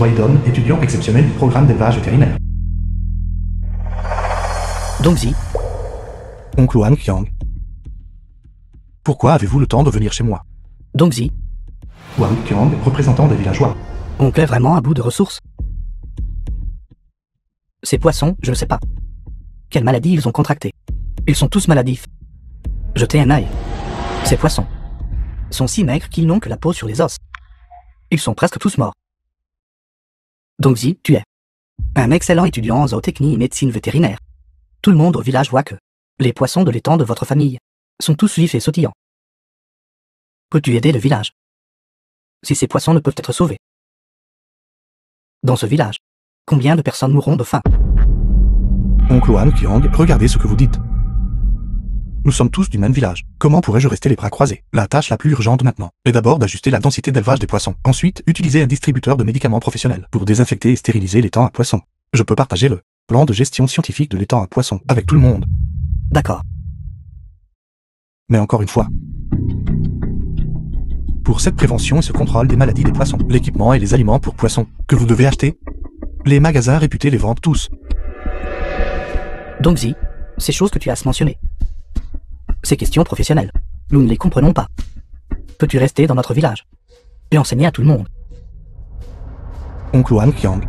Waidon, étudiant exceptionnel du programme d'élevage vétérinaire. Dongzi. Oncle Wan Qiang. Pourquoi avez-vous le temps de venir chez moi? Dongzi. Wan Qiang, représentant des villageois. Oncle est vraiment à bout de ressources. Ces poissons, je ne sais pas. Quelle maladie ils ont contracté? Ils sont tous maladifs. Jetez un œil. Ces poissons sont si maigres qu'ils n'ont que la peau sur les os. Ils sont presque tous morts. Dongzi, tu es un excellent étudiant en zootechnie et médecine vétérinaire. Tout le monde au village voit que les poissons de l'étang de votre famille sont tous vifs et sautillants. Peux-tu aider le village? Si ces poissons ne peuvent être sauvés. Dans ce village, combien de personnes mourront de faim? Oncle Wan Qiang, regardez ce que vous dites. Nous sommes tous du même village. Comment pourrais-je rester les bras croisés? La tâche la plus urgente maintenant est d'abord d'ajuster la densité d'élevage des poissons. Ensuite, utiliser un distributeur de médicaments professionnels pour désinfecter et stériliser l'étang à poissons. Je peux partager le plan de gestion scientifique de l'étang à poissons avec tout le monde. D'accord. Mais encore une fois, pour cette prévention et ce contrôle des maladies des poissons, l'équipement et les aliments pour poissons que vous devez acheter, les magasins réputés les vendent tous. Dongzi, ces choses que tu as mentionnées. Ces questions professionnelles, nous ne les comprenons pas. Peux-tu rester dans notre village et enseigner à tout le monde? Oncle Wan Qiang.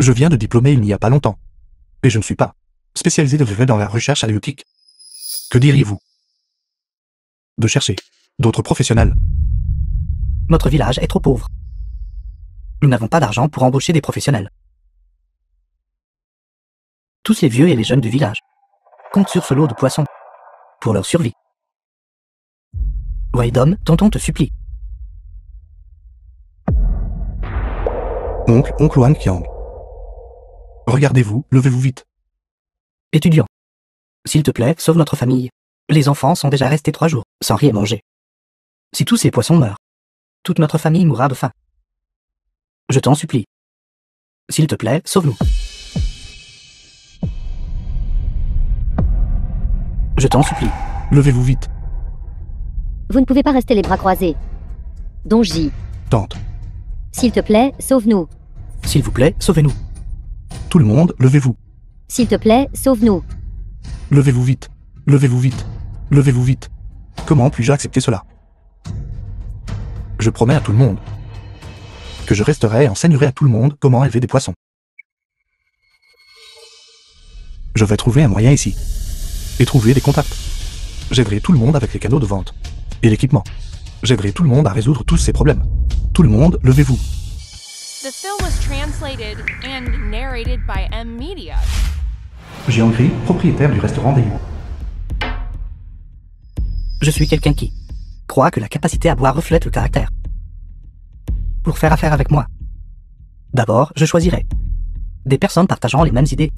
Je viens de diplômer il n'y a pas longtemps. Et je ne suis pas spécialisé dans la recherche halieutique. Que diriez-vous de chercher d'autres professionnels? Notre village est trop pauvre. Nous n'avons pas d'argent pour embaucher des professionnels. Tous les vieux et les jeunes du village comptent sur ce lot de poissons pour leur survie. Waidom, tonton te supplie. Oncle Wan Qiang. Regardez-vous, levez-vous vite. Étudiant, s'il te plaît, sauve notre famille. Les enfants sont déjà restés 3 jours sans rien manger. Si tous ces poissons meurent, toute notre famille mourra de faim. Je t'en supplie. S'il te plaît, sauve-nous. Je t'en supplie. Levez-vous vite. Vous ne pouvez pas rester les bras croisés. Dongzi. Tante. S'il te plaît, sauve-nous. S'il vous plaît, sauvez-nous. Tout le monde, levez-vous. S'il te plaît, sauve-nous. Levez-vous vite. Levez-vous vite. Levez-vous vite. Comment puis-je accepter cela? Je promets à tout le monde que je resterai et enseignerai à tout le monde comment élever des poissons. Je vais trouver un moyen ici. Et trouver des contacts. J'aiderai tout le monde avec les canaux de vente. Et l'équipement. J'aiderai tout le monde à résoudre tous ces problèmes. Tout le monde, levez-vous. The film was translated and narrated by M Media. Jiang Gri, propriétaire du restaurant des Yu. Je suis quelqu'un qui croit que la capacité à boire reflète le caractère. Pour faire affaire avec moi, d'abord, je choisirai des personnes partageant les mêmes idées.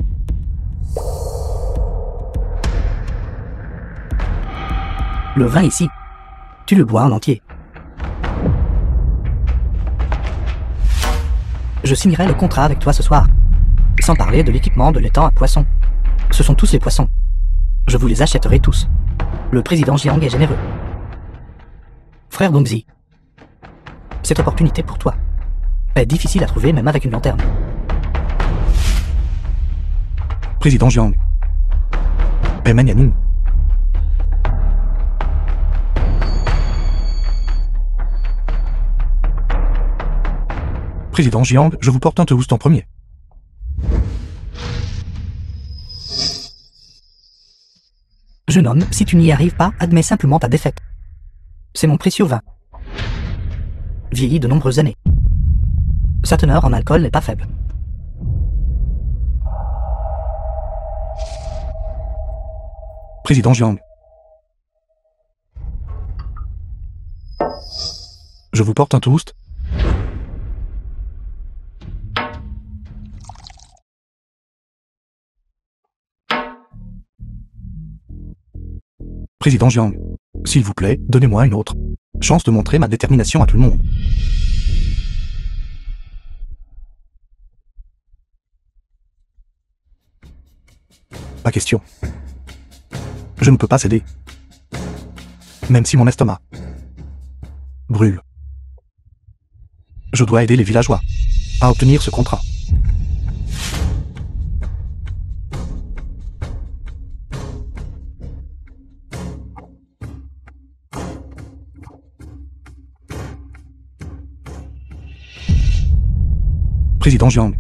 Le vin ici, tu le bois en entier. Je signerai le contrat avec toi ce soir, sans parler de l'équipement de l'étang à poissons. Ce sont tous les poissons. Je vous les achèterai tous. Le président Jiang est généreux. Frère Dongzi, cette opportunité pour toi est difficile à trouver même avec une lanterne. Président Jiang. Emmanuel. Président Jiang, je vous porte un toast en premier. Jeune homme, si tu n'y arrives pas, admets simplement ta défaite. C'est mon précieux vin. Vieilli de nombreuses années. Sa teneur en alcool n'est pas faible. Président Jiang. Je vous porte un toast. Président Jiang, s'il vous plaît, donnez-moi une autre chance de montrer ma détermination à tout le monde. Pas question. Je ne peux pas céder. Même si mon estomac brûle. Je dois aider les villageois à obtenir ce contrat. Président Jiang.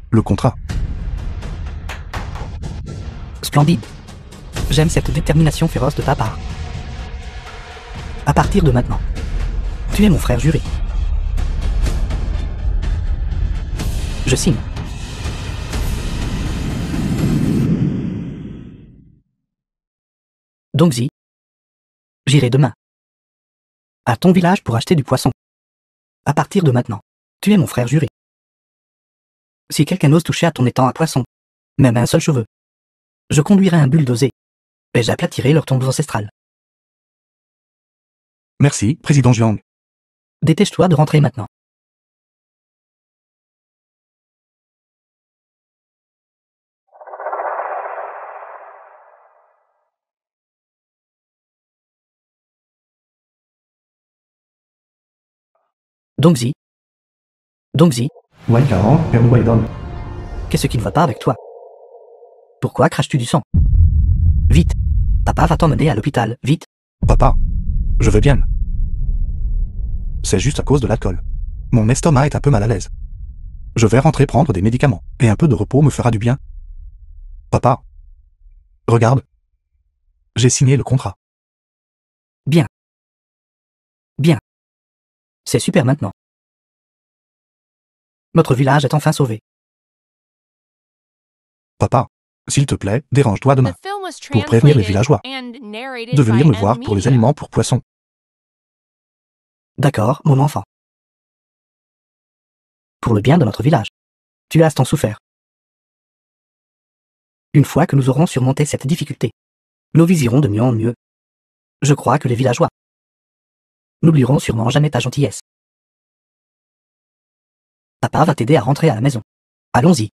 Le contrat. Splendide. J'aime cette détermination féroce de ta part. À partir de maintenant, tu es mon frère juré. Je signe. Dongzi, j'irai demain à ton village pour acheter du poisson. À partir de maintenant, tu es mon frère juré. Si quelqu'un ose toucher à ton étang à poisson, même un seul cheveu, je conduirai un bulldozer et j'aplatirai leur tombe ancestrale. Merci, Président Jiang. Dépêche-toi de rentrer maintenant. Dongzi. Dongzi, Wai Karan, Père Waidon. qu'est-ce qui ne va pas avec toi? Pourquoi craches-tu du sang? Vite. Papa va t'emmener à l'hôpital, vite. Papa, je vais bien. C'est juste à cause de l'alcool. Mon estomac est un peu mal à l'aise. Je vais rentrer prendre des médicaments, et un peu de repos me fera du bien. Papa, regarde. J'ai signé le contrat. Bien. Bien. C'est super maintenant. Notre village est enfin sauvé. Papa, s'il te plaît, dérange-toi The demain film was pour prévenir les translated villageois and narrated de venir by me voir M pour les Media. aliments pour poissons. D'accord, mon enfant. Pour le bien de notre village. Tu as tant souffert. Une fois que nous aurons surmonté cette difficulté, nous viserons de mieux en mieux. Je crois que les villageois n'oublieront sûrement jamais ta gentillesse. Papa va t'aider à rentrer à la maison. Allons-y.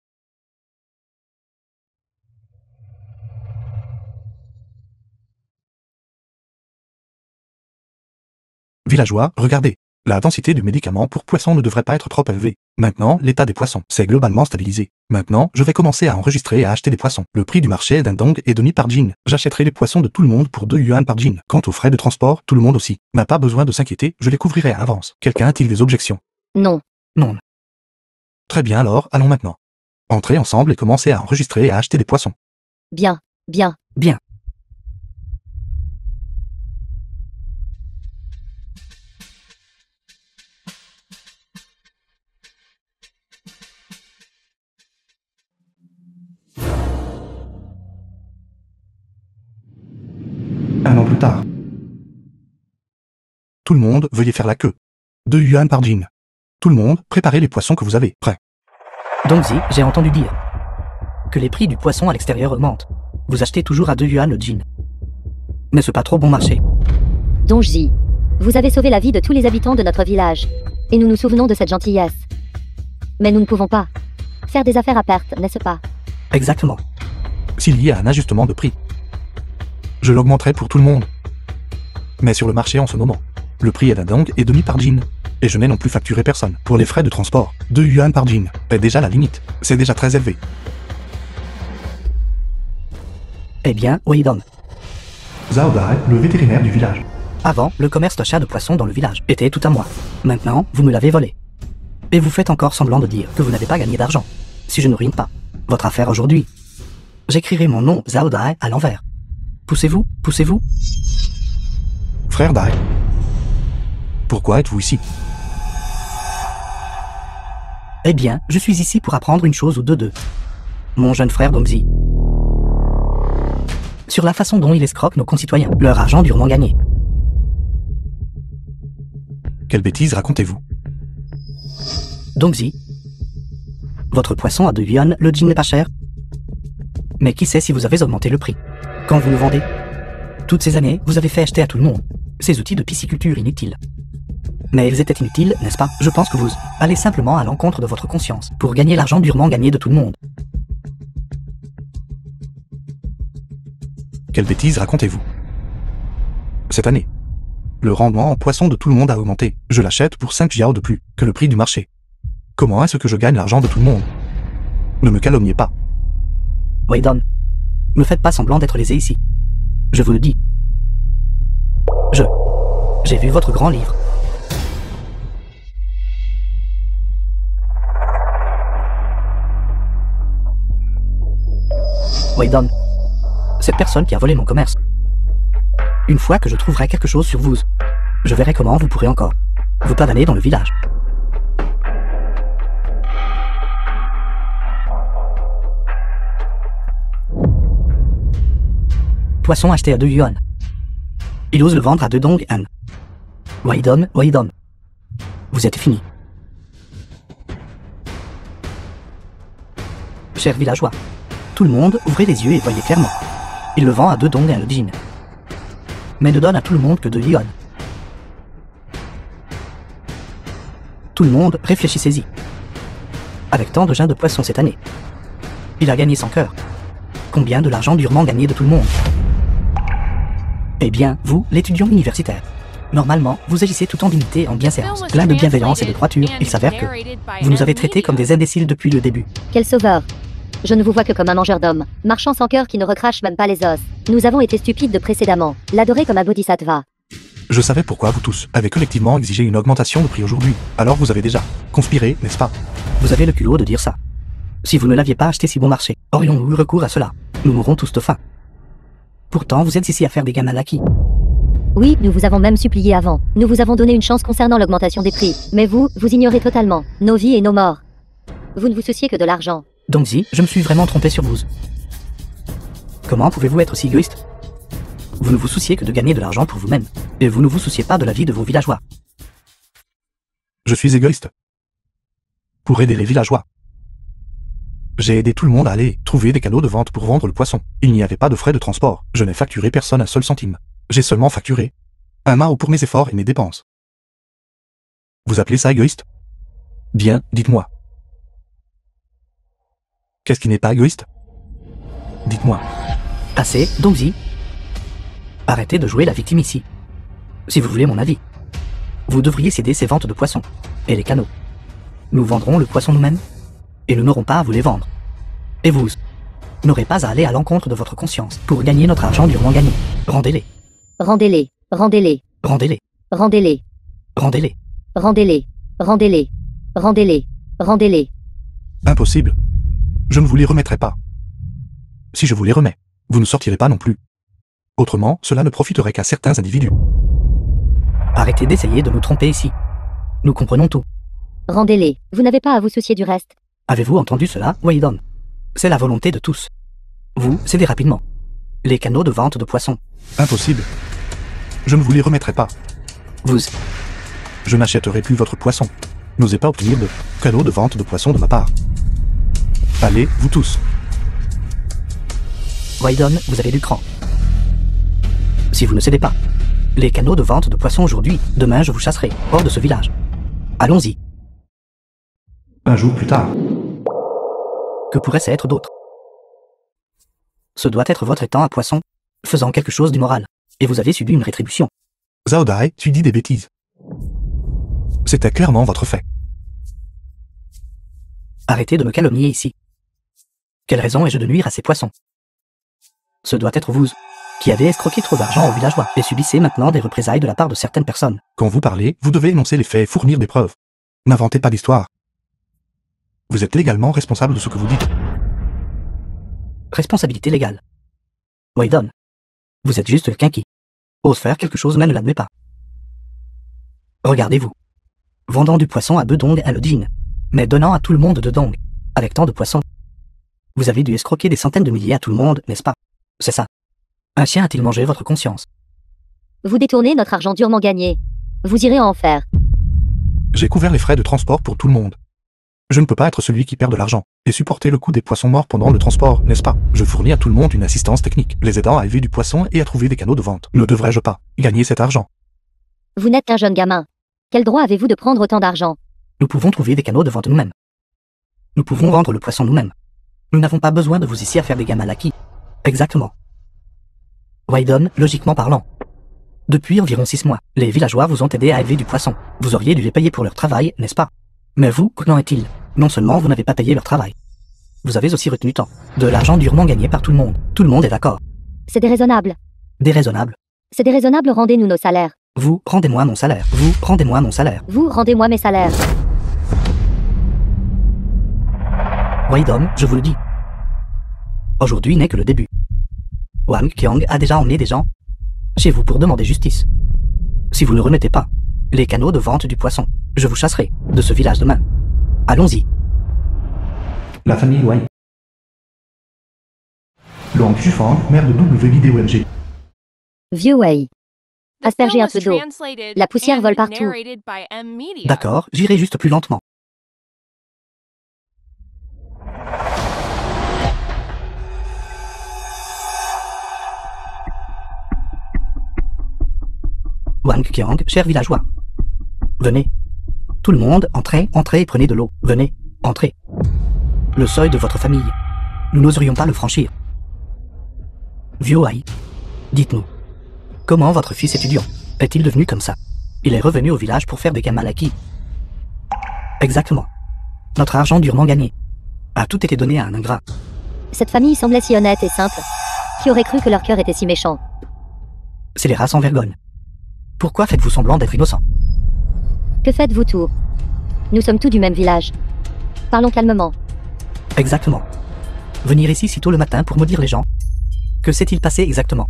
Villageois, regardez. La densité du médicament pour poissons ne devrait pas être trop élevée. Maintenant, l'état des poissons s'est globalement stabilisé. Maintenant, je vais commencer à enregistrer et à acheter des poissons. Le prix du marché d'un dong est demi par jean. J'achèterai les poissons de tout le monde pour 2 yuan par jean. Quant aux frais de transport, tout le monde aussi n'a pas besoin de s'inquiéter, je les couvrirai à l'avance. Quelqu'un a-t-il des objections? Non. Non. Très bien alors, allons maintenant. Entrez ensemble et commencez à enregistrer et à acheter des poissons. Bien. Bien. Bien. Un an plus tard. Tout le monde, veuillez faire la queue. 2 yuan par jean. Tout le monde, préparez les poissons que vous avez prêts. Dongzi, j'ai entendu dire que les prix du poisson à l'extérieur augmentent. Vous achetez toujours à 2 yuan le jean. N'est-ce pas trop bon marché? Dongji, vous avez sauvé la vie de tous les habitants de notre village. Et nous nous souvenons de cette gentillesse. Mais nous ne pouvons pas faire des affaires à perte, n'est-ce pas? Exactement. S'il y a un ajustement de prix, je l'augmenterai pour tout le monde. Mais sur le marché en ce moment, le prix d'un dong est demi par jean. Et je n'ai non plus facturé personne pour les frais de transport. 2 yuan par jean est déjà la limite. C'est déjà très élevé. Eh bien, Weidon. Zhao Dai, le vétérinaire du village. Avant, le commerce d'achat de poissons dans le village était tout à moi. Maintenant, vous me l'avez volé. Et vous faites encore semblant de dire que vous n'avez pas gagné d'argent. Si je ne ruine pas votre affaire aujourd'hui, j'écrirai mon nom Zhao Dai à l'envers. Poussez-vous, poussez-vous. Frère Dai. Pourquoi êtes-vous ici? Eh bien, je suis ici pour apprendre une chose ou deux d'eux. Mon jeune frère Dongzi. Sur la façon dont il escroque nos concitoyens, leur argent durement gagné. Quelle bêtise racontez-vous? Dongzi. Votre poisson à 2 yuan, le jean n'est pas cher. Mais qui sait si vous avez augmenté le prix quand vous le vendez? Toutes ces années, vous avez fait acheter à tout le monde ces outils de pisciculture inutiles. Mais ils étaient inutiles, n'est-ce pas? Je pense que vous allez simplement à l'encontre de votre conscience pour gagner l'argent durement gagné de tout le monde. Quelle bêtise racontez-vous? Cette année, le rendement en poisson de tout le monde a augmenté. Je l'achète pour 5 jiao de plus que le prix du marché. Comment est-ce que je gagne l'argent de tout le monde? Ne me calomniez pas. Waydon, ne faites pas semblant d'être lésé ici. Je vous le dis. J'ai vu votre grand livre. Waydon, cette personne qui a volé mon commerce. Une fois que je trouverai quelque chose sur vous, je verrai comment vous pourrez encore vous pavaner dans le village. Poisson acheté à 2 yuan. Il ose le vendre à 2 dong an. Waydon, vous êtes fini. Chers villageois, tout le monde, ouvrez les yeux et voyez clairement. Il le vend à 2 dong an le jean. Mais ne donne à tout le monde que 2 yuan. Tout le monde, réfléchissez-y. Avec tant de gains de poisson cette année, il a gagné sans cœur. Combien de l'argent durement gagné de tout le monde? Eh bien, vous, l'étudiant universitaire, normalement, vous agissez tout en dignité, en bienséance, plein de bienveillance et de droiture. Il s'avère que vous nous avez traités comme des imbéciles depuis le début. Quel sauveur! Je ne vous vois que comme un mangeur d'hommes, marchand sans cœur qui ne recrache même pas les os. Nous avons été stupides de précédemment, l'adorer comme un bodhisattva. Je savais pourquoi vous tous avez collectivement exigé une augmentation de prix aujourd'hui. Alors vous avez déjà conspiré, n'est-ce pas? Vous avez le culot de dire ça. Si vous ne l'aviez pas acheté si bon marché, aurions-nous eu recours à cela? Nous mourrons tous de faim. Pourtant, vous êtes ici à faire des gamins acquis. Oui, nous vous avons même supplié avant. Nous vous avons donné une chance concernant l'augmentation des prix. Mais vous ignorez totalement nos vies et nos morts. Vous ne vous souciez que de l'argent. Donc je me suis vraiment trompé sur vous. Comment pouvez-vous être aussi égoïste? Vous ne vous souciez que de gagner de l'argent pour vous-même. Et vous ne vous souciez pas de la vie de vos villageois. Je suis égoïste. Pour aider les villageois. J'ai aidé tout le monde à aller trouver des canaux de vente pour vendre le poisson. Il n'y avait pas de frais de transport. Je n'ai facturé personne un seul centime. J'ai seulement facturé un mao pour mes efforts et mes dépenses. Vous appelez ça égoïste? Bien, dites-moi. Qu'est-ce qui n'est pas égoïste? Dites-moi. Assez, donc arrêtez de jouer la victime ici. Si vous voulez mon avis, vous devriez céder ces ventes de poissons et les canaux. Nous vendrons le poisson nous-mêmes et nous n'aurons pas à vous les vendre. Et vous n'aurez pas à aller à l'encontre de votre conscience pour gagner notre argent durement gagné. Rendez-les. Rendez-les, rendez-les, Rendez-les. rendez-les, Rendez-les. rendez-les, rendez-les, rendez-les, rendez-les. Impossible. Je ne vous les remettrai pas. Si je vous les remets, vous ne sortirez pas non plus. Autrement, cela ne profiterait qu'à certains individus. Arrêtez d'essayer de nous tromper ici. Nous comprenons tout. Rendez-les, vous n'avez pas à vous soucier du reste. Avez-vous entendu cela, Waydon? C'est la volonté de tous. Vous, cédez rapidement. Les canaux de vente de poissons. Impossible. Je ne vous les remettrai pas. Vous, Je n'achèterai plus votre poisson. N'osez pas obtenir de canaux de vente de poissons de ma part. Allez, vous tous. Waydon, vous avez du cran. Si vous ne cédez pas, les canaux de vente de poissons aujourd'hui, demain je vous chasserai hors de ce village. Allons-y. Un jour plus tard. Que pourrait-ce être d'autre? Ce doit être votre étang à poisson, faisant quelque chose d'immoral, et vous avez subi une rétribution. Zhao Dai, tu dis des bêtises. C'était clairement votre fait. Arrêtez de me calomnier ici. Quelle raison ai-je de nuire à ces poissons? Ce doit être vous, qui avez escroqué trop d'argent aux villageois, et subissez maintenant des représailles de la part de certaines personnes. Quand vous parlez, vous devez énoncer les faits et fournir des preuves. N'inventez pas d'histoire. Vous êtes légalement responsable de ce que vous dites. Responsabilité légale. Waydon, vous êtes juste quelqu'un qui ose faire quelque chose mais ne l'admet pas. Regardez-vous. Vendant du poisson à 2 dong à le jean, mais donnant à tout le monde 2 dong, avec tant de poissons. Vous avez dû escroquer des centaines de milliers à tout le monde, n'est-ce pas? C'est ça. Un chien a-t-il mangé votre conscience? Vous détournez notre argent durement gagné. Vous irez en enfer. J'ai couvert les frais de transport pour tout le monde. Je ne peux pas être celui qui perd de l'argent et supporter le coût des poissons morts pendant le transport, n'est-ce pas? Je fournis à tout le monde une assistance technique, les aidant à élever du poisson et à trouver des canaux de vente. Ne devrais-je pas gagner cet argent? Vous n'êtes qu'un jeune gamin. Quel droit avez-vous de prendre autant d'argent? Nous pouvons trouver des canaux de vente nous-mêmes. Nous pouvons vendre le poisson nous-mêmes. Nous n'avons pas besoin de vous ici à faire des gamins acquis. Exactement. Waydon, logiquement parlant. Depuis environ 6 mois, les villageois vous ont aidé à élever du poisson. Vous auriez dû les payer pour leur travail, n'est-ce pas? Mais vous, qu'en est-il? Non seulement vous n'avez pas payé leur travail, vous avez aussi retenu tant de l'argent durement gagné par tout le monde. Tout le monde est d'accord. C'est déraisonnable. Déraisonnable. C'est déraisonnable, rendez-nous nos salaires. Vous, rendez-moi mon salaire. Vous, rendez-moi mon salaire. Vous, rendez-moi mes salaires. Waidom, je vous le dis. Aujourd'hui n'est que le début. Wang Qiang a déjà emmené des gens chez vous pour demander justice. Si vous ne remettez pas les canaux de vente du poisson, je vous chasserai de ce village demain. Allons-y. La famille Wei. Luang Shufang, mère de WVidéo-LG. Vieux Wei. The Asperger film un was peu d'eau. translated La poussière and vole partout. narrated by M Media. D'accord, j'irai juste plus lentement. Wang Qiang, cher villageois. Venez. Tout le monde, entrez, entrez et prenez de l'eau. Venez, entrez. Le seuil de votre famille. Nous n'oserions pas le franchir. Vieux Wei, dites-nous. Comment votre fils étudiant est-il devenu comme ça? Il est revenu au village pour faire des gamins à qui? Exactement. Notre argent durement gagné a tout été donné à un ingrat. Cette famille semblait si honnête et simple. Qui aurait cru que leur cœur était si méchant? C'est les rats sans vergogne. Pourquoi faites-vous semblant d'être innocent? Que faites-vous tout? Nous sommes tous du même village. Parlons calmement. Exactement. Venir ici si tôt le matin pour maudire les gens. Que s'est-il passé exactement?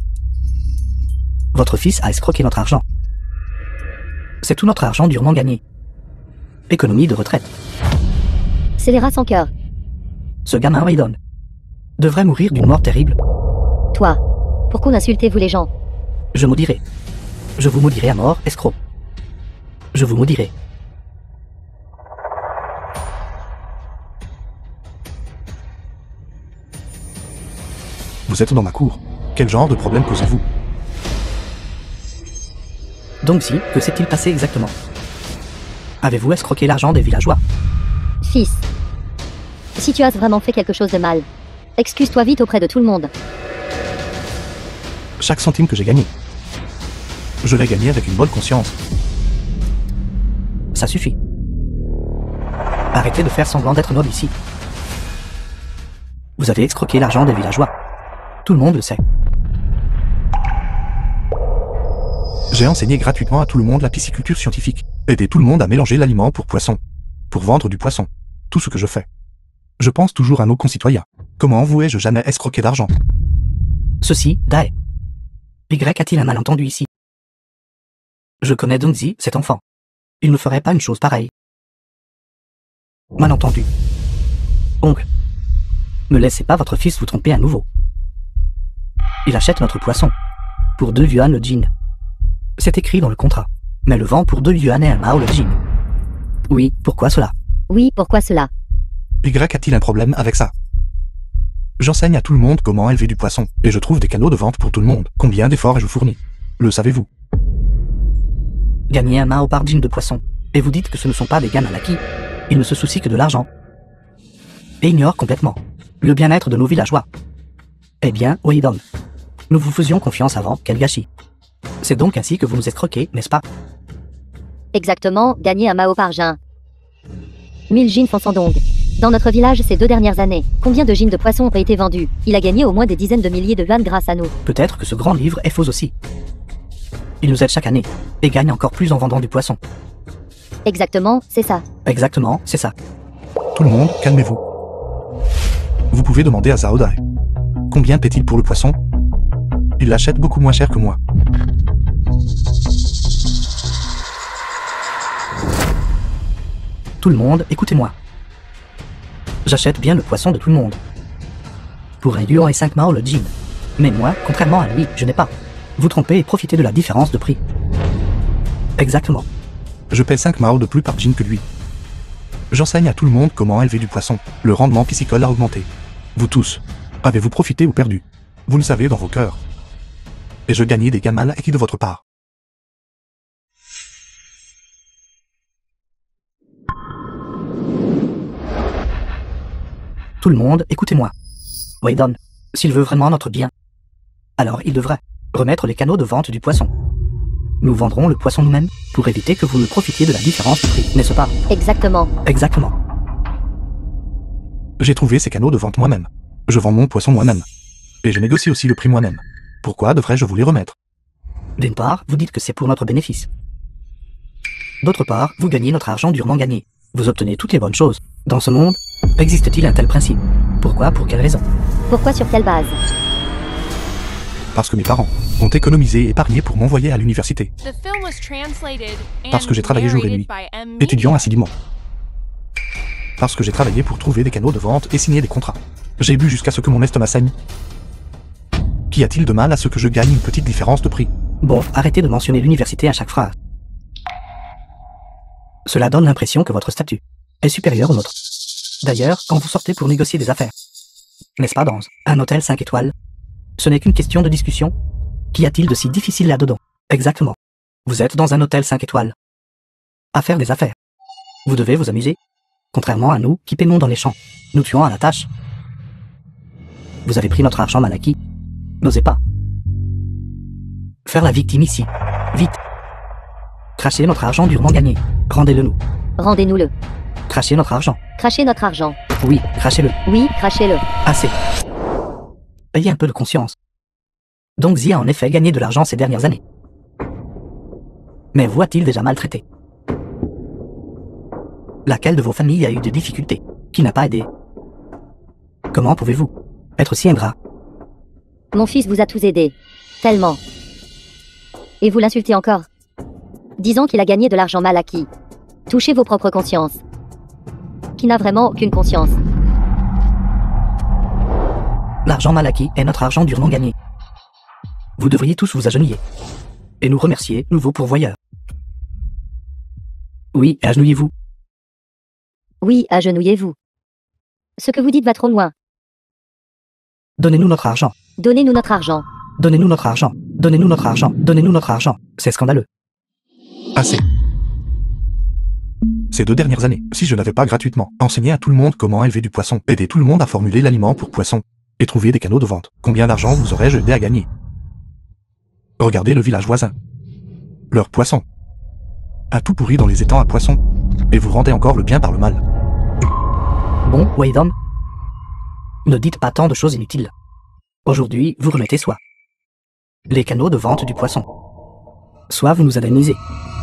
Votre fils a escroqué notre argent. C'est tout notre argent durement gagné. Économie de retraite. C'est les rats sans cœur. Ce gamin Raydon devrait mourir d'une mort terrible. Toi. Pourquoi insultez-vous les gens? Je maudirai. Je vous maudirai à mort, escroc. Je vous maudirai. Vous êtes dans ma cour. Quel genre de problème causez-vous? Donc si, que s'est-il passé exactement? Avez-vous escroqué l'argent des villageois? Fils. Si tu as vraiment fait quelque chose de mal, excuse-toi vite auprès de tout le monde. Chaque centime que j'ai gagné, je l'ai gagné avec une bonne conscience. Ça suffit. Arrêtez de faire semblant d'être noble ici. Vous avez escroqué l'argent des villageois. Tout le monde le sait. J'ai enseigné gratuitement à tout le monde la pisciculture scientifique. Aider tout le monde à mélanger l'aliment pour poisson. Pour vendre du poisson. Tout ce que je fais. Je pense toujours à nos concitoyens. Comment vous ai-je jamais escroqué d'argent? Ceci, Dae. Y a-t-il un malentendu ici? Je connais Dongzi, cet enfant. Il ne ferait pas une chose pareille. Malentendu. Oncle. Ne laissez pas votre fils vous tromper à nouveau. Il achète notre poisson. Pour 2 yuan le jean. C'est écrit dans le contrat. Mais le vend pour 2 yuan et un mao le jean. Oui, pourquoi cela? Oui, pourquoi cela? Y a-t-il un problème avec ça? J'enseigne à tout le monde comment élever du poisson, et je trouve des canaux de vente pour tout le monde. Combien d'efforts ai-je fourni? Le savez-vous? Gagner un mao par jean de poisson. Et vous dites que ce ne sont pas des gamins à qui ils ne se soucient que de l'argent. Et ignorent complètement le bien-être de nos villageois. Eh bien, Oidong, nous vous faisions confiance avant, quel gâchis. C'est donc ainsi que vous nous escroquez, n'est-ce pas? Exactement, gagner un mao par jean. 1000 jeans Fansandong. Dans notre village ces 2 dernières années, combien de jeans de poisson ont été vendus? Il a gagné au moins des dizaines de milliers de yuan grâce à nous. Peut-être que ce grand livre est faux aussi. Il nous aide chaque année, et gagne encore plus en vendant du poisson. Exactement, c'est ça. Exactement, c'est ça. Tout le monde, calmez-vous. Vous pouvez demander à Zhao Dai. Combien paie-t-il pour le poisson? Il l'achète beaucoup moins cher que moi. Tout le monde, écoutez-moi. J'achète bien le poisson de tout le monde. Pour 1 yuan et 5 mao le jean. Mais moi, contrairement à lui, je n'ai pas. Vous trompez et profitez de la différence de prix. Exactement. Je paie 5 mao de plus par jean que lui. J'enseigne à tout le monde comment élever du poisson. Le rendement piscicole a augmenté. Vous tous, avez-vous profité ou perdu? Vous le savez dans vos cœurs. Et je gagnais des gains mal acquis de votre part. Tout le monde, écoutez-moi. Weidon, s'il veut vraiment notre bien, alors il devrait remettre les canaux de vente du poisson. Nous vendrons le poisson nous-mêmes, pour éviter que vous ne profitiez de la différence de prix, n'est-ce pas? Exactement. Exactement. J'ai trouvé ces canaux de vente moi-même. Je vends mon poisson moi-même. Et je négocie aussi le prix moi-même. Pourquoi devrais-je vous les remettre? D'une part, vous dites que c'est pour notre bénéfice. D'autre part, vous gagnez notre argent durement gagné. Vous obtenez toutes les bonnes choses. Dans ce monde, existe-t-il un tel principe? Pourquoi? Pour quelle raison? Pourquoi, sur quelle base? Parce que mes parents ont économisé et épargné pour m'envoyer à l'université. The film was translated Parce que j'ai travaillé jour et nuit, étudiant assidûment. Parce que j'ai travaillé pour trouver des canaux de vente et signer des contrats. J'ai bu jusqu'à ce que mon estomac saigne. Qu'y a-t-il de mal à ce que je gagne une petite différence de prix? Bon, arrêtez de mentionner l'université à chaque phrase. Cela donne l'impression que votre statut est supérieur au nôtre. D'ailleurs, quand vous sortez pour négocier des affaires, n'est-ce pas dans un hôtel 5 étoiles? Ce n'est qu'une question de discussion. Qu'y a-t-il de si difficile là-dedans? Exactement. Vous êtes dans un hôtel 5 étoiles. À faire des affaires. Vous devez vous amuser. Contrairement à nous, qui peinons dans les champs. Nous tuons à la tâche. Vous avez pris notre argent mal acquis. N'osez pas. Faire la victime ici. Vite. Crachez notre argent durement gagné. Rendez-le nous. Rendez-nous-le. Crachez notre argent. Crachez notre argent. Oui, crachez-le. Oui, crachez-le. Assez. Ayez un peu de conscience. Donc Zia a en effet gagné de l'argent ces dernières années. Mais vous a-t-il déjà maltraité? Laquelle de vos familles a eu des difficultés? Qui n'a pas aidé? Comment pouvez-vous être si ingrat? Mon fils vous a tous aidés. Tellement. Et vous l'insultez encore. Disons qu'il a gagné de l'argent mal acquis. Touchez vos propres consciences. Qui n'a vraiment aucune conscience. L'argent mal acquis est notre argent durement gagné. Vous devriez tous vous agenouiller. Et nous remercier, nouveaux pourvoyeurs. Oui, agenouillez-vous. Oui, agenouillez-vous. Ce que vous dites va trop loin. Donnez-nous notre argent. Donnez-nous notre argent. Donnez-nous notre argent. Donnez-nous notre argent. Donnez-nous notre argent. C'est scandaleux. Assez. Ces 2 dernières années, si je n'avais pas gratuitement enseigné à tout le monde comment élever du poisson, aider tout le monde à formuler l'aliment pour poisson, et trouver des canaux de vente, combien d'argent vous aurais-je aidé à gagner? Regardez le village voisin. Leur poisson a tout pourri dans les étangs à poissons, et vous rendez encore le bien par le mal. Bon, Waydon, ne dites pas tant de choses inutiles. Aujourd'hui, vous remettez soit les canaux de vente du poisson, soit vous nous indemnisez.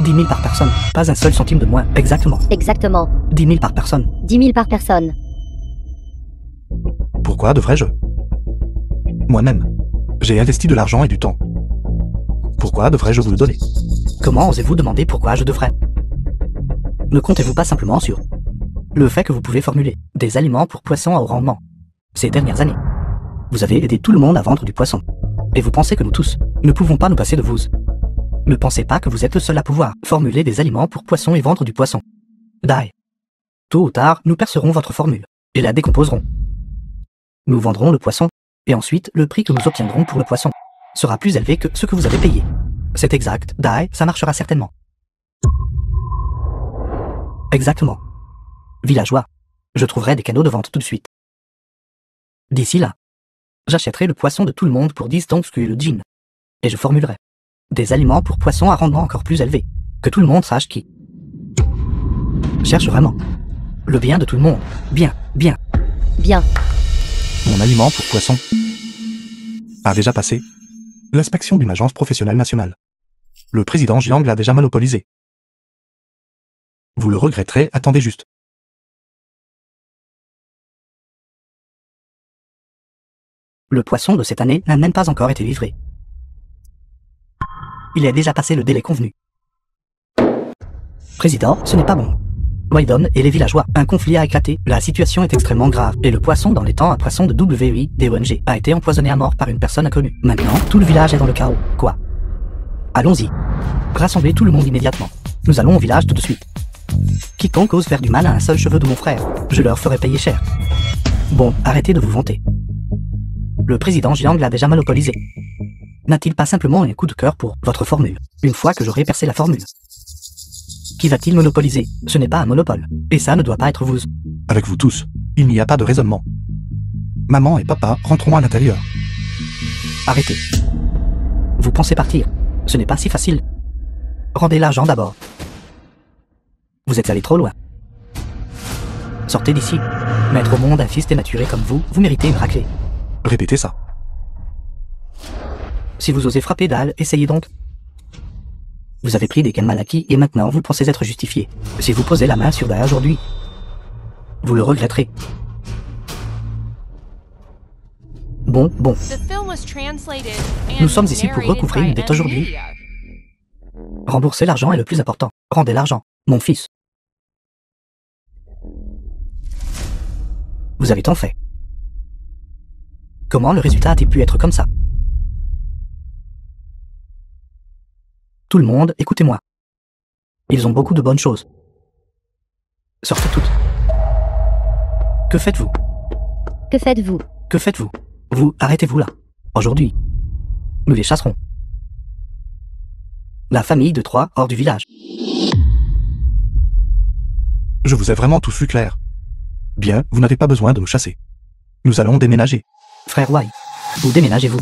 10 000 par personne, pas un seul centime de moins, exactement. Exactement. 10 000 par personne. 10 000 par personne. Pourquoi devrais-je? Moi-même, j'ai investi de l'argent et du temps. Pourquoi devrais-je vous le donner? Comment osez-vous demander pourquoi je devrais? Ne comptez-vous pas simplement sur le fait que vous pouvez formuler des aliments pour poissons à haut rendement? Ces dernières années, vous avez aidé tout le monde à vendre du poisson. Et vous pensez que nous tous ne pouvons pas nous passer de vous? Ne pensez pas que vous êtes le seul à pouvoir formuler des aliments pour poissons et vendre du poisson. Die. Tôt ou tard, nous percerons votre formule et la décomposerons. Nous vendrons le poisson, et ensuite, le prix que nous obtiendrons pour le poisson sera plus élevé que ce que vous avez payé. C'est exact, Die, ça marchera certainement. Exactement. Villageois, je trouverai des canaux de vente tout de suite. D'ici là, j'achèterai le poisson de tout le monde pour 10 tonks que le gin. Et je formulerai des aliments pour poissons à rendement encore plus élevé. Que tout le monde sache qui cherche vraiment le bien de tout le monde. Bien, bien. Bien. Mon aliment pour poisson a déjà passé l'inspection d'une agence professionnelle nationale. Le président Jiang l'a déjà monopolisé. Vous le regretterez, attendez juste. Le poisson de cette année n'a même pas encore été livré. Il a déjà passé le délai convenu. Président, ce n'est pas bon. Waydon et les villageois, un conflit a éclaté, la situation est extrêmement grave, et le poisson dans l'étang à poisson de WIDONG a été empoisonné à mort par une personne inconnue. Maintenant, tout le village est dans le chaos. Quoi? Allons-y. Rassemblez tout le monde immédiatement. Nous allons au village tout de suite. Quiconque ose faire du mal à un seul cheveu de mon frère, je leur ferai payer cher. Bon, arrêtez de vous vanter. Le président Jiang l'a déjà monopolisé. N'a-t-il pas simplement un coup de cœur pour votre formule, une fois que j'aurai percé la formule? Qui va-t-il monopoliser? Ce n'est pas un monopole. Et ça ne doit pas être vous. Avec vous tous, il n'y a pas de raisonnement. Maman et papa rentreront à l'intérieur. Arrêtez. Vous pensez partir? Ce n'est pas si facile. Rendez l'argent d'abord. Vous êtes allé trop loin. Sortez d'ici. Mettre au monde un fils dénaturé comme vous, vous méritez une raclée. Répétez ça. Si vous osez frapper Dahl, essayez donc. Vous avez pris des gains mal acquis et maintenant vous pensez être justifié. Si vous posez la main sur Dahl aujourd'hui, vous le regretterez. Bon. The film was translated and Nous sommes ici pour narrated recouvrer by une dette aujourd'hui. Media. Rembourser l'argent est le plus important. Rendez l'argent, mon fils. Vous avez tant fait. Comment le résultat a-t-il pu être comme ça? Tout le monde, écoutez-moi. Ils ont beaucoup de bonnes choses. Sortez toutes. Que faites-vous? Que faites-vous? Que faites-vous? Vous, arrêtez-vous là. Aujourd'hui. Nous les chasserons. La famille de 3 hors du village. Je vous ai vraiment tous vu clair. Bien, vous n'avez pas besoin de nous chasser. Nous allons déménager. Frère Wai, vous déménagez-vous.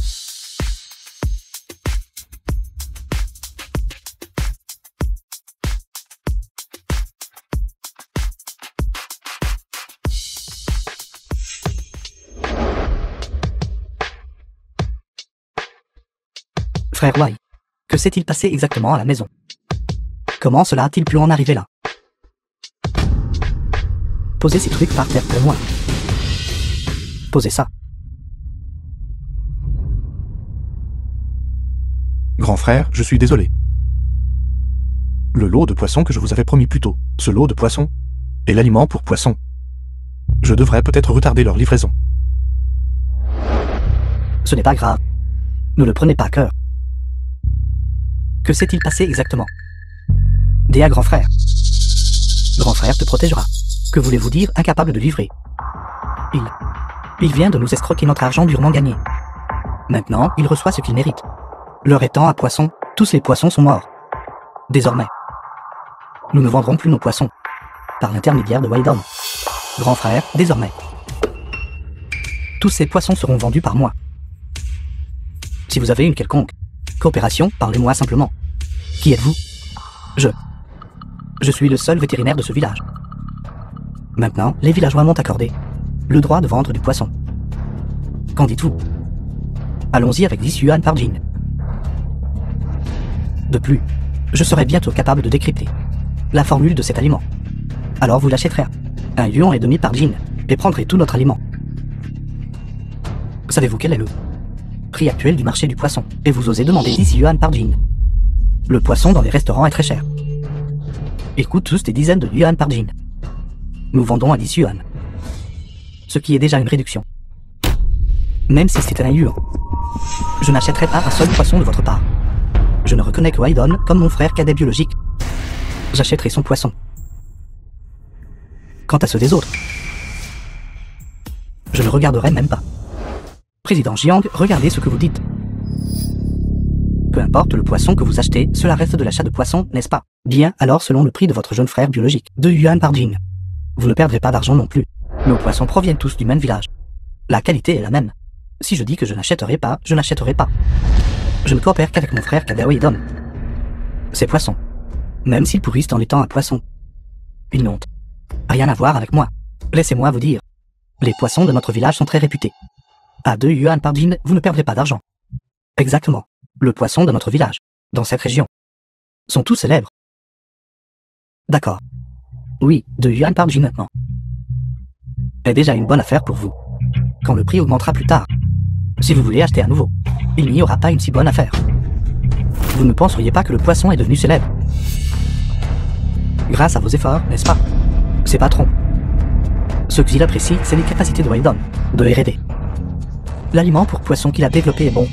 Frère Wai, que s'est-il passé exactement à la maison? Comment cela a-t-il pu en arriver là? Posez ces trucs par terre pour moi. Posez ça. Grand frère, je suis désolé. Le lot de poissons que je vous avais promis plus tôt, ce lot de poissons, est l'aliment pour poissons. Je devrais peut-être retarder leur livraison. Ce n'est pas grave. Ne le prenez pas à cœur. Que s'est-il passé exactement? Déa, grand frère. Grand frère te protégera. Que voulez-vous dire incapable de livrer? Il vient de nous escroquer notre argent durement gagné. Maintenant, il reçoit ce qu'il mérite. L'heure étant à poisson, tous les poissons sont morts. Désormais, nous ne vendrons plus nos poissons. Par l'intermédiaire de Wydon. Grand frère, désormais. Tous ces poissons seront vendus par moi. Si vous avez une quelconque coopération, parlez-moi simplement. Qui êtes-vous? Je suis le seul vétérinaire de ce village. Maintenant, les villageois m'ont accordé le droit de vendre du poisson. Qu'en dites-vous? Allons-y avec 10 yuan par jean. De plus, je serai bientôt capable de décrypter la formule de cet aliment. Alors vous l'achèterez à 1,5 yuan par jean et prendrez tout notre aliment. Savez-vous quel est le prix actuel du marché du poisson? Et vous osez demander 10 yuan par jean. Le poisson dans les restaurants est très cher. Il coûte tous des dizaines de yuan par jean. Nous vendons à 10 yuan. Ce qui est déjà une réduction. Même si c'était 1 yuan. Je n'achèterai pas un seul poisson de votre part. Je ne reconnais que Wydon comme mon frère cadet biologique. J'achèterai son poisson. Quant à ceux des autres, je ne regarderai même pas. Président Jiang, regardez ce que vous dites. Peu importe le poisson que vous achetez, cela reste de l'achat de poisson, n'est-ce pas? Bien, alors selon le prix de votre jeune frère biologique, 2 yuan par jean. Vous ne perdrez pas d'argent non plus. Nos poissons proviennent tous du même village. La qualité est la même. Si je dis que je n'achèterai pas, je n'achèterai pas. Je ne coopère qu'avec mon frère cadet Wydon. Ces poissons, même s'ils pourrissent en étant un poisson, ils n'ont rien à voir avec moi. Laissez-moi vous dire, les poissons de notre village sont très réputés. À 2 yuan par jean, vous ne perdrez pas d'argent. Exactement. Le poisson de notre village, dans cette région, sont tous célèbres. D'accord. Oui, 2 yuan par jean maintenant. Est déjà une bonne affaire pour vous. Quand le prix augmentera plus tard, si vous voulez acheter à nouveau, il n'y aura pas une si bonne affaire. Vous ne penseriez pas que le poisson est devenu célèbre? Grâce à vos efforts, n'est-ce pas? Ses patrons. Ce qu'il apprécie, c'est les capacités de Wydon, de R&D. L'aliment pour poisson qu'il a développé est bon.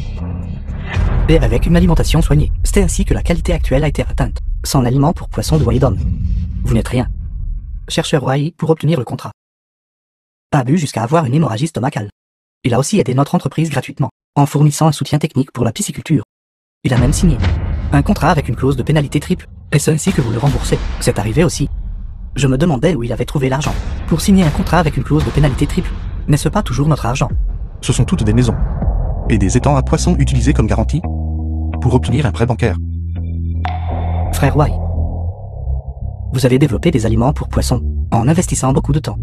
Et avec une alimentation soignée, c'est ainsi que la qualité actuelle a été atteinte. Sans l'aliment pour poisson de Wydon, vous n'êtes rien. Chercheur Wai pour obtenir le contrat. A bu jusqu'à avoir une hémorragie stomacale. Il a aussi aidé notre entreprise gratuitement, en fournissant un soutien technique pour la pisciculture. Il a même signé un contrat avec une clause de pénalité triple, et c'est ainsi que vous le remboursez. C'est arrivé aussi. Je me demandais où il avait trouvé l'argent pour signer un contrat avec une clause de pénalité triple. N'est-ce pas toujours notre argent? Ce sont toutes des maisons et des étangs à poissons utilisés comme garantie pour obtenir un prêt bancaire. Frère Wai, vous avez développé des aliments pour poissons en investissant beaucoup de temps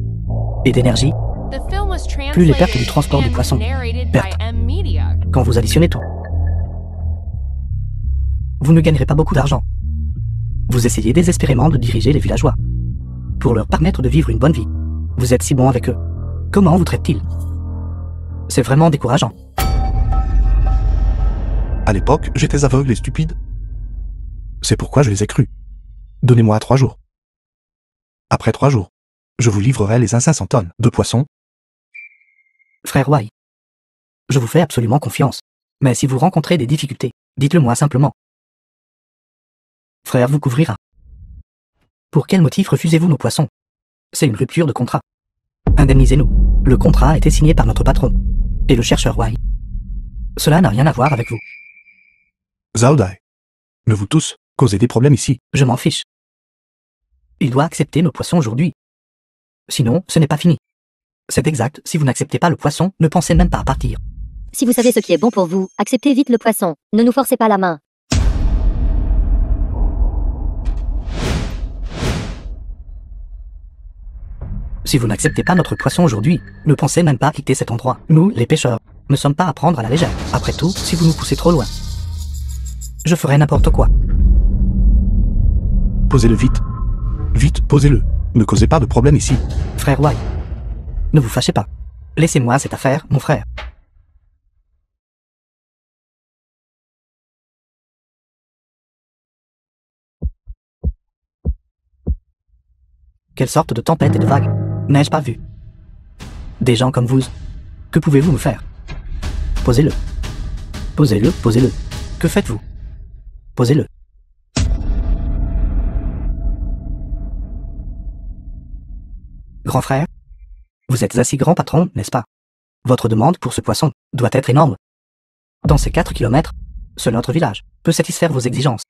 et d'énergie. Plus les pertes du transport du poisson. Pertes. Quand vous additionnez tout, vous ne gagnerez pas beaucoup d'argent. Vous essayez désespérément de diriger les villageois pour leur permettre de vivre une bonne vie. Vous êtes si bon avec eux. Comment vous traitent-ils? C'est vraiment décourageant. À l'époque, j'étais aveugle et stupide. C'est pourquoi je les ai crus. Donnez-moi 3 jours. Après 3 jours, je vous livrerai les 500 tonnes de poissons. Frère Wai, je vous fais absolument confiance. Mais si vous rencontrez des difficultés, dites-le moi simplement. Frère vous couvrira. Pour quel motif refusez-vous nos poissons? C'est une rupture de contrat. Indemnisez-nous. Le contrat a été signé par notre patron et le chercheur Wai. Cela n'a rien à voir avec vous. Zhao Dai, ne vous tous causez des problèmes ici. Je m'en fiche. Il doit accepter nos poissons aujourd'hui. Sinon, ce n'est pas fini. C'est exact, si vous n'acceptez pas le poisson, ne pensez même pas à partir. Si vous savez ce qui est bon pour vous, acceptez vite le poisson. Ne nous forcez pas la main. Si vous n'acceptez pas notre poisson aujourd'hui, ne pensez même pas à quitter cet endroit. Nous, les pêcheurs, ne sommes pas à prendre à la légère. Après tout, si vous nous poussez trop loin, je ferai n'importe quoi. Posez-le vite. Vite, posez-le. Ne causez pas de problème ici. Frère Wai, ne vous fâchez pas. Laissez-moi cette affaire, mon frère. Quelle sorte de tempête et de vagues n'ai-je pas vu? Des gens comme vous, que pouvez-vous me faire? Posez-le. Posez-le, posez-le. Que faites-vous? Posez-le. Grand frère, vous êtes assez grand patron, n'est-ce pas? Votre demande pour ce poisson doit être énorme. Dans ces 4 kilomètres, seul notre village peut satisfaire vos exigences.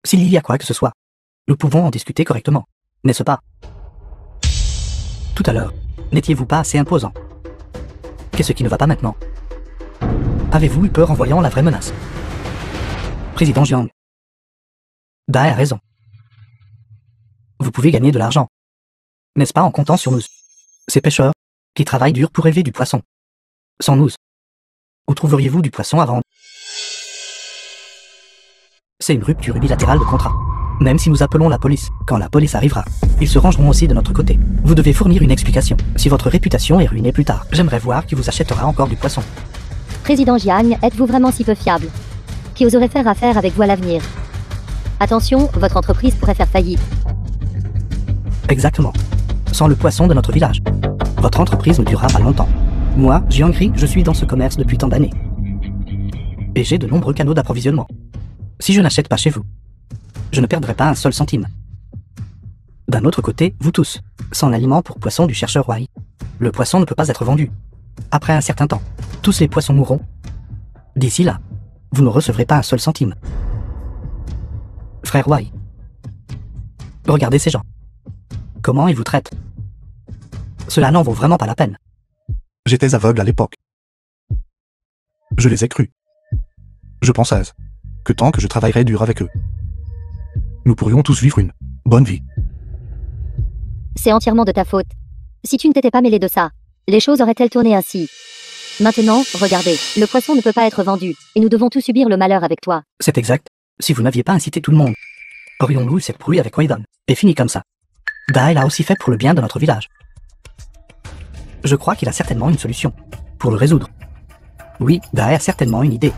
S'il y a quoi que ce soit, nous pouvons en discuter correctement, n'est-ce pas? Tout à l'heure, n'étiez-vous pas assez imposant? Qu'est-ce qui ne va pas maintenant? Avez-vous eu peur en voyant la vraie menace? Président Jiang, Dai a raison. Vous pouvez gagner de l'argent, n'est-ce pas, en comptant sur nous, ces pêcheurs qui travaillent dur pour élever du poisson. Sans nous, où trouveriez-vous du poisson à vendre? C'est une rupture unilatérale de contrat. Même si nous appelons la police, quand la police arrivera, ils se rangeront aussi de notre côté. Vous devez fournir une explication. Si votre réputation est ruinée plus tard, j'aimerais voir qui vous achètera encore du poisson. Président Jiang, êtes-vous vraiment si peu fiable? Qui oserait faire affaire avec vous à l'avenir? Attention, votre entreprise pourrait faire faillite. Exactement. Sans le poisson de notre village, votre entreprise ne durera pas longtemps. Moi, Jiang Ri, je suis dans ce commerce depuis tant d'années. Et j'ai de nombreux canaux d'approvisionnement. Si je n'achète pas chez vous, je ne perdrai pas un seul centime. D'un autre côté, vous tous, sans l'aliment pour poisson du chercheur Wai, le poisson ne peut pas être vendu. Après un certain temps, tous les poissons mourront. D'ici là, vous ne recevrez pas un seul centime. Frère Wai, regardez ces gens. Comment ils vous traitent? Cela n'en vaut vraiment pas la peine. J'étais aveugle à l'époque. Je les ai crus. Je pensais que tant que je travaillerais dur avec eux, nous pourrions tous vivre une bonne vie. C'est entièrement de ta faute. Si tu ne t'étais pas mêlé de ça, les choses auraient-elles tourné ainsi? Maintenant, regardez, le poisson ne peut pas être vendu, et nous devons tous subir le malheur avec toi. C'est exact. Si vous n'aviez pas incité tout le monde, aurions-nous eu cette brouille avec Waidon, et fini comme ça. Dai l'a aussi fait pour le bien de notre village. Je crois qu'il a certainement une solution pour le résoudre. Oui, Dai a certainement une idée.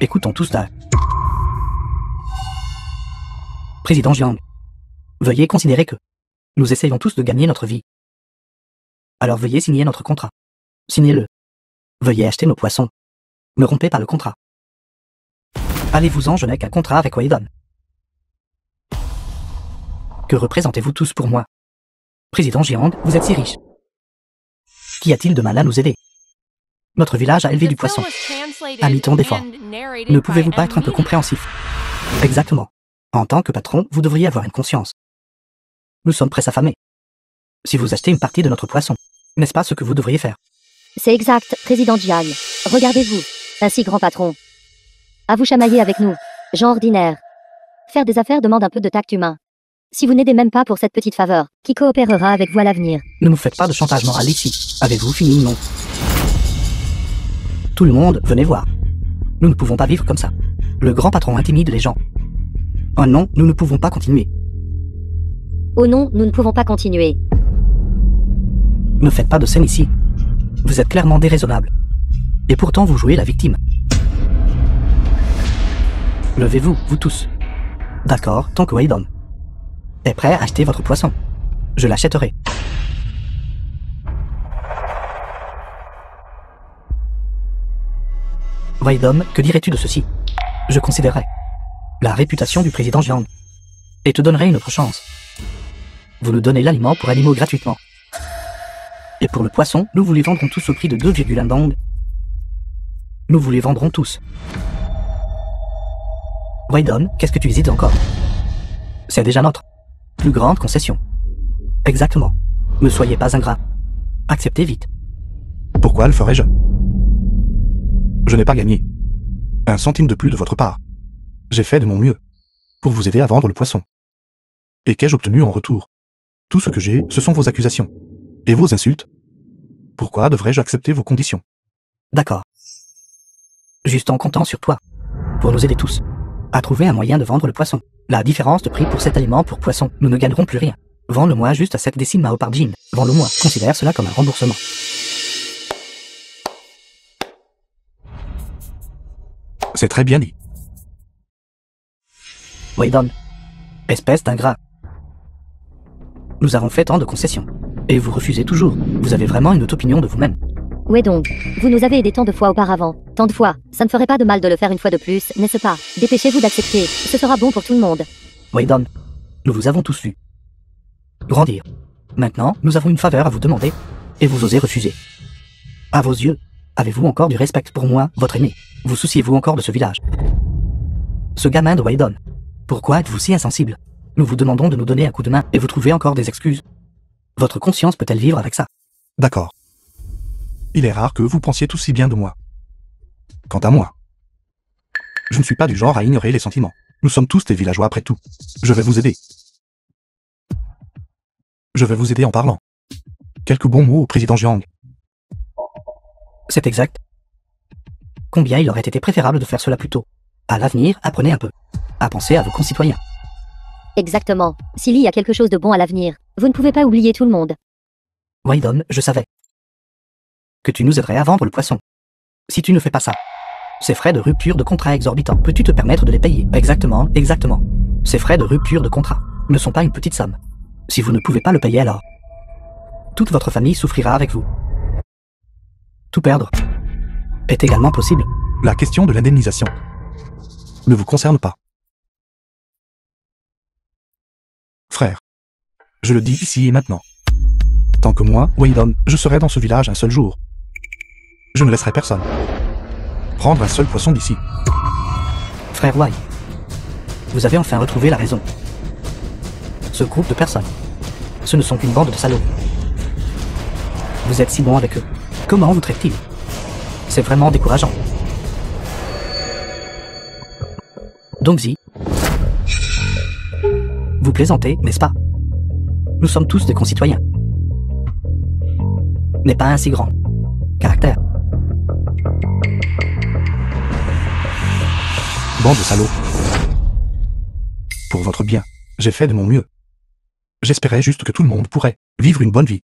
Écoutons tous Dai. Président Jiang, veuillez considérer que nous essayons tous de gagner notre vie. Alors veuillez signer notre contrat. Signez-le. Veuillez acheter nos poissons. Ne rompez pas le contrat. Allez-vous-en, je n'ai qu'un contrat avec Waidon. Que représentez-vous tous pour moi? Président Jiang, vous êtes si riche. Qu'y a-t-il de mal à nous aider? Notre village a élevé du poisson. À mi-temps d'effort. Ne pouvez-vous pas être un peu compréhensif? Exactement. En tant que patron, vous devriez avoir une conscience. Nous sommes prêts affamés. Si vous achetez une partie de notre poisson, n'est-ce pas ce que vous devriez faire? C'est exact, Président Jiang. Regardez-vous, un si grand patron. À vous chamailler avec nous, gens ordinaires. Faire des affaires demande un peu de tact humain. Si vous n'aidez même pas pour cette petite faveur, qui coopérera avec vous à l'avenir? Ne nous faites pas de chantage moral ici. Avez-vous fini ou non? Tout le monde, venez voir. Nous ne pouvons pas vivre comme ça. Le grand patron intimide les gens. Oh non, nous ne pouvons pas continuer. Oh non, nous ne pouvons pas continuer. Ne faites pas de scène ici. Vous êtes clairement déraisonnable. Et pourtant vous jouez la victime. Levez-vous, vous tous. D'accord, tant que Waydon est prêt à acheter votre poisson. Je l'achèterai. Waydon, que dirais-tu de ceci? Je considérerais la réputation du président Jiang et te donnerai une autre chance. Vous nous donnez l'aliment pour animaux gratuitement. Et pour le poisson, nous vous les vendrons tous au prix de 2,1 dong. Nous vous les vendrons tous. Waydon, qu'est-ce que tu hésites encore? C'est déjà notre plus grande concession. Exactement. Ne soyez pas ingrat. Acceptez vite. Pourquoi le ferais-je? Je n'ai pas gagné 1 centime de plus de votre part. J'ai fait de mon mieux pour vous aider à vendre le poisson. Et qu'ai-je obtenu en retour? Tout ce que j'ai, ce sont vos accusations. Et vos insultes. Pourquoi devrais-je accepter vos conditions? D'accord. Juste en comptant sur toi, pour nous aider tous, à trouver un moyen de vendre le poisson. La différence de prix pour cet aliment pour poisson, nous ne gagnerons plus rien. Vends-le-moi juste à 7 décimes Mao par jean. Vends-le-moi. Considère cela comme un remboursement. C'est très bien dit. Waydon, espèce d'ingrat. Nous avons fait tant de concessions. Et vous refusez toujours. Vous avez vraiment une haute opinion de vous-même. Ouais donc, vous nous avez aidé tant de fois auparavant. Tant de fois, ça ne ferait pas de mal de le faire une fois de plus, n'est-ce pas? Dépêchez-vous d'accepter, ce sera bon pour tout le monde. Waydon, nous vous avons tous vu grandir. Maintenant, nous avons une faveur à vous demander, et vous osez refuser. À vos yeux, avez-vous encore du respect pour moi, votre aîné? Vous souciez-vous encore de ce village? Ce gamin de Waydon, pourquoi êtes-vous si insensible? Nous vous demandons de nous donner un coup de main, et vous trouvez encore des excuses. Votre conscience peut-elle vivre avec ça? D'accord. Il est rare que vous pensiez tout si bien de moi. Quant à moi, je ne suis pas du genre à ignorer les sentiments. Nous sommes tous des villageois après tout. Je vais vous aider. Je vais vous aider en parlant. Quelques bons mots au président Jiang. C'est exact. Combien il aurait été préférable de faire cela plus tôt. À l'avenir, apprenez un peu à penser à vos concitoyens. Exactement. S'il y a quelque chose de bon à l'avenir, vous ne pouvez pas oublier tout le monde. Waydon, je savais que tu nous aiderais à vendre le poisson. Si tu ne fais pas ça, ces frais de rupture de contrat exorbitants, peux-tu te permettre de les payer? Exactement, exactement. Ces frais de rupture de contrat ne sont pas une petite somme. Si vous ne pouvez pas le payer alors, toute votre famille souffrira avec vous. Tout perdre est également possible. La question de l'indemnisation ne vous concerne pas. Frère, je le dis ici et maintenant. Tant que moi, Waydon, je serai dans ce village un seul jour. Je ne laisserai personne prendre un seul poisson d'ici. Frère Wai, vous avez enfin retrouvé la raison. Ce groupe de personnes, ce ne sont qu'une bande de salauds. Vous êtes si bon avec eux. Comment vous traitent-ils? C'est vraiment décourageant. Dongzi, vous plaisantez, n'est-ce pas? Nous sommes tous des concitoyens. N'est pas un si grand caractère. Bande de salauds. Pour votre bien, j'ai fait de mon mieux. J'espérais juste que tout le monde pourrait vivre une bonne vie.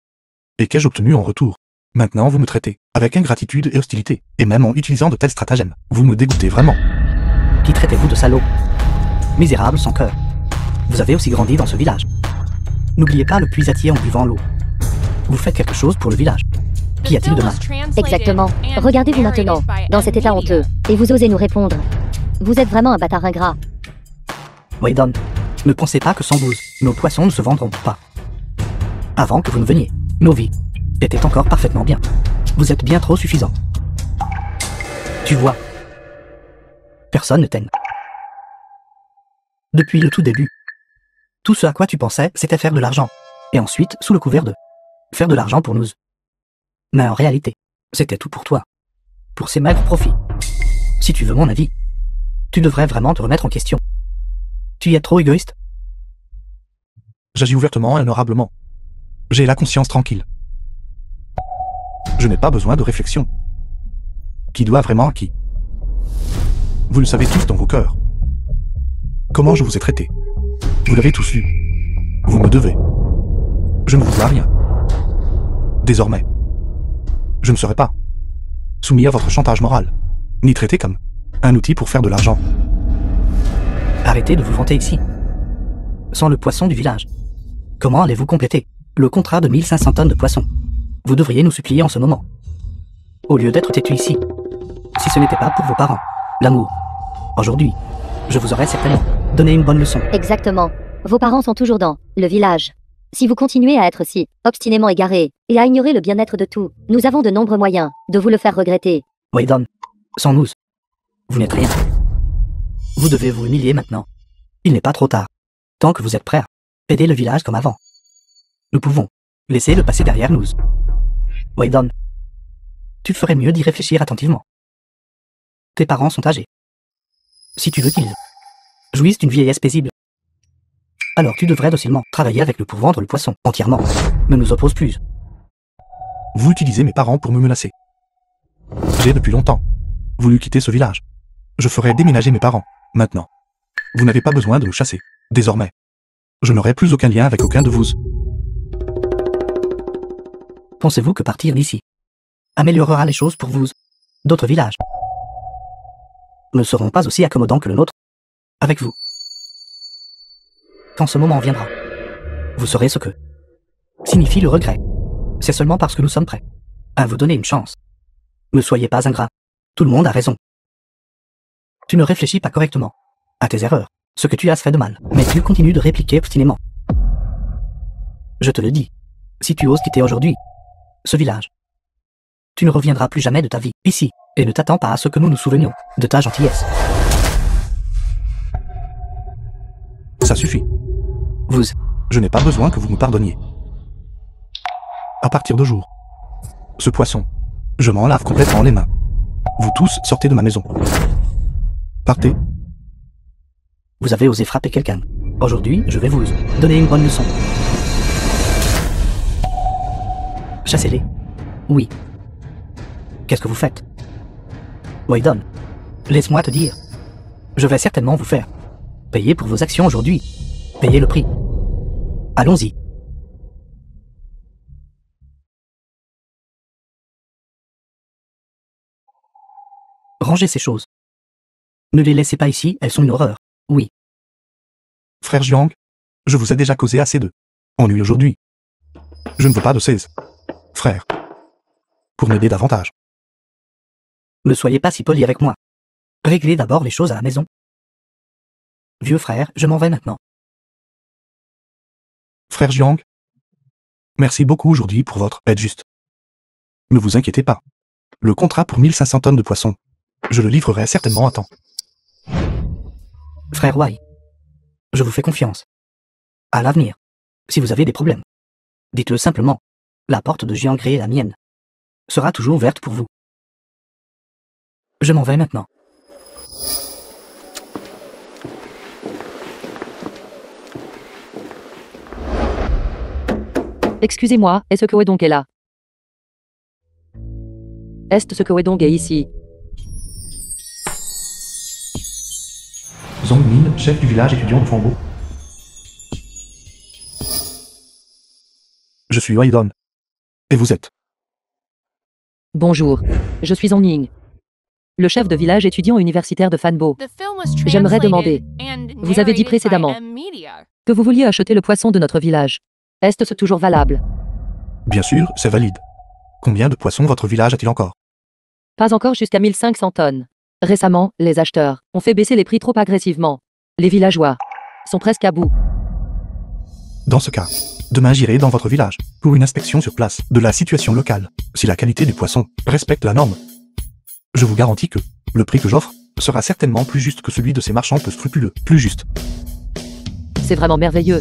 Et qu'ai-je obtenu en retour? Maintenant vous me traitez avec ingratitude et hostilité, et même en utilisant de tels stratagèmes. Vous me dégoûtez vraiment. Qui traitez-vous de salaud? Misérable sans cœur. Vous avez aussi grandi dans ce village. N'oubliez pas le puisatier en buvant l'eau. Vous faites quelque chose pour le village. Qu'y a-t-il de mal? Exactement. Regardez-vous maintenant, dans cet état honteux, et vous osez nous répondre. Vous êtes vraiment un bâtard ingrat. Waydon, ne pensez pas que sans vous, nos poissons ne se vendront pas. Avant que vous ne veniez, nos vies étaient encore parfaitement bien. Vous êtes bien trop suffisant. Tu vois, personne ne t'aime. Depuis le tout début, tout ce à quoi tu pensais, c'était faire de l'argent. Et ensuite, sous le couvert de faire de l'argent pour nous. Mais en réalité, c'était tout pour toi. Pour ces maigres profits. Si tu veux mon avis, tu devrais vraiment te remettre en question. Tu Tu y es trop égoïste. J'agis ouvertement et honorablement. J'ai la conscience tranquille. Je n'ai pas besoin de réflexion. Qui doit vraiment à qui? Vous le savez tous dans vos cœurs. Comment je vous ai traité? Vous l'avez tous lu. Vous me devez. Je ne vous dois rien. Désormais, je ne serai pas soumis à votre chantage moral, ni traité comme un outil pour faire de l'argent. Arrêtez de vous vanter ici. Sans le poisson du village, comment allez-vous compléter le contrat de 1500 tonnes de poissons? Vous devriez nous supplier en ce moment. Au lieu d'être têtu ici. Si ce n'était pas pour vos parents, l'amour. Aujourd'hui, je vous aurais certainement donné une bonne leçon. Exactement. Vos parents sont toujours dans le village. Si vous continuez à être si obstinément égaré et à ignorer le bien-être de tout, nous avons de nombreux moyens de vous le faire regretter. Waydon, sans nous, vous n'êtes rien. Vous devez vous humilier maintenant. Il n'est pas trop tard. Tant que vous êtes prêts à aider le village comme avant. Nous pouvons laisser le passé derrière nous. Waydon, tu ferais mieux d'y réfléchir attentivement. Tes parents sont âgés. Si tu veux qu'ils jouissent d'une vieillesse paisible, alors tu devrais docilement travailler avec nous pour vendre le poisson entièrement. Ne nous oppose plus. Vous utilisez mes parents pour me menacer. J'ai depuis longtemps voulu quitter ce village. Je ferai déménager mes parents, maintenant. Vous n'avez pas besoin de me chasser. Désormais, je n'aurai plus aucun lien avec aucun de vous. Pensez-vous que partir d'ici améliorera les choses pour vous? D'autres villages ne seront pas aussi accommodants que le nôtre avec vous. Quand ce moment viendra, vous saurez ce que signifie le regret. C'est seulement parce que nous sommes prêts à vous donner une chance. Ne soyez pas ingrat. Tout le monde a raison. Tu ne réfléchis pas correctement à tes erreurs, ce que tu as fait de mal, mais tu continues de répliquer obstinément. Je te le dis, si tu oses quitter aujourd'hui ce village, tu ne reviendras plus jamais de ta vie ici, et ne t'attends pas à ce que nous nous souvenions de ta gentillesse. Ça suffit. Je n'ai pas besoin que vous me pardonniez. À partir de jour, ce poisson, je m'en lave complètement les mains. Vous tous sortez de ma maison. Partez. Vous avez osé frapper quelqu'un. Aujourd'hui, je vais vous donner une bonne leçon. Chassez-les. Oui. Qu'est-ce que vous faites? Waydon, laisse-moi te dire. Je vais certainement vous faire payer pour vos actions aujourd'hui. Payez le prix. Allons-y. Rangez ces choses. Ne les laissez pas ici, elles sont une horreur. Oui. Frère Jiang, je vous ai déjà causé assez de ennui aujourd'hui. Je ne veux pas de cesse. Frère. Pour m'aider davantage. Ne soyez pas si poli avec moi. Réglez d'abord les choses à la maison. Vieux frère, je m'en vais maintenant. Frère Jiang, merci beaucoup aujourd'hui pour votre aide juste. Ne vous inquiétez pas. Le contrat pour 1500 tonnes de poissons, je le livrerai certainement à temps. Frère Wai, je vous fais confiance. À l'avenir, si vous avez des problèmes, dites-le simplement. La porte de Jiang et la mienne sera toujours ouverte pour vous. Je m'en vais maintenant. Excusez-moi, est-ce que Wedong est là? Est-ce que Wedong est ici? Zhong Min, chef du village étudiant de Fangbo. Je suis Waydon. Et vous êtes? Bonjour, je suis Zhong Ying, le chef de village étudiant universitaire de Fanbo. J'aimerais demander, vous avez dit précédemment que vous vouliez acheter le poisson de notre village. Est-ce toujours valable? Bien sûr, c'est valide. Combien de poissons votre village a-t-il encore? Pas encore jusqu'à 1500 tonnes. Récemment, les acheteurs ont fait baisser les prix trop agressivement. Les villageois sont presque à bout. Dans ce cas, demain j'irai dans votre village pour une inspection sur place de la situation locale. Si la qualité du poisson respecte la norme, je vous garantis que le prix que j'offre sera certainement plus juste que celui de ces marchands peu scrupuleux. Plus juste. C'est vraiment merveilleux.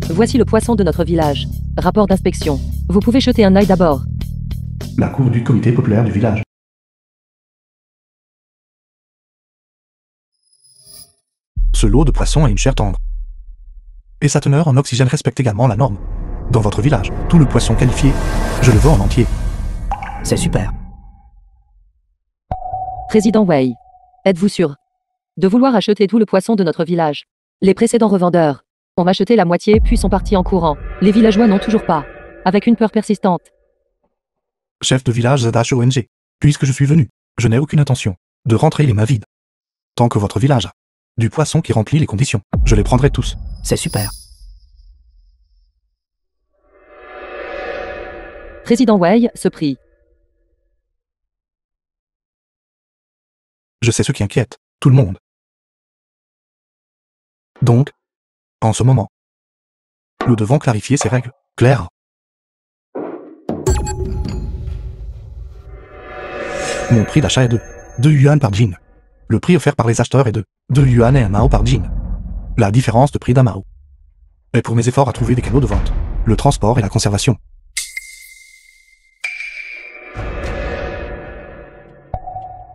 Voici le poisson de notre village. Rapport d'inspection. Vous pouvez jeter un œil d'abord. La cour du comité populaire du village. Ce lot de poissons a une chair tendre. Et sa teneur en oxygène respecte également la norme. Dans votre village, tout le poisson qualifié, je le veux en entier. C'est super. Président Wei, êtes-vous sûr de vouloir acheter tout le poisson de notre village? Les précédents revendeurs ont acheté la moitié puis sont partis en courant. Les villageois n'ont toujours pas, avec une peur persistante. Chef de village Zadash ONG, puisque je suis venu, je n'ai aucune intention de rentrer les mains vides. Tant que votre village a du poisson qui remplit les conditions, je les prendrai tous. C'est super. Président Wei, ce prix. Je sais ce qui inquiète tout le monde. Donc, en ce moment, nous devons clarifier ces règles claires. Mon prix d'achat est de 2 yuan par jean. Le prix offert par les acheteurs est de 2 yuan et un mao par jean. La différence de prix d'un mao est pour mes efforts à trouver des canaux de vente, le transport et la conservation.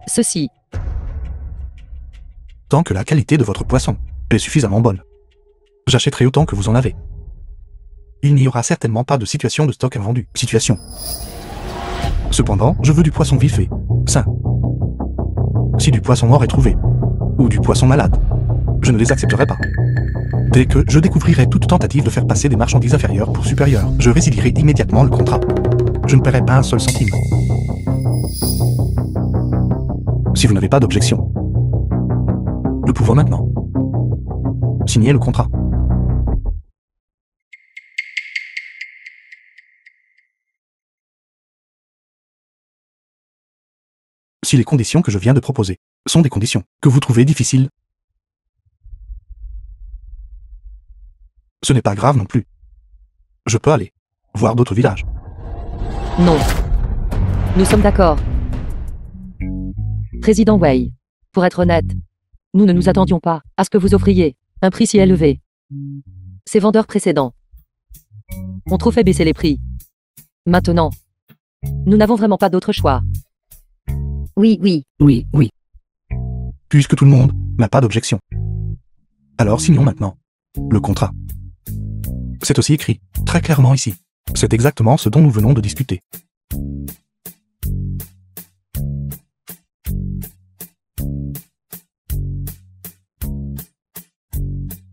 Ceci. Tant que la qualité de votre poisson est suffisamment bonne, j'achèterai autant que vous en avez. Il n'y aura certainement pas de situation de stock invendu. Cependant, je veux du poisson vif et sain. Si du poisson mort est trouvé, ou du poisson malade, je ne les accepterai pas. Dès que je découvrirai toute tentative de faire passer des marchandises inférieures pour supérieures, je résilierai immédiatement le contrat. Je ne paierai pas un seul centime. Si vous n'avez pas d'objection, nous pouvons maintenant signer le contrat. Si les conditions que je viens de proposer sont des conditions que vous trouvez difficiles, ce n'est pas grave non plus. Je peux aller voir d'autres villages. Non. Nous sommes d'accord. Président Wei, pour être honnête, nous ne nous attendions pas à ce que vous offriez un prix si élevé. Ces vendeurs précédents ont trop fait baisser les prix. Maintenant, nous n'avons vraiment pas d'autre choix. Oui, oui. Oui, oui. Puisque tout le monde n'a pas d'objection. Alors signons maintenant le contrat. C'est aussi écrit très clairement ici. C'est exactement ce dont nous venons de discuter.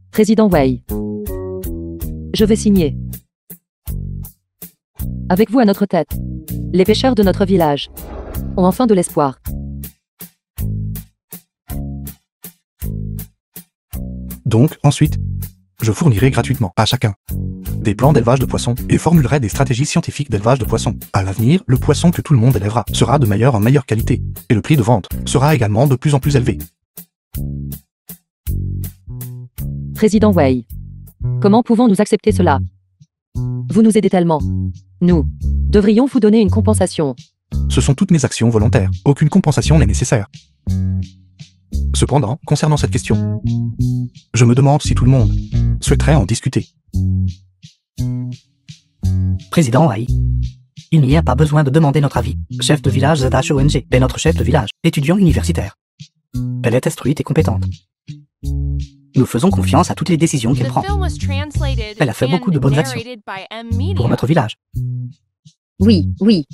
Président Wei, je vais signer. Avec vous à notre tête, les pêcheurs de notre village ont enfin de l'espoir. Donc, ensuite, je fournirai gratuitement à chacun des plans d'élevage de poissons et formulerai des stratégies scientifiques d'élevage de poissons. À l'avenir, le poisson que tout le monde élèvera sera de meilleure en meilleure qualité et le prix de vente sera également de plus en plus élevé. Président Wei, comment pouvons-nous accepter cela? Vous nous aidez tellement. Nous devrions vous donner une compensation. Ce sont toutes mes actions volontaires. Aucune compensation n'est nécessaire. Cependant, concernant cette question, je me demande si tout le monde souhaiterait en discuter. Président Wei, il n'y a pas besoin de demander notre avis. Chef de village Zadash ONG est notre chef de village, étudiant universitaire. Elle est instruite et compétente. Nous faisons confiance à toutes les décisions qu'elle prend. Elle a fait beaucoup de bonnes actions pour notre village. Oui, oui.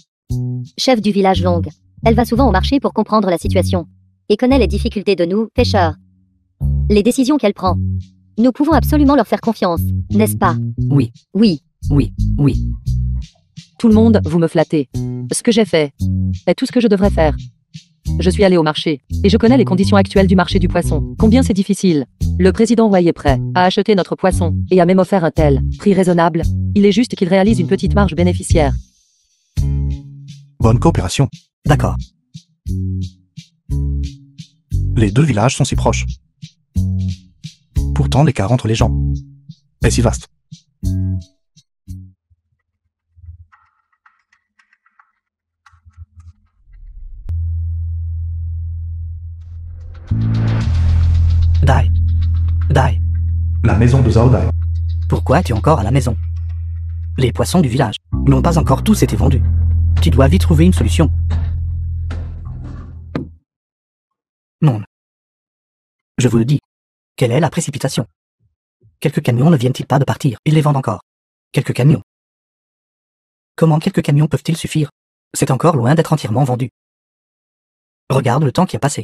Chef du village Long, elle va souvent au marché pour comprendre la situation et connaît les difficultés de nous, pêcheurs. Les décisions qu'elle prend. Nous pouvons absolument leur faire confiance, n'est-ce pas? Oui, Oui. oui, oui. Tout le monde, vous me flattez. Ce que j'ai fait est tout ce que je devrais faire. Je suis allé au marché et je connais les conditions actuelles du marché du poisson. Combien c'est difficile. Le président Wei est prêt à acheter notre poisson et a même offert un tel prix raisonnable. Il est juste qu'il réalise une petite marge bénéficiaire. Bonne coopération. D'accord. Les deux villages sont si proches. Pourtant, l'écart entre les gens est si vaste. Dai. Dai. La maison de Zhao Dai. Pourquoi es-tu encore à la maison? Les poissons du village n'ont pas encore tous été vendus. Tu dois vite trouver une solution. Non. Je vous le dis. Quelle est la précipitation? Quelques camions ne viennent-ils pas de partir? Ils les vendent encore. Quelques camions. Comment quelques camions peuvent-ils suffire? C'est encore loin d'être entièrement vendu. Regarde le temps qui a passé.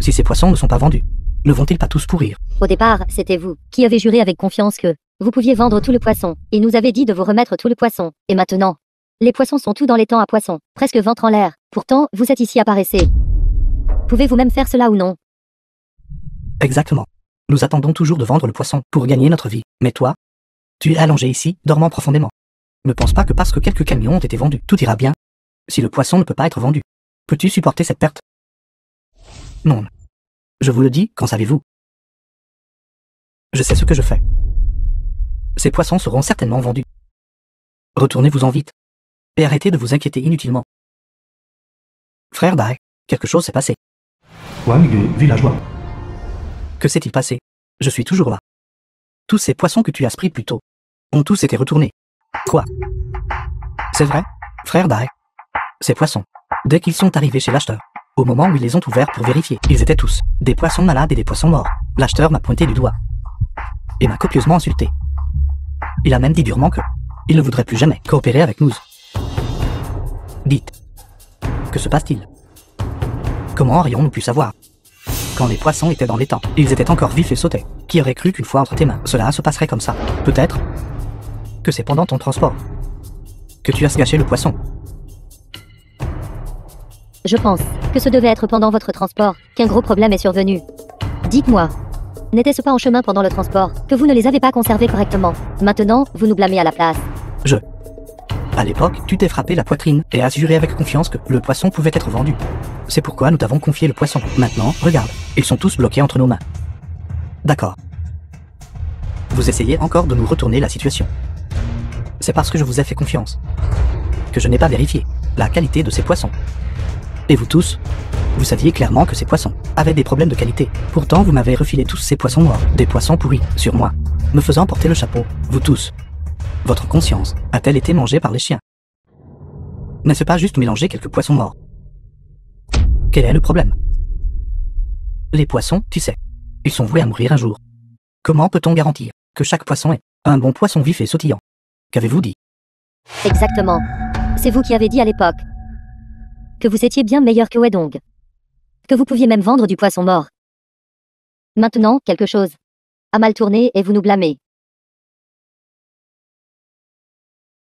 Si ces poissons ne sont pas vendus, ne vont-ils pas tous pourrir? Au départ, c'était vous qui avez juré avec confiance que vous pouviez vendre tout le poisson, et nous avez dit de vous remettre tout le poisson. Et maintenant, les poissons sont tous dans les temps à poisson, presque ventre en l'air. Pourtant, vous êtes ici à paresser. Pouvez-vous même faire cela ou non? Exactement. Nous attendons toujours de vendre le poisson pour gagner notre vie. Mais toi, tu es allongé ici, dormant profondément. Ne pense pas que parce que quelques camions ont été vendus, tout ira bien. Si le poisson ne peut pas être vendu, peux-tu supporter cette perte? Non. Je vous le dis, qu'en savez-vous? Je sais ce que je fais. Ces poissons seront certainement vendus. Retournez-vous-en vite. Et arrêtez de vous inquiéter inutilement. Frère Dai, quelque chose s'est passé. Wang Yu, villageois. Que s'est-il passé? Je suis toujours là. Tous ces poissons que tu as pris plus tôt ont tous été retournés. Quoi? C'est vrai, frère Dai. Ces poissons, dès qu'ils sont arrivés chez l'acheteur, au moment où ils les ont ouverts pour vérifier, ils étaient tous des poissons malades et des poissons morts. L'acheteur m'a pointé du doigt et m'a copieusement insulté. Il a même dit durement que il ne voudrait plus jamais coopérer avec nous. Dites, que se passe-t-il? Comment aurions-nous pu savoir? Quand les poissons étaient dans les temps, ils étaient encore vifs et sautaient. Qui aurait cru qu'une fois entre tes mains, cela se passerait comme ça? Peut-être que c'est pendant ton transport que tu as gâché le poisson. Je pense que ce devait être pendant votre transport qu'un gros problème est survenu. Dites-moi, n'était-ce pas en chemin pendant le transport que vous ne les avez pas conservés correctement? Maintenant, vous nous blâmez à la place. À l'époque, tu t'es frappé la poitrine et as juré avec confiance que le poisson pouvait être vendu. C'est pourquoi nous t'avons confié le poisson. Maintenant, regarde, ils sont tous bloqués entre nos mains. D'accord. Vous essayez encore de nous retourner la situation. C'est parce que je vous ai fait confiance que je n'ai pas vérifié la qualité de ces poissons. Et vous tous, vous saviez clairement que ces poissons avaient des problèmes de qualité. Pourtant, vous m'avez refilé tous ces poissons morts, des poissons pourris, sur moi, me faisant porter le chapeau, vous tous. Votre conscience a-t-elle été mangée par les chiens? N'est-ce pas juste mélanger quelques poissons morts? Quel est le problème? Les poissons, tu sais, ils sont voués à mourir un jour. Comment peut-on garantir que chaque poisson est un bon poisson vif et sautillant? Qu'avez-vous dit? Exactement. C'est vous qui avez dit à l'époque que vous étiez bien meilleur que Wedong. Que vous pouviez même vendre du poisson mort. Maintenant, quelque chose a mal tourné et vous nous blâmez.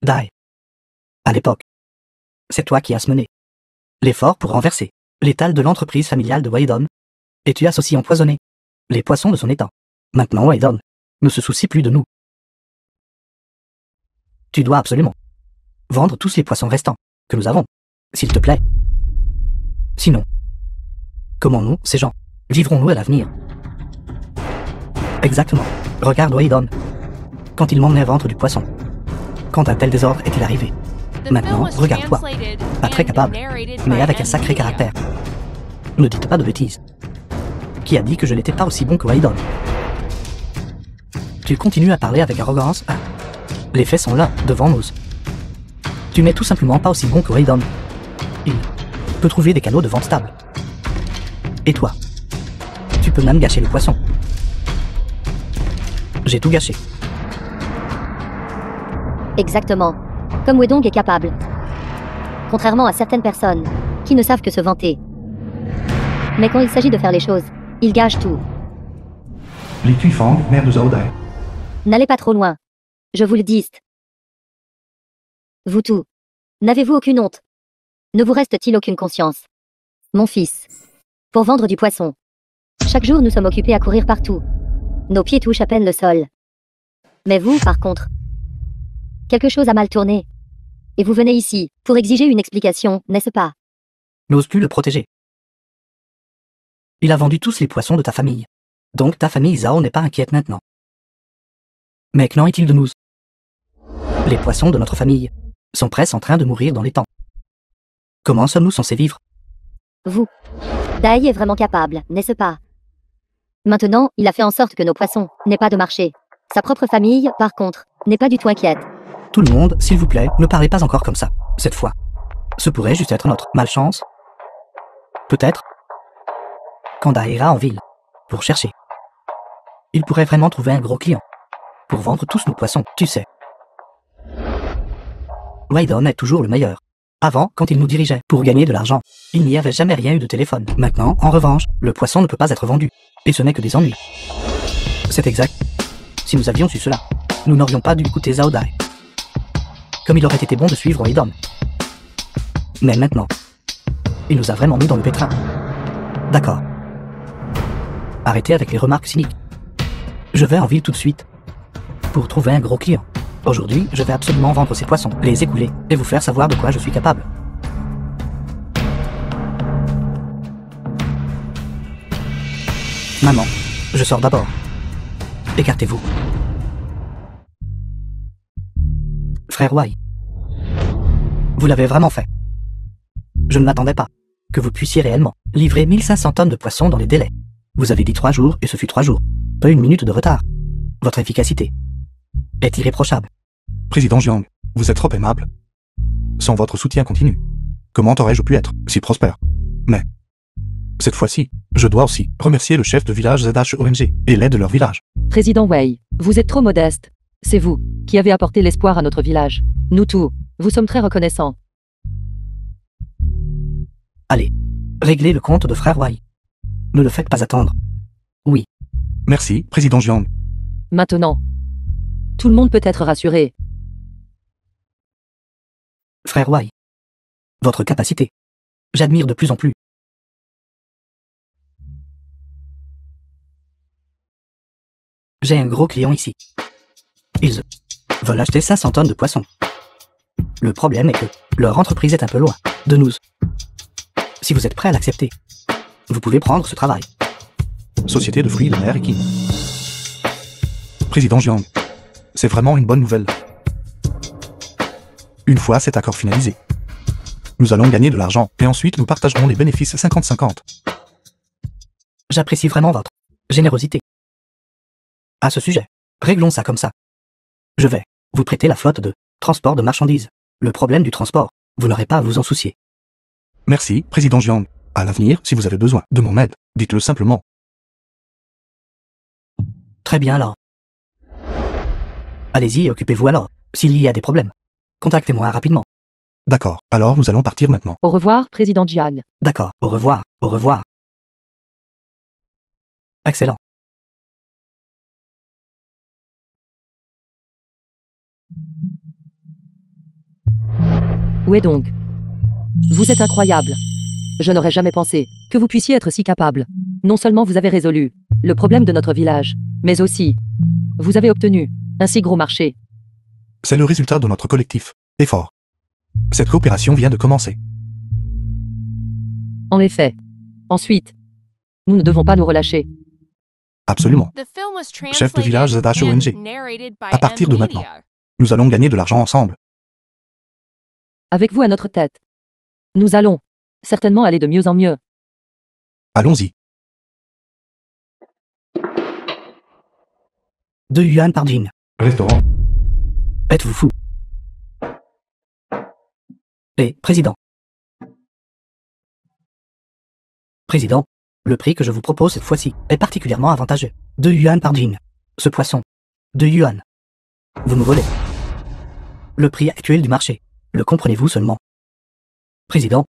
Dai. À l'époque, c'est toi qui as mené l'effort pour renverser l'étal de l'entreprise familiale de Waidon, et tu as aussi empoisonné les poissons de son étang. Maintenant Waidon ne se soucie plus de nous. Tu dois absolument vendre tous les poissons restants que nous avons, s'il te plaît. Sinon, comment nous, ces gens, vivrons-nous à l'avenir? Exactement. Regarde Waidon, quand il m'emmenait vendre du poisson. Quand un tel désordre est-il arrivé? Maintenant, regarde-toi. Pas très capable, mais avec un sacré caractère. Ne dites pas de bêtises. Qui a dit que je n'étais pas aussi bon que Waidon? Tu continues à parler avec arrogance, hein? Les faits sont là, devant nous. Tu n'es tout simplement pas aussi bon que Waidon. Il peut trouver des canaux de vente stables. Et toi? Tu peux même gâcher les poissons. J'ai tout gâché. Exactement. Comme Wedong est capable. Contrairement à certaines personnes qui ne savent que se vanter. Mais quand il s'agit de faire les choses, il gâche tout. Li Tuifang, maire de Zhao Dai. N'allez pas trop loin. Je vous le dis. Vous tous. N'avez-vous aucune honte? Ne vous reste-t-il aucune conscience? Mon fils. Pour vendre du poisson. Chaque jour nous sommes occupés à courir partout. Nos pieds touchent à peine le sol. Mais vous, par contre, quelque chose a mal tourné. Et vous venez ici pour exiger une explication, n'est-ce pas? N'ose plus le protéger. Il a vendu tous les poissons de ta famille. Donc ta famille Zhao n'est pas inquiète maintenant. Mais qu'en est-il de nous? Les poissons de notre famille sont presque en train de mourir dans les temps. Comment sommes-nous censés vivre? Vous. Dai est vraiment capable, n'est-ce pas? Maintenant, il a fait en sorte que nos poissons n'aient pas de marché. Sa propre famille, par contre, n'est pas du tout inquiète. Tout le monde, s'il vous plaît, ne parlez pas encore comme ça, cette fois. Ce pourrait juste être notre malchance. Peut-être. Quand Dai ira en ville, pour chercher Il pourrait vraiment trouver un gros client. Pour vendre tous nos poissons, tu sais. Waydon est toujours le meilleur. Avant, quand il nous dirigeait pour gagner de l'argent, il n'y avait jamais rien eu de téléphone. Maintenant, en revanche, le poisson ne peut pas être vendu. Et ce n'est que des ennuis. C'est exact. Si nous avions su cela, nous n'aurions pas dû écouter Zaodai. Comme il aurait été bon de suivre Waydon. Mais maintenant, il nous a vraiment mis dans le pétrin. D'accord. Arrêtez avec les remarques cyniques. Je vais en ville tout de suite. Pour trouver un gros client. Aujourd'hui, je vais absolument vendre ces poissons, les écouler, et vous faire savoir de quoi je suis capable. Maman, je sors d'abord. Écartez-vous. Frère Wai. Vous l'avez vraiment fait. Je ne m'attendais pas que vous puissiez réellement livrer 1500 tonnes de poissons dans les délais. Vous avez dit 3 jours et ce fut 3 jours. Pas une minute de retard. Votre efficacité est irréprochable. Président Jiang, vous êtes trop aimable. Sans votre soutien continu, comment aurais-je pu être si prospère? Mais, cette fois-ci, je dois aussi remercier le chef de village ZHONG et l'aide de leur village. Président Wei, vous êtes trop modeste. C'est vous qui avez apporté l'espoir à notre village. Nous tous, vous sommes très reconnaissants. Allez, réglez le compte de frère Wai. Ne le faites pas attendre. Oui. Merci, Président Jiang. Maintenant, tout le monde peut être rassuré. Frère Wai. Votre capacité. J'admire de plus en plus. J'ai un gros client ici. Ils veulent acheter 500 tonnes de poissons. Le problème est que leur entreprise est un peu loin de nous. Si vous êtes prêt à l'accepter, vous pouvez prendre ce travail. Société de fruits de mer et Kin. Président Jiang, c'est vraiment une bonne nouvelle. Une fois cet accord finalisé, nous allons gagner de l'argent et ensuite nous partagerons les bénéfices 50-50. J'apprécie vraiment votre générosité. À ce sujet, réglons ça comme ça. Je vais vous prêter la flotte de transport de marchandises. Le problème du transport, vous n'aurez pas à vous en soucier. Merci, Président Jiang. À l'avenir, si vous avez besoin de mon aide, dites-le simplement. Très bien alors. Allez-y et occupez-vous alors. S'il y a des problèmes, contactez-moi rapidement. D'accord, alors nous allons partir maintenant. Au revoir, Président Jiang. D'accord, au revoir, au revoir. Excellent. Où est donc? Vous êtes incroyable. Je n'aurais jamais pensé que vous puissiez être si capable. Non seulement vous avez résolu le problème de notre village, mais aussi, vous avez obtenu un si gros marché. C'est le résultat de notre collectif effort. Cette coopération vient de commencer. En effet. Ensuite, nous ne devons pas nous relâcher. Absolument. Chef de village ZHONG. À partir de maintenant, nous allons gagner de l'argent ensemble. Avec vous à notre tête, nous allons certainement aller de mieux en mieux. Allons-y. 2 yuan par jean. Restaurant. Êtes-vous fou? Président. Président, le prix que je vous propose cette fois-ci est particulièrement avantageux. 2 yuan par jean. Ce poisson. 2 yuan. Vous me volez. Le prix actuel du marché. Le comprenez-vous seulement? Président.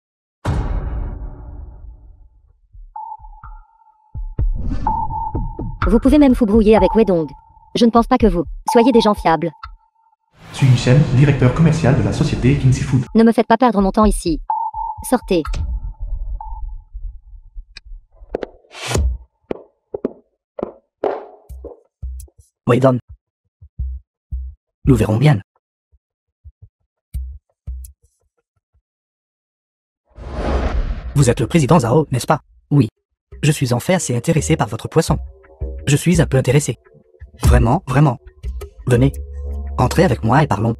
Vous pouvez même vous brouiller avec Wedong. Je ne pense pas que vous soyez des gens fiables. Suis Michel, directeur commercial de la société Kin Seafood. Ne me faites pas perdre mon temps ici. Sortez. Waydon. Nous verrons bien. Vous êtes le président Zhao, n'est-ce pas? Oui. Je suis en fait assez intéressé par votre poisson. Je suis un peu intéressé. Vraiment, vraiment. Venez. Entrez avec moi et parlons.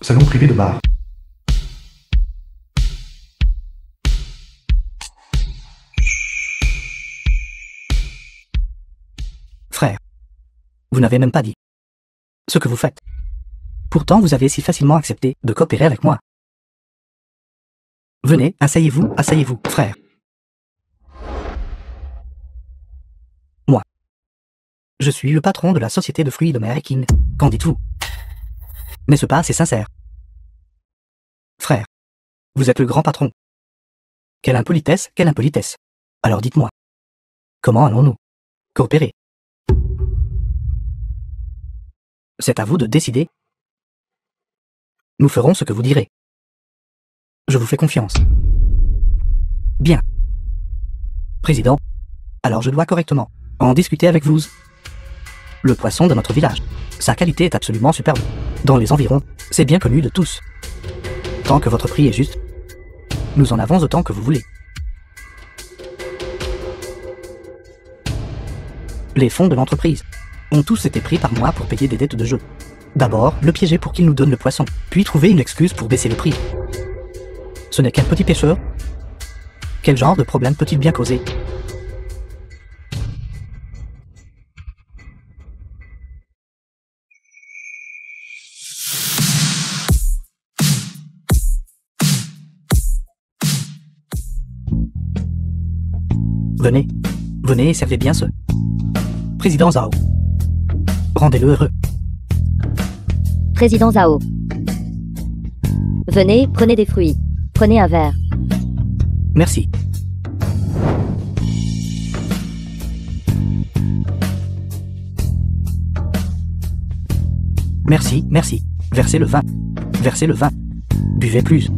Salon privé de bar. Frère. Vous n'avez même pas dit ce que vous faites. Pourtant, vous avez si facilement accepté de coopérer avec moi. Venez, asseyez-vous, frère. Je suis le patron de la société de fruits de mer King. Qu'en dites-vous? N'est-ce pas assez sincère? Frère, vous êtes le grand patron. Quelle impolitesse, quelle impolitesse. Alors dites-moi, comment allons-nous coopérer? C'est à vous de décider. Nous ferons ce que vous direz. Je vous fais confiance. Bien. Président, alors je dois correctement en discuter avec vous. Le poisson de notre village, sa qualité est absolument superbe. Dans les environs, c'est bien connu de tous. Tant que votre prix est juste, nous en avons autant que vous voulez. Les fonds de l'entreprise ont tous été pris par moi pour payer des dettes de jeu. D'abord, le piéger pour qu'il nous donne le poisson, puis trouver une excuse pour baisser le prix. Ce n'est qu'un petit pêcheur. Quel genre de problème peut-il bien causer? Venez, venez et servez bien ce Président Zhao. Rendez-le heureux. Président Zhao. Venez, prenez des fruits. Prenez un verre. Merci. Merci, merci. Versez le vin. Versez le vin. Buvez plus.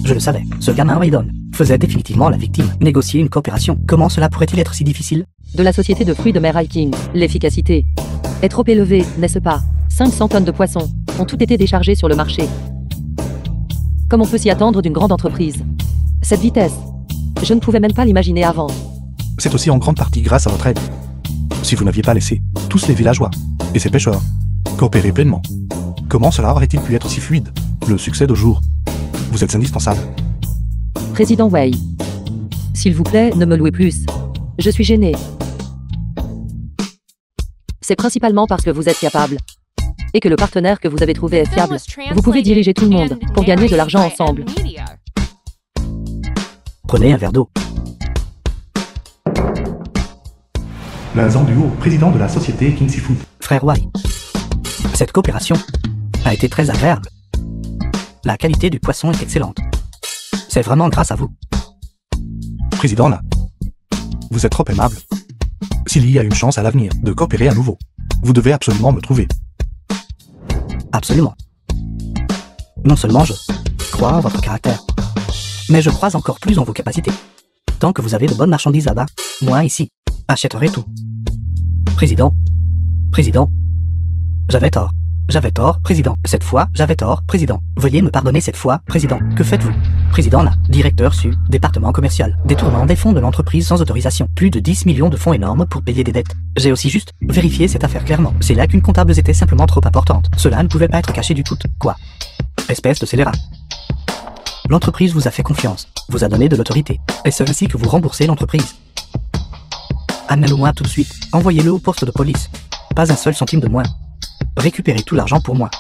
Je le savais, ce gamin Raydon faisait définitivement la victime. Négocier une coopération, comment cela pourrait-il être si difficile? De la société de fruits de mer Hiking, l'efficacité est trop élevée, n'est-ce pas? 500 tonnes de poissons ont toutes été déchargées sur le marché. Comme on peut s'y attendre d'une grande entreprise? Cette vitesse, je ne pouvais même pas l'imaginer avant. C'est aussi en grande partie grâce à votre aide. Si vous n'aviez pas laissé tous les villageois et ces pêcheurs coopérer pleinement, comment cela aurait-il pu être si fluide? Le succès de jour. Vous êtes indispensable. Président Wei, s'il vous plaît, ne me louez plus. Je suis gêné. C'est principalement parce que vous êtes capable. Et que le partenaire que vous avez trouvé est fiable. Vous pouvez diriger tout le monde pour gagner de l'argent ensemble. Prenez un verre d'eau. La Zanduo, président de la société King Seafood. Frère Wai, cette coopération a été très agréable. La qualité du poisson est excellente. C'est vraiment grâce à vous. Président là, vous êtes trop aimable. S'il y a une chance à l'avenir de coopérer à nouveau, vous devez absolument me trouver. Absolument. Non seulement je crois en votre caractère, mais je crois encore plus en vos capacités. Tant que vous avez de bonnes marchandises là-bas, moi ici, achèterai tout. Président, j'avais tort. J'avais tort, président. Cette fois, j'avais tort, président. Veuillez me pardonner cette fois, président. Que faites-vous? Président là, directeur su, département commercial. Détournement des fonds de l'entreprise sans autorisation. Plus de 10 millions de fonds énormes pour payer des dettes. J'ai aussi juste vérifié cette affaire clairement. C'est là qu'une comptable était simplement trop importante. Cela ne pouvait pas être caché du tout. Quoi? Espèce de scélérat. L'entreprise vous a fait confiance, vous a donné de l'autorité. Et c'est ainsi que vous remboursez l'entreprise. Amenez-le-moi tout de suite. Envoyez-le au poste de police. Pas un seul centime de moins. Récupérez tout l'argent pour moi.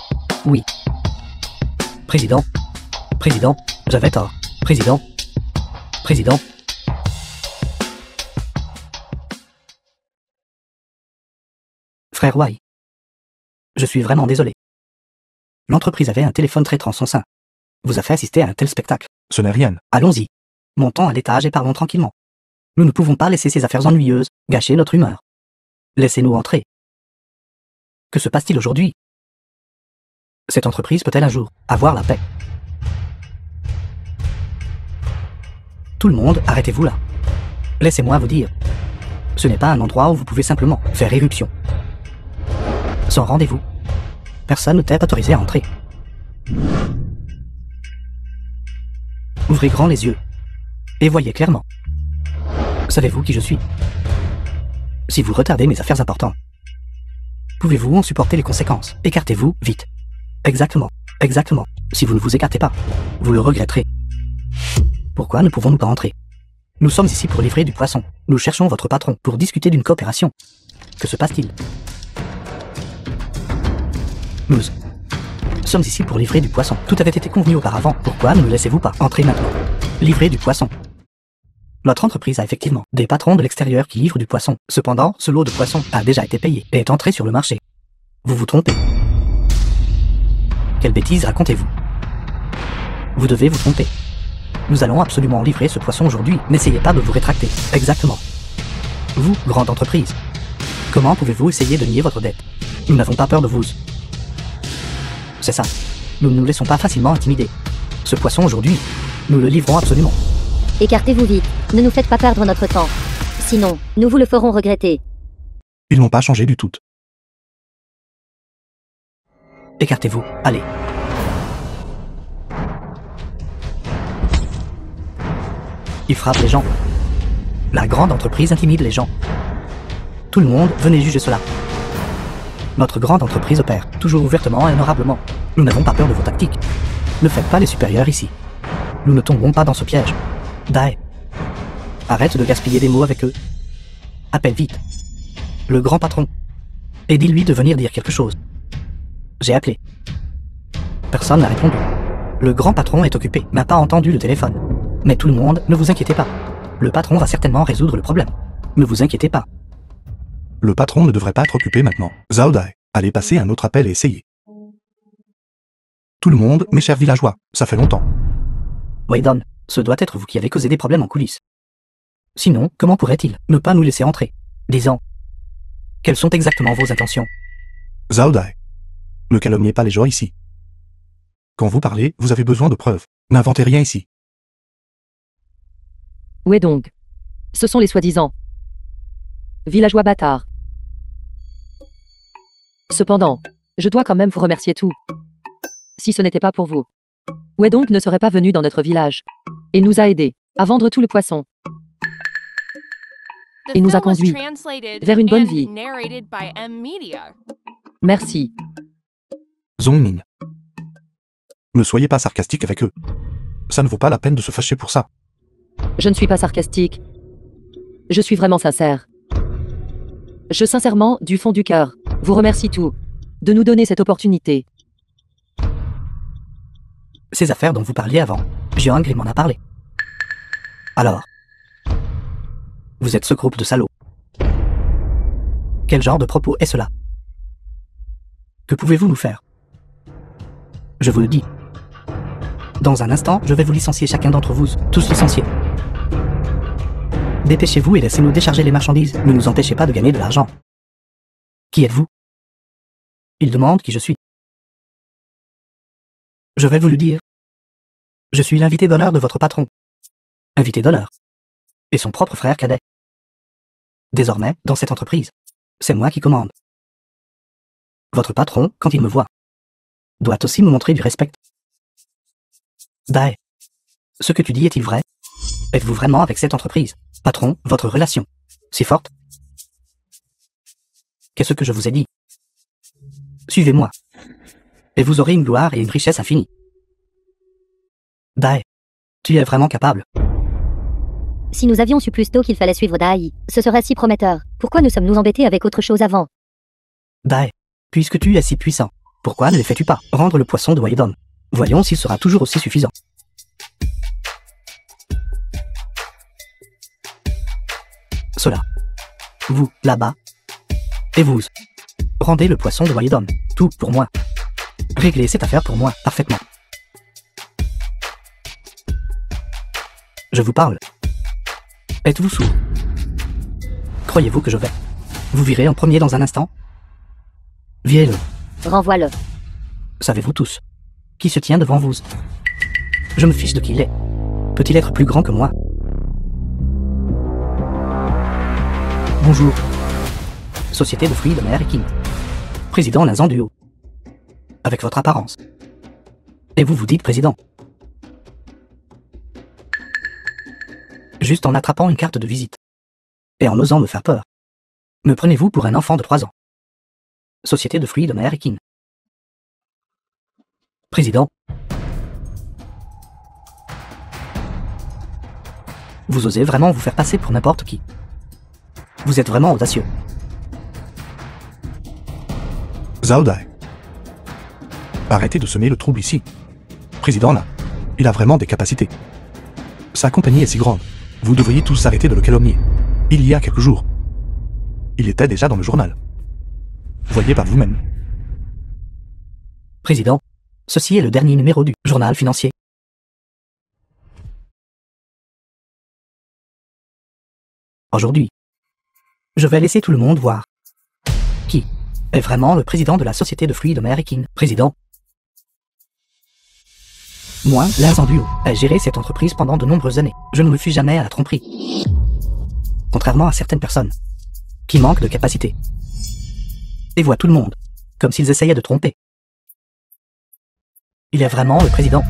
Oui. Président, j'avais tort. Président. Frère Wai, je suis vraiment désolé. L'entreprise avait un téléphone traitant en son sein. Vous a fait assister à un tel spectacle. Ce n'est rien. Allons-y. Montons à l'étage et parlons tranquillement. Nous ne pouvons pas laisser ces affaires ennuyeuses gâcher notre humeur. Laissez-nous entrer. Que se passe-t-il aujourd'hui? Cette entreprise peut-elle un jour avoir la paix? Tout le monde, arrêtez-vous là. Laissez-moi vous dire. Ce n'est pas un endroit où vous pouvez simplement faire éruption. Sans rendez-vous, personne ne t'est autorisé à entrer. Ouvrez grand les yeux et voyez clairement. Savez-vous qui je suis? Si vous retardez mes affaires importantes, pouvez-vous en supporter les conséquences? Écartez-vous, vite. Exactement. Si vous ne vous écartez pas, vous le regretterez. Pourquoi ne pouvons-nous pas entrer? Nous sommes ici pour livrer du poisson. Nous cherchons votre patron pour discuter d'une coopération. Que se passe-t-il? Nous sommes ici pour livrer du poisson. Tout avait été convenu auparavant. Pourquoi ne nous laissez-vous pas entrer maintenant? Livrer du poisson. Notre entreprise a effectivement des patrons de l'extérieur qui livrent du poisson. Cependant, ce lot de poisson a déjà été payé et est entré sur le marché. Vous vous trompez. Quelle bêtise racontez-vous? Vous devez vous tromper. Nous allons absolument livrer ce poisson aujourd'hui. N'essayez pas de vous rétracter. Exactement. Vous, grande entreprise. Comment pouvez-vous essayer de nier votre dette? Nous n'avons pas peur de vous. C'est ça. Nous ne nous laissons pas facilement intimider. Ce poisson aujourd'hui, nous le livrons absolument. Écartez-vous vite. Ne nous faites pas perdre notre temps. Sinon, nous vous le ferons regretter. Ils n'ont pas changé du tout. Écartez-vous. Allez. Il frappe les gens. La grande entreprise intimide les gens. Tout le monde, venez juger cela. Notre grande entreprise opère, toujours ouvertement et honorablement. Nous n'avons pas peur de vos tactiques. Ne faites pas les supérieurs ici. Nous ne tomberons pas dans ce piège. Dae. Arrête de gaspiller des mots avec eux. Appelle vite le grand patron et dis-lui de venir dire quelque chose. J'ai appelé. Personne n'a répondu. Le grand patron est occupé, n'a pas entendu le téléphone. Mais tout le monde, ne vous inquiétez pas. Le patron va certainement résoudre le problème. Ne vous inquiétez pas. Le patron ne devrait pas être occupé maintenant. Zhao Dai, allez passer un autre appel et essayez. Tout le monde, mes chers villageois, ça fait longtemps. Weidon, ce doit être vous qui avez causé des problèmes en coulisses. Sinon, comment pourrait-il ne pas nous laisser entrer, disant quelles sont exactement vos intentions? Zhao Dai, ne calomniez pas les gens ici. Quand vous parlez, vous avez besoin de preuves. N'inventez rien ici. Où est donc? Ce sont les soi-disant villageois bâtards. Cependant, je dois quand même vous remercier tout. Si ce n'était pas pour vous, Wedong ne serait pas venu dans notre village. Il nous a aidés à vendre tout le poisson. Il nous a conduits vers une bonne vie. Merci. Zongning. Ne soyez pas sarcastique avec eux. Ça ne vaut pas la peine de se fâcher pour ça. Je ne suis pas sarcastique. Je suis vraiment sincère. Je sincèrement, du fond du cœur, vous remercie tout de nous donner cette opportunité. Ces affaires dont vous parliez avant, Jiang m'en a parlé. Alors, vous êtes ce groupe de salauds. Quel genre de propos est cela? Que pouvez-vous nous faire? Je vous le dis. Dans un instant, je vais vous licencier chacun d'entre vous, tous licenciés. Dépêchez-vous et laissez-nous décharger les marchandises. Ne nous empêchez pas de gagner de l'argent. Qui êtes-vous? Il demande qui je suis. Je vais vous le dire. Je suis l'invité d'honneur de votre patron. Invité d'honneur. Et son propre frère cadet. Désormais, dans cette entreprise, c'est moi qui commande. Votre patron, quand il me voit, doit aussi me montrer du respect. Dae, ce que tu dis est-il vrai? Êtes-vous vraiment avec cette entreprise? Patron, votre relation, si forte? Qu'est-ce que je vous ai dit? Suivez-moi. Et vous aurez une gloire et une richesse infinie. Dae, tu es vraiment capable. Si nous avions su plus tôt qu'il fallait suivre Dai, ce serait si prometteur. Pourquoi nous sommes-nous embêtés avec autre chose avant? Dae, puisque tu es si puissant, pourquoi ne les fais-tu pas rendre le poisson de Weidon? Voyons s'il sera toujours aussi suffisant. Cela. Vous, là-bas. Et vous. Rendez le poisson de Weidon. Tout pour moi. Réglez cette affaire pour moi, parfaitement. Je vous parle. Êtes-vous sourd? Croyez-vous que je vais vous virer en premier dans un instant? Virez-le. Renvoie-le. Savez-vous tous qui se tient devant vous? Je me fiche de qui il est. Peut-il être plus grand que moi? Bonjour. Société de fruits de mer et King. Président Lazan du Haut. Avec votre apparence. Et vous vous dites président. Juste en attrapant une carte de visite. Et en osant me faire peur. Me prenez-vous pour un enfant de 3 ans? Société de fruits de mer et King. Président. Vous osez vraiment vous faire passer pour n'importe qui. Vous êtes vraiment audacieux. Zhao Dai. Arrêtez de semer le trouble ici. Président là, il a vraiment des capacités. Sa compagnie est si grande. Vous devriez tous arrêter de le calomnier. Il y a quelques jours. Il était déjà dans le journal. Voyez par vous-même. Président, ceci est le dernier numéro du journal financier. Aujourd'hui, je vais laisser tout le monde voir qui est vraiment le président de la société de fruits de mer Ekin. Président. Moi, Lars Duo, ai géré cette entreprise pendant de nombreuses années. Je ne me suis jamais à la tromperie. Contrairement à certaines personnes qui manquent de capacité et voient tout le monde comme s'ils essayaient de tromper. Il est vraiment le président.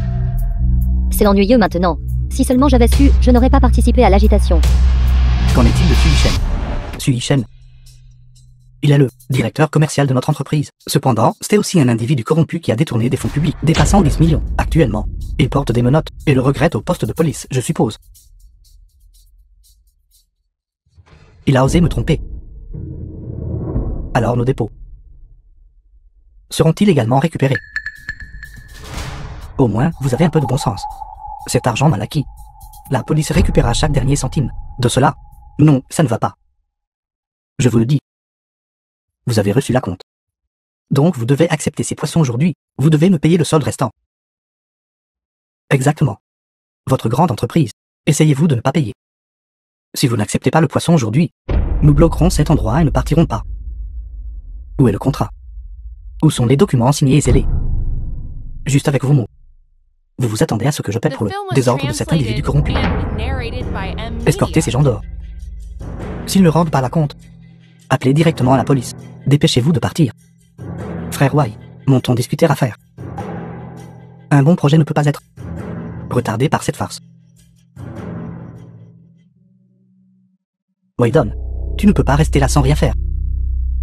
C'est ennuyeux maintenant. Si seulement j'avais su, je n'aurais pas participé à l'agitation. Qu'en est-il de Sui Shen? Sui Shen. Il est le directeur commercial de notre entreprise. Cependant, c'était aussi un individu corrompu qui a détourné des fonds publics, dépassant 10 millions. Actuellement, il porte des menottes et le regrette au poste de police, je suppose. Il a osé me tromper. Alors nos dépôts seront-ils également récupérés? Au moins, vous avez un peu de bon sens. Cet argent mal acquis, la police récupérera chaque dernier centime. De cela, non, ça ne va pas. Je vous le dis. Vous avez reçu la compte. Donc vous devez accepter ces poissons aujourd'hui. Vous devez me payer le solde restant. Exactement. Votre grande entreprise. Essayez-vous de ne pas payer. Si vous n'acceptez pas le poisson aujourd'hui, nous bloquerons cet endroit et ne partirons pas. Où est le contrat? Où sont les documents signés et scellés? Juste avec vos mots. Vous vous attendez à ce que je paie pour le désordre de cet individu corrompu. Escortez ces gens dehors. S'ils ne rendent pas la compte, appelez directement à la police. Dépêchez-vous de partir. Frère Wai, montons discuter à faire. Un bon projet ne peut pas être retardé par cette farce. Waidon, tu ne peux pas rester là sans rien faire.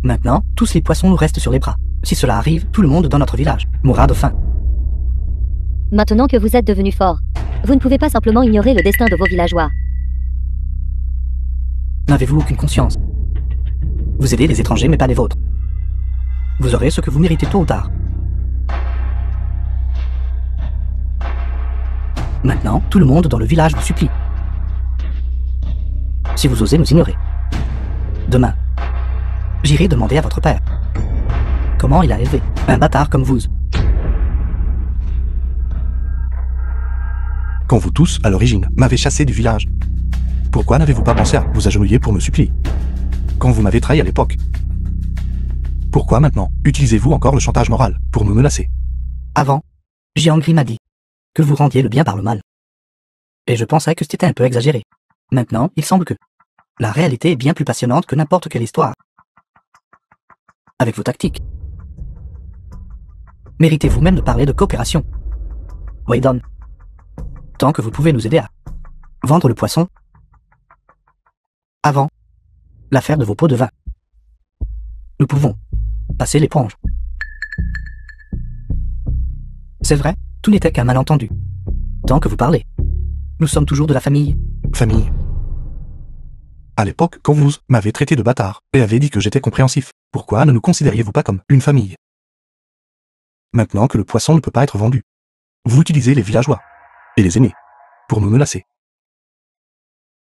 Maintenant, tous les poissons nous restent sur les bras. Si cela arrive, tout le monde dans notre village mourra de faim. Maintenant que vous êtes devenu fort, vous ne pouvez pas simplement ignorer le destin de vos villageois. N'avez-vous aucune conscience? Vous aidez les étrangers mais pas les vôtres. Vous aurez ce que vous méritez tôt ou tard. Maintenant, tout le monde dans le village vous supplie. Si vous osez nous ignorer. Demain, j'irai demander à votre père comment il a élevé un bâtard comme vous. Quand vous tous, à l'origine, m'avez chassé du village, pourquoi n'avez-vous pas pensé à vous agenouiller pour me supplier? Quand vous m'avez trahi à l'époque, pourquoi maintenant utilisez-vous encore le chantage moral pour me menacer? Avant, Jiangri m'a dit que vous rendiez le bien par le mal. Et je pensais que c'était un peu exagéré. Maintenant, il semble que la réalité est bien plus passionnante que n'importe quelle histoire. Avec vos tactiques, méritez-vous même de parler de coopération. Waidon, tant que vous pouvez nous aider à vendre le poisson avant l'affaire de vos pots de vin, nous pouvons passer l'éponge. C'est vrai, tout n'était qu'un malentendu. Tant que vous parlez, nous sommes toujours de la famille. Famille. À l'époque, quand vous m'avez traité de bâtard et avez dit que j'étais compréhensif, pourquoi ne nous considériez-vous pas comme une famille? Maintenant que le poisson ne peut pas être vendu, vous utilisez les villageois et les aînés pour me menacer.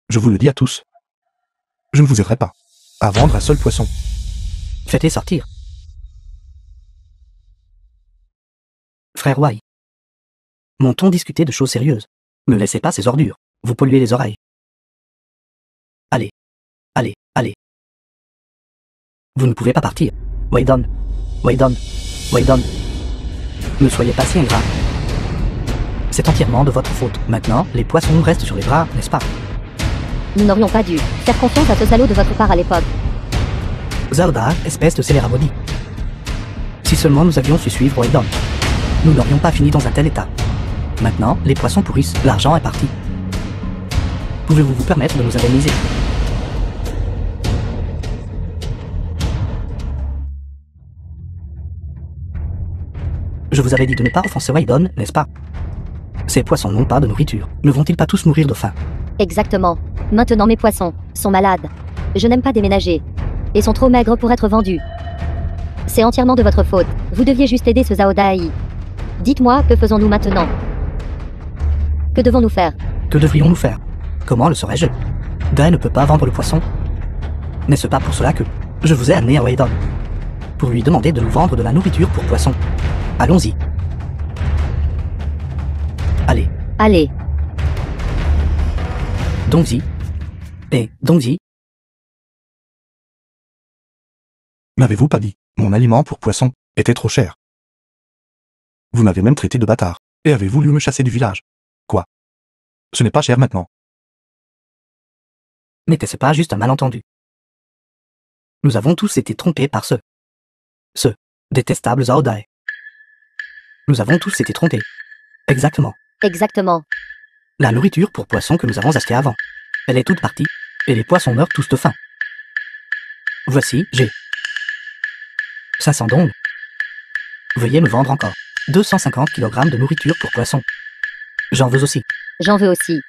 Je vous le dis à tous, je ne vous aiderai pas à vendre un seul poisson. Faites-les sortir. Frère Wai, montons discuter de choses sérieuses. Ne laissez pas ces ordures vous polluer les oreilles. Allez, allez, allez. Vous ne pouvez pas partir. Waidon, Waidon, Waidon. Ne soyez pas si ingrat. C'est entièrement de votre faute. Maintenant, les poissons nous restent sur les bras, n'est-ce pas? Nous n'aurions pas dû faire confiance à ce salaud de votre part à l'époque. Zelda, espèce de scélérat maudit. Si seulement nous avions su suivre Waidon, nous n'aurions pas fini dans un tel état. Maintenant, les poissons pourrissent, l'argent est parti. Pouvez-vous vous permettre de nous indemniser? Je vous avais dit de ne pas offenser Waidon, n'est-ce pas? Ces poissons n'ont pas de nourriture. Ne vont-ils pas tous mourir de faim? Exactement. Maintenant mes poissons sont malades. Je n'aime pas déménager. Et sont trop maigres pour être vendus. C'est entièrement de votre faute. Vous deviez juste aider ce Zaodai. Dites-moi, que faisons-nous maintenant? Que devons-nous faire? Que devrions-nous faire? Comment le saurais-je? Dae ne peut pas vendre le poisson. N'est-ce pas pour cela que je vous ai amené à Waydon? Pour lui demander de nous vendre de la nourriture pour poissons. Allons-y. Allez. Allez. Dongzi. Et Dongzi. M'avez-vous pas dit, mon aliment pour poisson était trop cher? Vous m'avez même traité de bâtard, et avez voulu me chasser du village. Quoi? Ce n'est pas cher maintenant. N'était-ce pas juste un malentendu? Nous avons tous été trompés par ce détestable Zaodai. Nous avons tous été trompés. Exactement. Exactement. La nourriture pour poissons que nous avons achetée avant. Elle est toute partie, et les poissons meurent tous de faim. Voici, j'ai 500 dong. Veuillez me vendre encore 250 kg de nourriture pour poissons. J'en veux aussi. J'en veux aussi.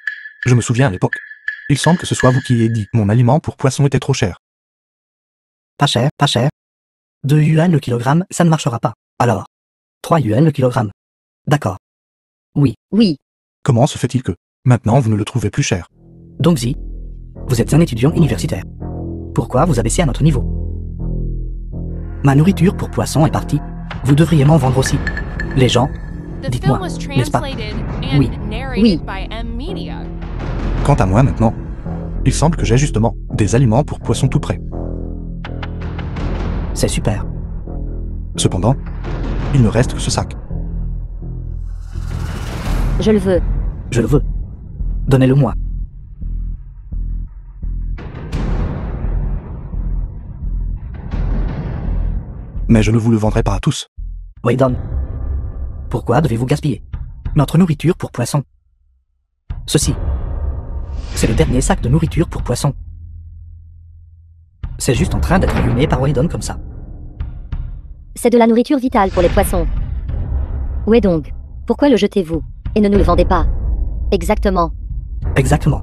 Je me souviens à l'époque. Il semble que ce soit vous qui ayez dit, mon aliment pour poisson était trop cher. Pas cher, pas cher. 2 yuan le kilogramme, ça ne marchera pas. Alors, 3 yuan le kilogramme. D'accord. Oui. Oui. Comment se fait-il que, maintenant vous ne le trouvez plus cher? Dongzi, vous êtes un étudiant universitaire. Pourquoi vous abaissez à notre niveau? Ma nourriture pour poissons est partie. Vous devriez m'en vendre aussi. Les gens, dites-moi, n'est-ce pas? Oui. Oui. Quant à moi maintenant, il semble que j'ai justement des aliments pour poissons tout prêts. C'est super. Cependant, il ne reste que ce sac. Je le veux. Je le veux. Donnez-le-moi. Mais je ne vous le vendrai pas à tous. Waydon. Pourquoi devez-vous gaspiller notre nourriture pour poissons? Ceci. C'est le dernier sac de nourriture pour poissons. C'est juste en train d'être allumé par Waydon comme ça. C'est de la nourriture vitale pour les poissons. Où est donc? Pourquoi le jetez-vous? Et ne nous le vendez pas? Exactement. Exactement.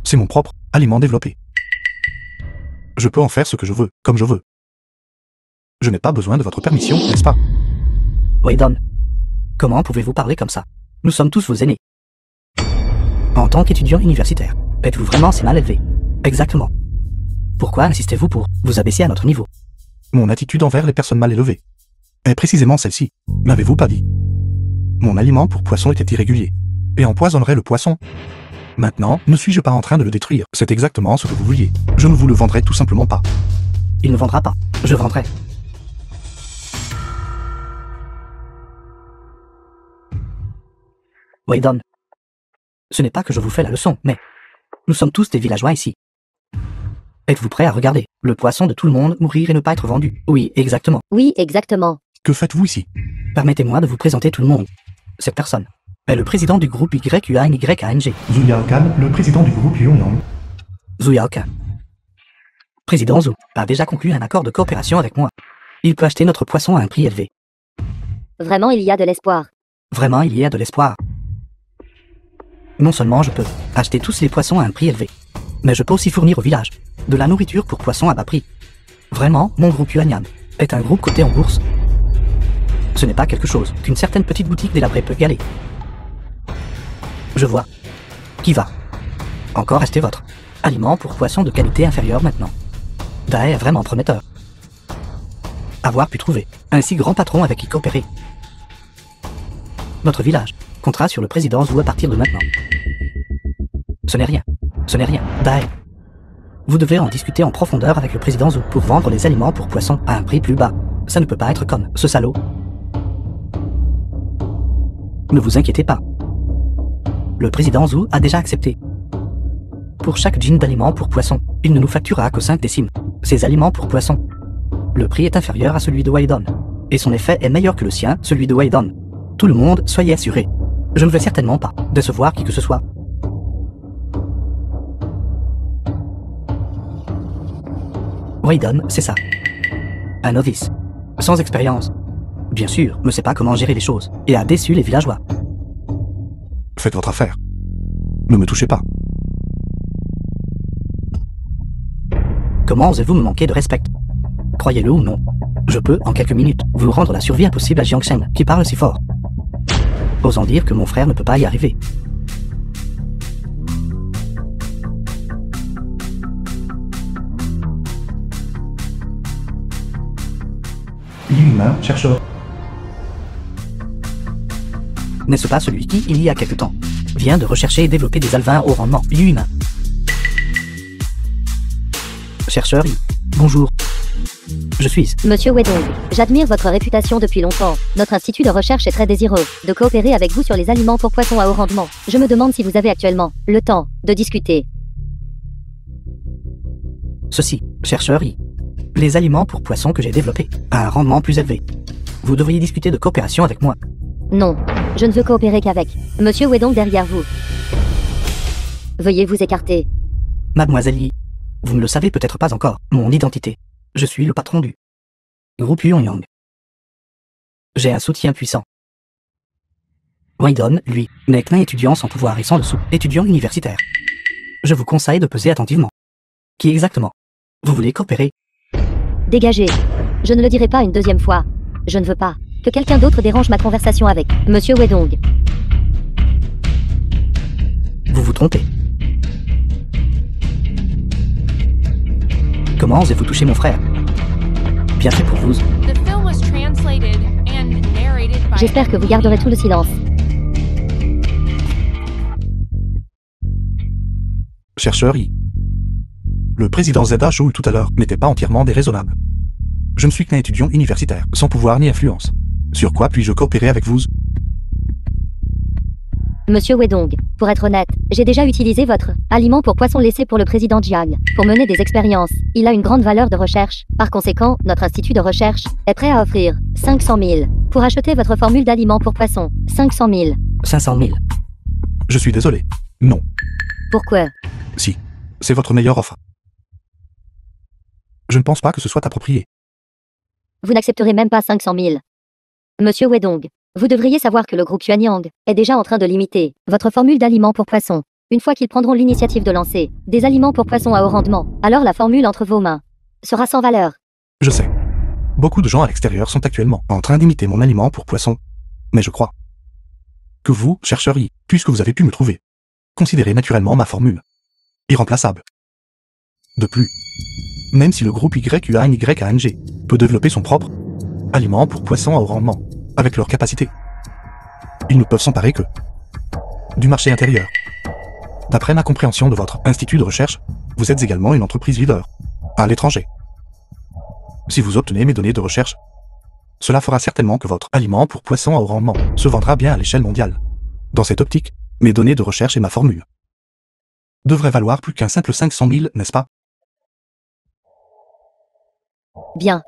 C'est mon propre aliment développé. Je peux en faire ce que je veux, comme je veux. Je n'ai pas besoin de votre permission, n'est-ce pas? Waydon. Comment pouvez-vous parler comme ça? Nous sommes tous vos aînés. En tant qu'étudiant universitaire, êtes-vous vraiment si mal élevé? Exactement. Pourquoi insistez-vous pour vous abaisser à notre niveau? Mon attitude envers les personnes mal élevées est précisément celle-ci. M'avez-vous pas dit? Mon aliment pour poisson était irrégulier et empoisonnerait le poisson. Maintenant, ne suis-je pas en train de le détruire? C'est exactement ce que vous vouliez. Je ne vous le vendrai tout simplement pas. Il ne vendra pas. Je vendrai. Waydon. Ce n'est pas que je vous fais la leçon, mais nous sommes tous des villageois ici. Êtes-vous prêt à regarder le poisson de tout le monde mourir et ne pas être vendu? Oui, exactement. Oui, exactement. Que faites-vous ici? Permettez-moi de vous présenter tout le monde. Cette personne est le président du groupe YUANYANG. Zhu Yaokan, le président du groupe Yongyang. Zhu Yaokan. Président Zhu a déjà conclu un accord de coopération avec moi. Il peut acheter notre poisson à un prix élevé. Vraiment, il y a de l'espoir. Vraiment, il y a de l'espoir. Non seulement je peux acheter tous les poissons à un prix élevé, mais je peux aussi fournir au village de la nourriture pour poissons à bas prix. Vraiment, mon groupe Yuanyang est un groupe coté en bourse. Ce n'est pas quelque chose qu'une certaine petite boutique délabrée peut égaler. Je vois. Qui va encore acheter votre aliment pour poissons de qualité inférieure maintenant? Dae est vraiment prometteur. Avoir pu trouver un si grand patron avec qui coopérer. Notre village comptera sur le président Zhu à partir de maintenant. Ce n'est rien. Ce n'est rien. Dae. Vous devez en discuter en profondeur avec le président Zhu pour vendre les aliments pour poissons à un prix plus bas. Ça ne peut pas être comme ce salaud. Ne vous inquiétez pas. Le président Zhu a déjà accepté. Pour chaque jean d'aliments pour poissons, il ne nous facturera que 5 décimes. Ces aliments pour poissons. Le prix est inférieur à celui de Waydon. Et son effet est meilleur que le sien, celui de Waydon. Tout le monde, soyez assurés. Je ne vais certainement pas décevoir qui que ce soit. Waydon, c'est ça. Un novice. Sans expérience. Bien sûr, ne sait pas comment gérer les choses, et a déçu les villageois. Faites votre affaire. Ne me touchez pas. Comment osez-vous me manquer de respect? Croyez-le ou non, je peux, en quelques minutes, vous rendre la survie impossible à Jiangchen, qui parle si fort. Osant dire que mon frère ne peut pas y arriver. L'humain, chercheur. N'est-ce pas celui qui, il y a quelque temps, vient de rechercher et développer des alvins haut rendement, humain? Chercheur I. Bonjour. Je suis... Monsieur Wedong, j'admire votre réputation depuis longtemps. Notre institut de recherche est très désireux de coopérer avec vous sur les aliments pour poissons à haut rendement. Je me demande si vous avez actuellement le temps de discuter. Ceci, chercheur I. Les aliments pour poissons que j'ai développés à un rendement plus élevé. Vous devriez discuter de coopération avec moi. Non, je ne veux coopérer qu'avec Monsieur Wedong derrière vous. Veuillez vous écarter. Mademoiselle Yi, vous ne le savez peut-être pas encore, mon identité. Je suis le patron du groupe Pyongyang. J'ai un soutien puissant. Wydon, lui, n'est qu'un étudiant sans pouvoir et sans dessous, étudiant universitaire. Je vous conseille de peser attentivement. Qui exactement? Vous voulez coopérer? Dégagez. Je ne le dirai pas une deuxième fois. Je ne veux pas que quelqu'un d'autre dérange ma conversation avec Monsieur Wedong. Vous vous trompez. Comment osez-vous toucher mon frère? Bien fait pour vous. J'espère que vous garderez tout le silence. Chercheur I. Le président Zeda Shou tout à l'heure n'était pas entièrement déraisonnable. Je ne suis qu'un étudiant universitaire, sans pouvoir ni influence. Sur quoi puis-je coopérer avec vous? Monsieur Wedong, pour être honnête, j'ai déjà utilisé votre aliment pour poisson laissé pour le président Jiang, pour mener des expériences. Il a une grande valeur de recherche. Par conséquent, notre institut de recherche est prêt à offrir 500 000 pour acheter votre formule d'aliment pour poisson. 500 000. 500 000. Je suis désolé. Non. Pourquoi? Si. C'est votre meilleure offre. Je ne pense pas que ce soit approprié. Vous n'accepterez même pas 500 000. Monsieur Wedong, vous devriez savoir que le groupe Yuanyang est déjà en train de limiter votre formule d'aliments pour poissons. Une fois qu'ils prendront l'initiative de lancer des aliments pour poissons à haut rendement, alors la formule entre vos mains sera sans valeur. Je sais. Beaucoup de gens à l'extérieur sont actuellement en train d'imiter mon aliment pour poissons. Mais je crois que vous, chercheur I, puisque vous avez pu me trouver, considérez naturellement ma formule irremplaçable. De plus, même si le groupe YUANYANG peut développer son propre aliment pour poissons à haut rendement, avec leur capacité, ils ne peuvent s'emparer que du marché intérieur. D'après ma compréhension de votre institut de recherche, vous êtes également une entreprise leader à l'étranger. Si vous obtenez mes données de recherche, cela fera certainement que votre aliment pour poissons à haut rendement se vendra bien à l'échelle mondiale. Dans cette optique, mes données de recherche et ma formule devraient valoir plus qu'un simple 500 000, n'est-ce pas? Bien.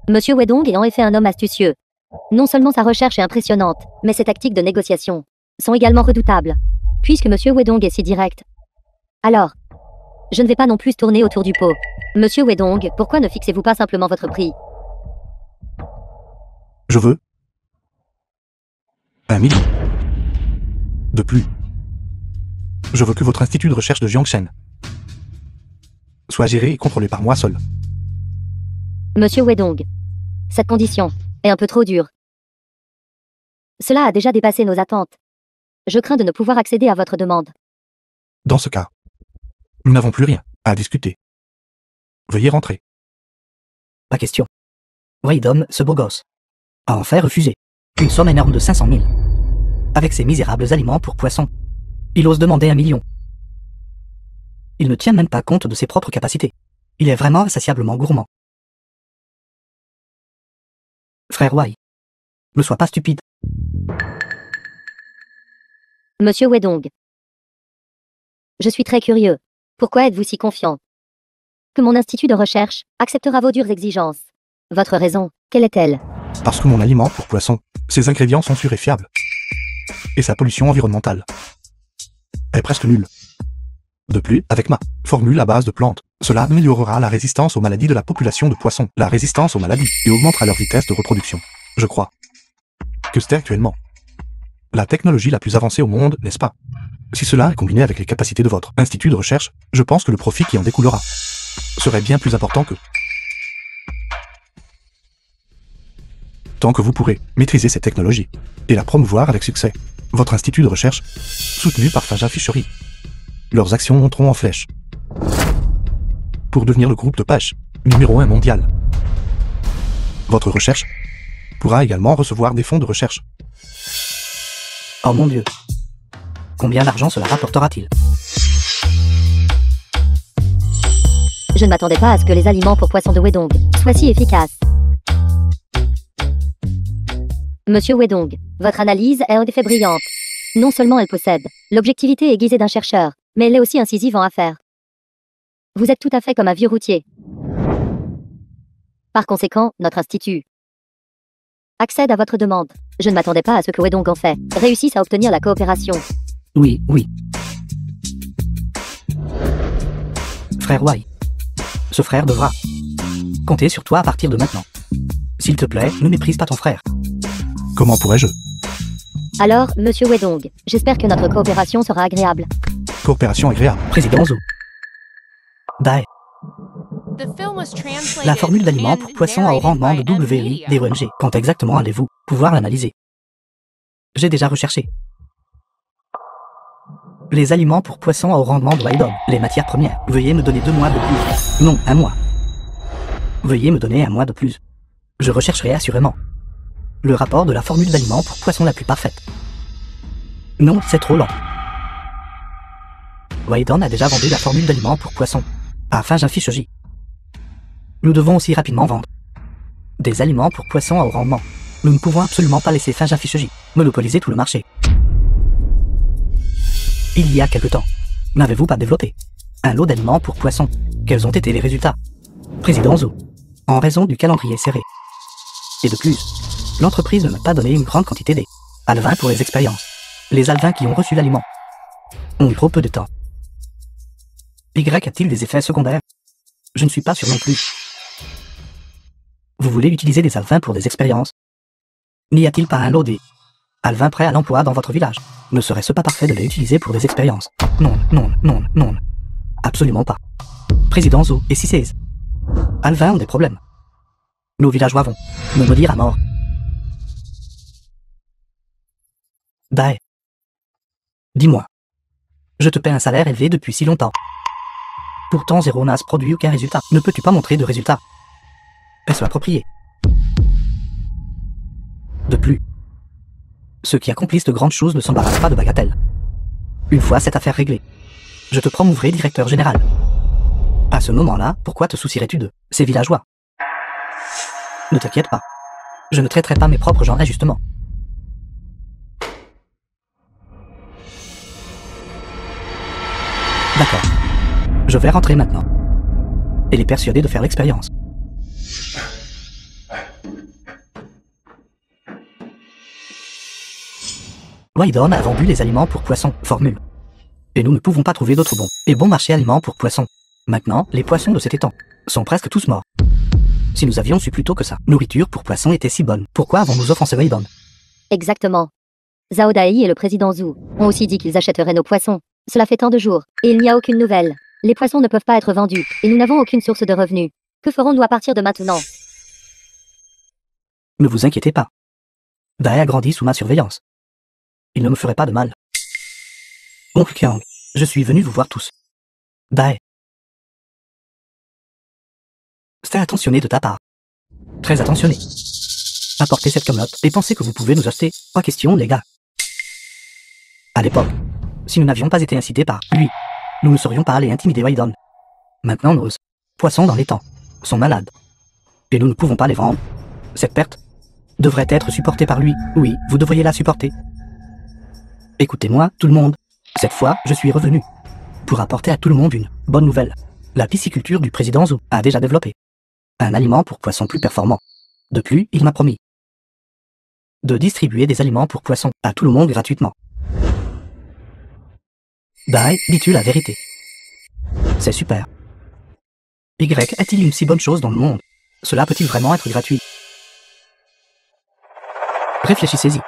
Monsieur Wedong est en effet un homme astucieux. Non seulement sa recherche est impressionnante, mais ses tactiques de négociation sont également redoutables. Puisque Monsieur Wedong est si direct. Alors, je ne vais pas non plus tourner autour du pot. Monsieur Wedong, pourquoi ne fixez-vous pas simplement votre prix? Je veux 1 million. De plus, je veux que votre institut de recherche de Jiangchen soit géré et contrôlé par moi seul. Monsieur Wedong, cette condition est un peu trop dure. Cela a déjà dépassé nos attentes. Je crains de ne pouvoir accéder à votre demande. Dans ce cas, nous n'avons plus rien à discuter. Veuillez rentrer. Pas question. Wydom, ce beau gosse, a en fait refusé une somme énorme de 500 000. Avec ses misérables aliments pour poissons, il ose demander 1 million. Il ne tient même pas compte de ses propres capacités. Il est vraiment insatiablement gourmand. Frère Wai, ne sois pas stupide. Monsieur Wedong, je suis très curieux. Pourquoi êtes-vous si confiant que mon institut de recherche acceptera vos dures exigences? Votre raison, quelle est-elle? Parce que mon aliment pour poissons, ses ingrédients sont sûrs et fiables. Et sa pollution environnementale est presque nulle. De plus, avec ma formule à base de plantes, cela améliorera la résistance aux maladies de la population de poissons, la résistance aux maladies, et augmentera leur vitesse de reproduction. Je crois que c'est actuellement la technologie la plus avancée au monde, n'est-ce pas? Si cela est combiné avec les capacités de votre institut de recherche, je pense que le profit qui en découlera serait bien plus important que... Tant que vous pourrez maîtriser cette technologie et la promouvoir avec succès, votre institut de recherche, soutenu par Faja Fishery, leurs actions monteront en flèche pour devenir le groupe de pêche numéro 1 mondial. Votre recherche pourra également recevoir des fonds de recherche. Oh mon Dieu. Combien d'argent cela rapportera-t-il? Je ne m'attendais pas à ce que les aliments pour poissons de Wedong soient si efficaces. Monsieur Wedong, votre analyse est en effet brillante. Non seulement elle possède l'objectivité aiguisée d'un chercheur, mais elle est aussi incisive en affaires. Vous êtes tout à fait comme un vieux routier. Par conséquent, notre institut accède à votre demande. Je ne m'attendais pas à ce que Wedong en fait réussisse à obtenir la coopération. Oui, oui. Frère Wai, ce frère devra compter sur toi à partir de maintenant. S'il te plaît, ne méprise pas ton frère. Comment pourrais-je? Alors, Monsieur Wedong, j'espère que notre coopération sera agréable. Coopération agréable. Président Zo. Dae. The film was translated La formule d'aliments pour and poissons à haut rendement de narrated by M WI Media. DOMG. Quand exactement allez-vous pouvoir l'analyser? J'ai déjà recherché. Les aliments pour poissons à haut rendement de Waidom. Les matières premières. Veuillez me donner 2 mois de plus. Non, 1 mois. Veuillez me donner 1 mois de plus. Je rechercherai assurément le rapport de la formule d'aliments pour poissons la plus parfaite. Non, c'est trop lent. Waidom a déjà vendu la formule d'aliments pour poissons à Faja Fishery. Nous devons aussi rapidement vendre des aliments pour poissons à haut rendement. Nous ne pouvons absolument pas laisser Faja Fishery monopoliser tout le marché. Il y a quelque temps, n'avez-vous pas développé un lot d'aliments pour poissons? Quels ont été les résultats? Président Zo, en raison du calendrier serré. Et de plus, l'entreprise ne m'a pas donné une grande quantité des alevins pour les expériences. Les alevins qui ont reçu l'aliment ont eu trop peu de temps. Y a-t-il des effets secondaires? Je ne suis pas sûr non plus. Vous voulez utiliser des alevins pour des expériences? N'y a-t-il pas un lot des alevins prêts à l'emploi dans votre village? Ne serait-ce pas parfait de les utiliser pour des expériences? Non, non, non, non. Absolument pas. Président Zo et 6 alevins ont des problèmes. Nos villageois vont me maudire à mort. Dae. Dis-moi. Je te paie un salaire élevé depuis si longtemps. Pourtant, Zéro n'a produit aucun résultat. Ne peux-tu pas montrer de résultat? Est-ce approprié? De plus, ceux qui accomplissent de grandes choses ne s'embarrassent pas de bagatelles. Une fois cette affaire réglée, je te promouvrai directeur général. À ce moment-là, pourquoi te soucierais-tu de ces villageois? Ne t'inquiète pas. Je ne traiterai pas mes propres gens injustement. D'accord. Je vais rentrer maintenant. Et les persuader de faire l'expérience. Waidom a vendu les aliments pour poissons, formule. Et nous ne pouvons pas trouver d'autres bons et bons marchés aliments pour poissons. Maintenant, les poissons de cet étang sont presque tous morts. Si nous avions su plus tôt que ça, nourriture pour poissons était si bonne, pourquoi avons-nous offensé Waidom? Exactement. Zhao Dai et le président Zhu ont aussi dit qu'ils achèteraient nos poissons. Cela fait tant de jours, et il n'y a aucune nouvelle. Les poissons ne peuvent pas être vendus, et nous n'avons aucune source de revenus. Que ferons-nous à partir de maintenant? Ne vous inquiétez pas. Dae a grandi sous ma surveillance. Il ne me ferait pas de mal. Oncle Kiang, je suis venu vous voir tous. Dae. C'était attentionné de ta part. Très attentionné. Apportez cette comlotte et pensez que vous pouvez nous acheter. Pas question, les gars. À l'époque, si nous n'avions pas été incités par lui, nous ne serions pas allés intimider Waidom. Maintenant, nos poissons dans les temps sont malades. Et nous ne pouvons pas les vendre. Cette perte devrait être supportée par lui. Oui, vous devriez la supporter. Écoutez-moi, tout le monde. Cette fois, je suis revenu pour apporter à tout le monde une bonne nouvelle. La pisciculture du président Zhu a déjà développé un aliment pour poissons plus performant. De plus, il m'a promis de distribuer des aliments pour poissons à tout le monde gratuitement. Dae, dis-tu la vérité? C'est super. Y a-t-il une si bonne chose dans le monde? Cela peut-il vraiment être gratuit? Réfléchissez-y.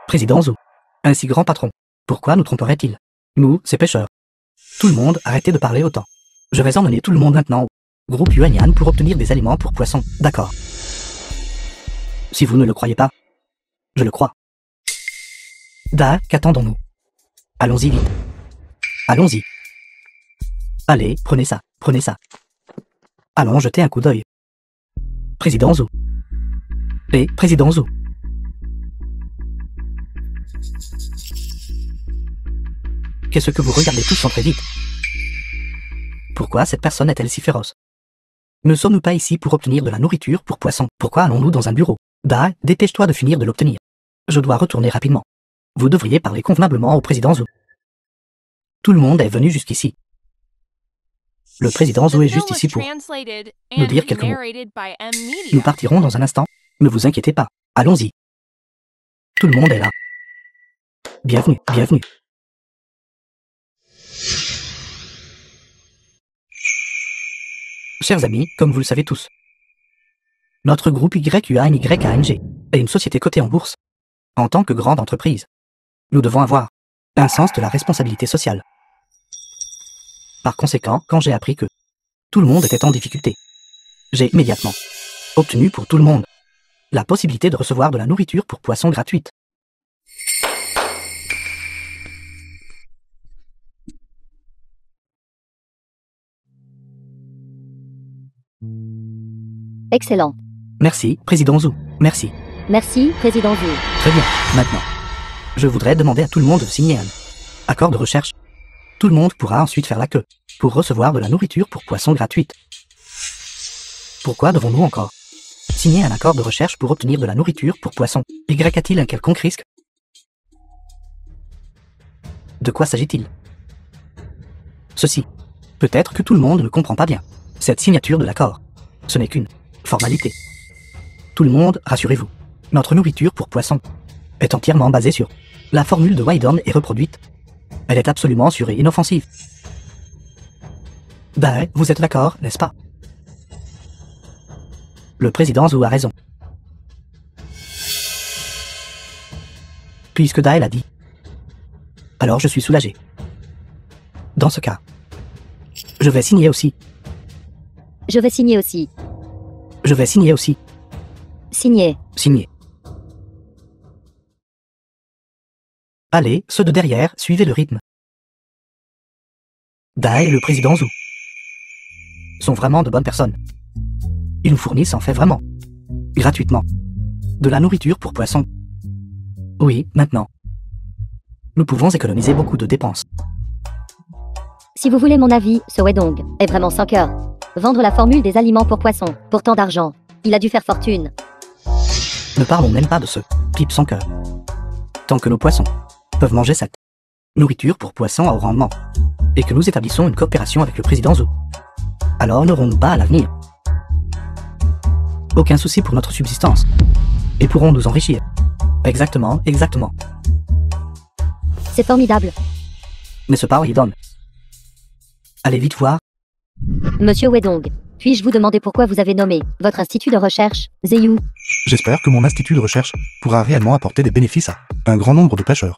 Président Zhu, un si grand patron, pourquoi nous tromperait-il? Nous, ces pêcheurs. Tout le monde, arrêtez de parler autant. Je vais emmener tout le monde maintenant au groupe Yuanyan pour obtenir des aliments pour poissons. D'accord. Si vous ne le croyez pas, je le crois. Da, qu'attendons-nous? Allons-y vite. Allons-y. Allez, prenez ça, prenez ça. Allons jeter un coup d'œil. Président Zhou. Président Zhou. Qu'est-ce que vous regardez tous sans très vite? Pourquoi cette personne est-elle si féroce? Ne sommes-nous pas ici pour obtenir de la nourriture pour poissons? Pourquoi allons-nous dans un bureau? Da, dépêche-toi de finir de l'obtenir. Je dois retourner rapidement. Vous devriez parler convenablement au président Zhou. Tout le monde est venu jusqu'ici. Le président Zhou est juste ici pour nous dire quelques mots. Nous partirons dans un instant. Ne vous inquiétez pas. Allons-y. Tout le monde est là. Bienvenue, bienvenue. Chers amis, comme vous le savez tous, notre groupe YUANYANG est une société cotée en bourse. En tant que grande entreprise, nous devons avoir un sens de la responsabilité sociale. Par conséquent, quand j'ai appris que tout le monde était en difficulté, j'ai immédiatement obtenu pour tout le monde la possibilité de recevoir de la nourriture pour poissons gratuite. Excellent. Merci, président Zhou. Merci. Merci, président Zhou. Très bien. Maintenant, je voudrais demander à tout le monde de signer un accord de recherche. Tout le monde pourra ensuite faire la queue pour recevoir de la nourriture pour poissons gratuite. Pourquoi devons-nous encore signer un accord de recherche pour obtenir de la nourriture pour poissons? Y a-t-il un quelconque risque? De quoi s'agit-il? Ceci. Peut-être que tout le monde ne comprend pas bien. Cette signature de l'accord, ce n'est qu'une formalité. Tout le monde, rassurez-vous. Notre nourriture pour poissons est entièrement basée sur la formule de Wydon et reproduite. Elle est absolument sûre et inoffensive. Ben, vous êtes d'accord, n'est-ce pas? Le président Zhou a raison. Puisque Dae l'a dit, alors je suis soulagé. Dans ce cas, je vais signer aussi. Je vais signer aussi. Je vais signer aussi. Signer. Signer. Allez, ceux de derrière, suivez le rythme. Dae et le président Zhou sont vraiment de bonnes personnes. Ils nous fournissent en fait vraiment, gratuitement, de la nourriture pour poissons. Oui, maintenant, nous pouvons économiser beaucoup de dépenses. Si vous voulez mon avis, ce Wedong est vraiment sans cœur. Vendre la formule des aliments pour poissons, pour tant d'argent, il a dû faire fortune. Ne parlons même pas de ce pipe sans cœur. Tant que nos poissons peuvent manger cette nourriture pour poissons à haut rendement, et que nous établissons une coopération avec le président Zhou, alors n'aurons-nous pas à l'avenir aucun souci pour notre subsistance, et pourrons nous enrichir. Exactement, exactement. C'est formidable. N'est-ce pas, Wydon? Allez vite voir. Monsieur Wedong, puis-je vous demander pourquoi vous avez nommé votre institut de recherche, Zeyou? J'espère que mon institut de recherche pourra réellement apporter des bénéfices à un grand nombre de pêcheurs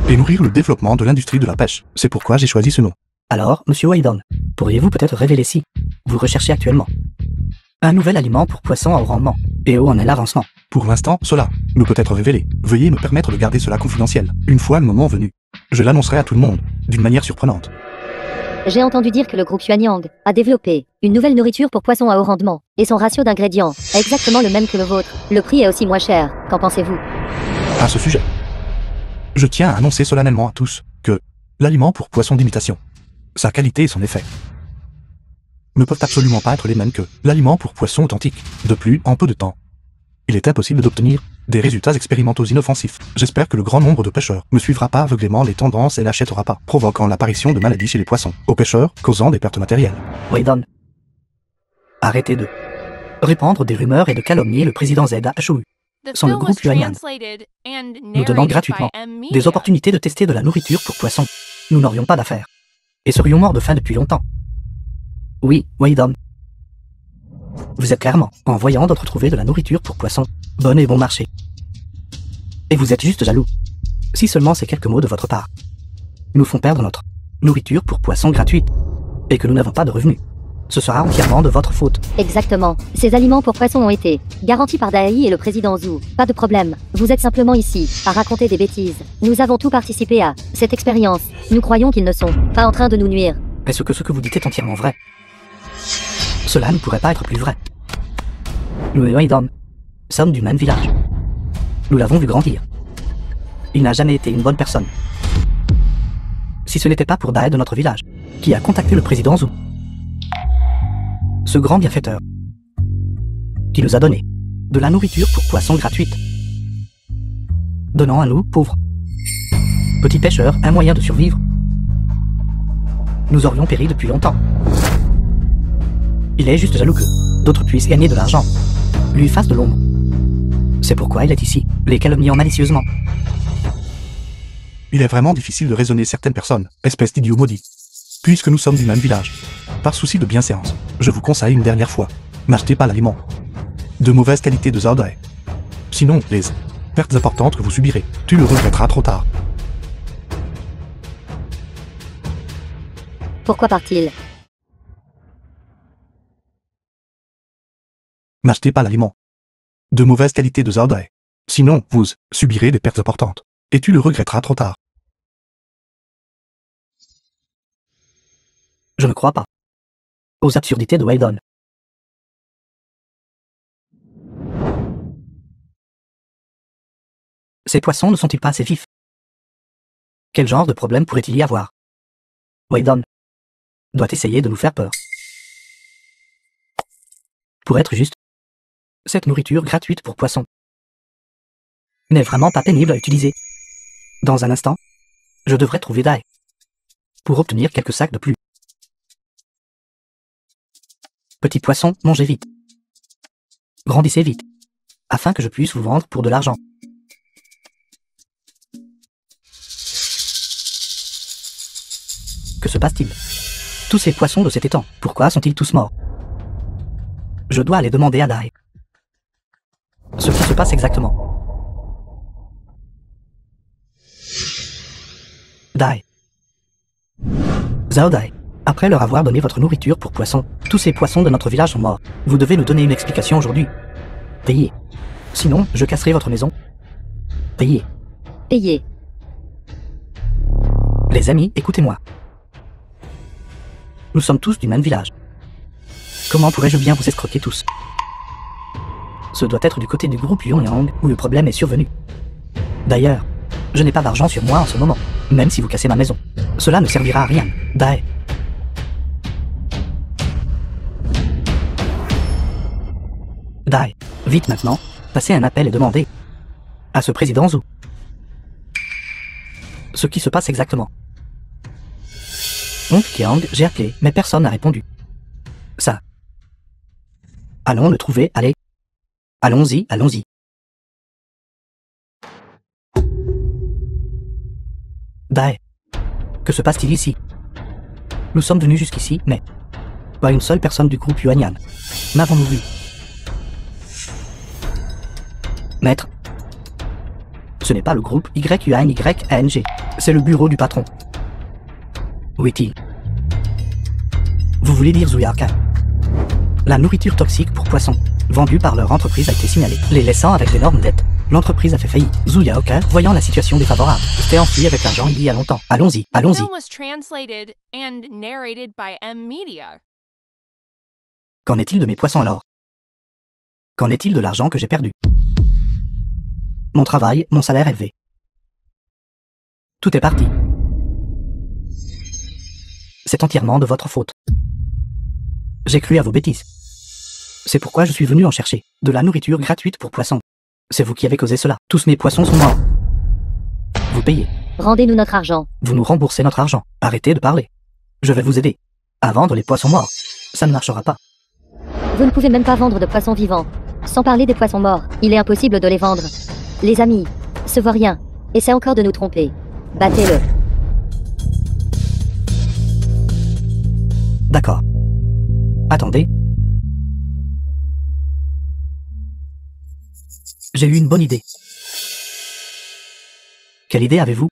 et nourrir le développement de l'industrie de la pêche. C'est pourquoi j'ai choisi ce nom. Alors, monsieur Wydon, pourriez-vous peut-être révéler si vous recherchez actuellement un nouvel aliment pour poissons à haut rendement, et où en est l'avancement? Pour l'instant, cela nous peut être révélé. Veuillez me permettre de garder cela confidentiel. Une fois le moment venu, je l'annoncerai à tout le monde, d'une manière surprenante. J'ai entendu dire que le groupe Yuanyang a développé une nouvelle nourriture pour poissons à haut rendement, et son ratio d'ingrédients est exactement le même que le vôtre. Le prix est aussi moins cher. Qu'en pensez-vous? À ce sujet, je tiens à annoncer solennellement à tous que l'aliment pour poissons d'imitation, sa qualité et son effet ne peuvent absolument pas être les mêmes que l'aliment pour poissons authentique. De plus, en peu de temps, il est impossible d'obtenir des résultats expérimentaux inoffensifs. J'espère que le grand nombre de pêcheurs ne suivra pas aveuglément les tendances et l'achètera pas, provoquant l'apparition de maladies chez les poissons, aux pêcheurs, causant des pertes matérielles. Wydon, arrêtez de répandre des rumeurs et de calomnier le président ZHOU. Sans le groupe Yuanyan nous donnant gratuitement des opportunités de tester de la nourriture pour poissons. Nous n'aurions pas d'affaires et serions morts de faim depuis longtemps. Oui, Wydon. Vous êtes clairement en voyant d'autres trouver de la nourriture pour poissons, bonne et bon marché. Et vous êtes juste jaloux. Si seulement ces quelques mots de votre part nous font perdre notre nourriture pour poissons gratuite, et que nous n'avons pas de revenus. Ce sera entièrement de votre faute. Exactement. Ces aliments pour poissons ont été garantis par Dai et le président Zhu. Pas de problème. Vous êtes simplement ici, à raconter des bêtises. Nous avons tout participé à cette expérience. Nous croyons qu'ils ne sont pas en train de nous nuire. Est-ce que ce que vous dites est entièrement vrai? Cela ne pourrait pas être plus vrai. Nous et Weidon sommes du même village. Nous l'avons vu grandir. Il n'a jamais été une bonne personne. Si ce n'était pas pour Dai de notre village, qui a contacté le président Zhu, ce grand bienfaiteur, qui nous a donné de la nourriture pour poissons gratuite, donnant à nous, pauvres petits pêcheurs, un moyen de survivre, nous aurions péri depuis longtemps. Il est juste jaloux que d'autres puissent gagner de l'argent, lui fassent de l'ombre. C'est pourquoi il est ici, les calomniant malicieusement. Il est vraiment difficile de raisonner certaines personnes, espèce d'idiot maudit. Puisque nous sommes du même village. Par souci de bienséance, je vous conseille une dernière fois, n'achetez pas l'aliment de mauvaise qualité de Zhao Dai. Sinon, les pertes importantes que vous subirez, tu le regretteras trop tard. Pourquoi part-il? N'achetez pas l'aliment de mauvaise qualité de Zhao Dai. Sinon, vous subirez des pertes importantes, et tu le regretteras trop tard. Je ne crois pas aux absurdités de Weidon. Ces poissons ne sont-ils pas assez vifs? Quel genre de problème pourrait-il y avoir? Weidon doit essayer de nous faire peur. Pour être juste, cette nourriture gratuite pour poissons n'est vraiment pas pénible à utiliser. Dans un instant, je devrais trouver Dai pour obtenir quelques sacs de plus. Petits poissons, mangez vite. Grandissez vite, afin que je puisse vous vendre pour de l'argent. Que se passe-t-il? Tous ces poissons de cet étang, pourquoi sont-ils tous morts? Je dois aller demander à Dai ce qui se passe exactement. Dai. Zhao Dai. Après leur avoir donné votre nourriture pour poissons, tous ces poissons de notre village sont morts. Vous devez nous donner une explication aujourd'hui. Payez. Sinon, je casserai votre maison. Payez. Payez. Les amis, écoutez-moi. Nous sommes tous du même village. Comment pourrais-je bien vous escroquer tous? Ce doit être du côté du groupe Yongyang où le problème est survenu. D'ailleurs, je n'ai pas d'argent sur moi en ce moment, même si vous cassez ma maison. Cela ne servira à rien. Dai. Dai, vite maintenant, passez un appel et demandez à ce président Zhu ce qui se passe exactement. Hong Kiang, j'ai appelé, mais personne n'a répondu. Ça. Allons le trouver, allez. Allons-y, allons-y. Dai. Que se passe-t-il ici? Nous sommes venus jusqu'ici, mais pas une seule personne du groupe Yuanyan n'avons-nous vu. Maître, ce n'est pas le groupe YUANYNG, c'est le bureau du patron. Où est-il? Vous voulez dire Zuyaka? La nourriture toxique pour poissons, vendue par leur entreprise a été signalée, les laissant avec d'énormes dettes. L'entreprise a fait faillite. Zuyaoka, voyant la situation défavorable, s'était enfui avec l'argent il y a longtemps. Allons-y, allons-y. Qu'en est-il de mes poissons alors? Qu'en est-il de l'argent que j'ai perdu? Mon travail, mon salaire élevé. Tout est parti. C'est entièrement de votre faute. J'ai cru à vos bêtises. C'est pourquoi je suis venu en chercher. De la nourriture gratuite pour poissons. C'est vous qui avez causé cela. Tous mes poissons sont morts. Vous payez. Rendez-nous notre argent. Vous nous remboursez notre argent. Arrêtez de parler. Je vais vous aider à vendre les poissons morts. Ça ne marchera pas. Vous ne pouvez même pas vendre de poissons vivants. Sans parler des poissons morts, il est impossible de les vendre. Les amis, ce vaurien essaie encore de nous tromper. Battez-le. D'accord. Attendez. J'ai eu une bonne idée. Quelle idée avez-vous?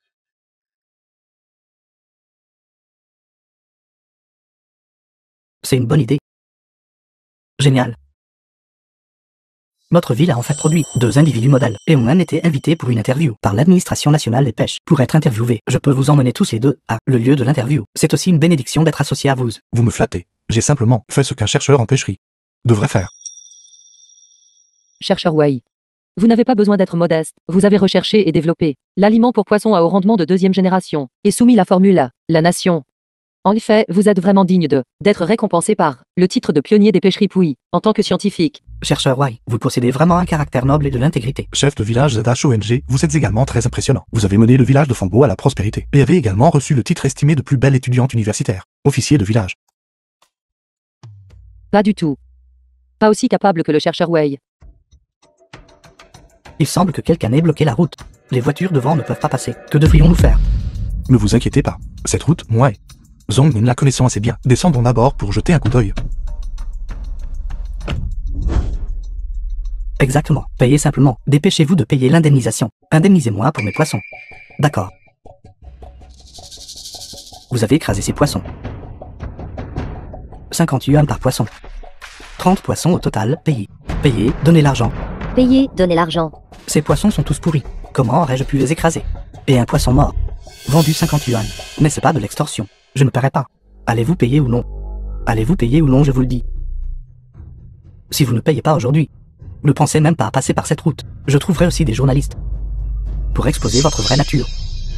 C'est une bonne idée. Génial. Notre ville a en fait produit 2 individus modèles et ont même été invités pour une interview par l'administration nationale des pêches. Pour être interviewés, je peux vous emmener tous les deux à le lieu de l'interview. C'est aussi une bénédiction d'être associé à vous. Vous me flattez. J'ai simplement fait ce qu'un chercheur en pêcherie devrait faire. Chercheur Wei. Vous n'avez pas besoin d'être modeste. Vous avez recherché et développé l'aliment pour poissons à haut rendement de 2e génération et soumis la formule à la nation. En effet, vous êtes vraiment digne d'être récompensé par le titre de pionnier des pêcheries Pouilly en tant que scientifique. Chercheur Wei, vous possédez vraiment un caractère noble et de l'intégrité. Chef de village ZHONG, vous êtes également très impressionnant. Vous avez mené le village de Fanbo à la prospérité et avez également reçu le titre estimé de plus belle étudiante universitaire, officier de village. Pas du tout. Pas aussi capable que le chercheur Wei. Il semble que quelqu'un ait bloqué la route. Les voitures devant ne peuvent pas passer. Que devrions-nous faire? Ne vous inquiétez pas. Cette route, moi et Zongmin la connaissons assez bien. Descendons d'abord pour jeter un coup d'œil. Exactement. Payez simplement. Dépêchez-vous de payer l'indemnisation. Indemnisez-moi pour mes poissons. D'accord. Vous avez écrasé ces poissons. 50 yuan par poisson. 30 poissons au total, payez. Payez, donnez l'argent. Payez, donnez l'argent. Ces poissons sont tous pourris. Comment aurais-je pu les écraser? Et un poisson mort. Vendu 50 yuan. N'est-ce pas de l'extorsion? Je ne paierai pas. Allez-vous payer ou non? Allez-vous payer ou non, je vous le dis. Si vous ne payez pas aujourd'hui, ne pensez même pas à passer par cette route. Je trouverai aussi des journalistes pour exposer votre vraie nature.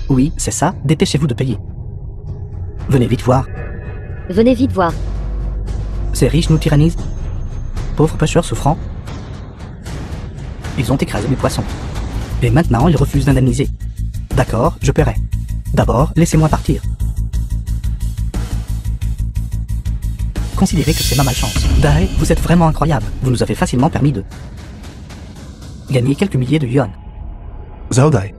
Oui, c'est ça, dépêchez-vous de payer. Venez vite voir. Venez vite voir. Ces riches nous tyrannisent. Pauvres pêcheurs souffrants. Ils ont écrasé mes poissons. Et maintenant, ils refusent d'indemniser. D'accord, je paierai. D'abord, laissez-moi partir. Considérez que c'est ma malchance. Dae, vous êtes vraiment incroyable. Vous nous avez facilement permis de gagner quelques milliers de yuan. Zhao Dai.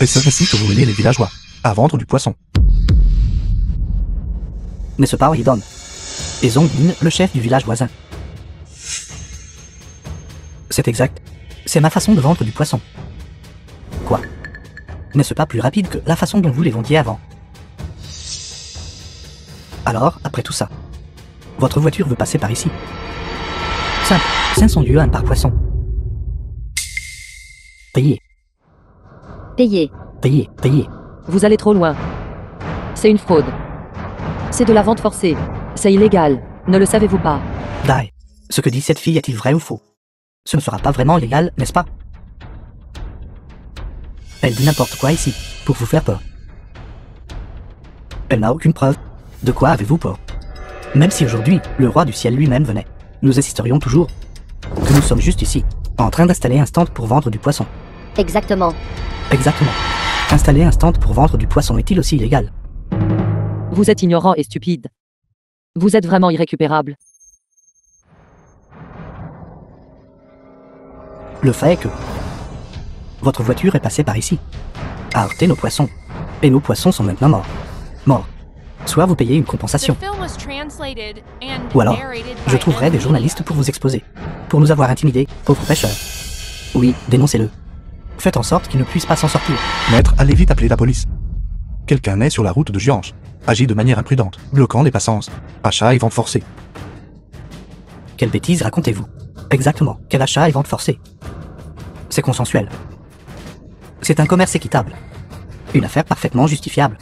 Et c'est ainsi que vous menez les villageois à vendre du poisson. N'est-ce pas, Oidon? Et Zongmin, le chef du village voisin. C'est exact. C'est ma façon de vendre du poisson. Quoi? N'est-ce pas plus rapide que la façon dont vous les vendiez avant? Alors, après tout ça, votre voiture veut passer par ici. Simple, 500 yuan par poisson. Payez, Payez. payez, payez. Vous allez trop loin. C'est une fraude. C'est de la vente forcée. C'est illégal. Ne le savez-vous pas? Dae, ce que dit cette fille est-il vrai ou faux? Ce ne sera pas vraiment légal, n'est-ce pas? Elle dit n'importe quoi ici, pour vous faire peur. Elle n'a aucune preuve. De quoi avez-vous peur? Même si aujourd'hui, le roi du ciel lui-même venait, nous insisterions toujours que nous sommes juste ici, en train d'installer un stand pour vendre du poisson. Exactement. Exactement. Installer un stand pour vendre du poisson est-il aussi illégal? Vous êtes ignorant et stupide. Vous êtes vraiment irrécupérable. Le fait est que votre voiture est passée par ici, a heurté nos poissons, et nos poissons sont maintenant morts. Morts. Soit vous payez une compensation, ou alors je trouverai des journalistes pour vous exposer, pour nous avoir intimidés, pauvres pêcheurs. Oui, dénoncez-le. Faites en sorte qu'il ne puisse pas s'en sortir. Maître, allez vite appeler la police. Quelqu'un est sur la route de Jiange, agit de manière imprudente, bloquant les passants. Achat et vente forcée. Quelle bêtise racontez-vous? Exactement, quel achat et vente forcée? C'est consensuel. C'est un commerce équitable. Une affaire parfaitement justifiable.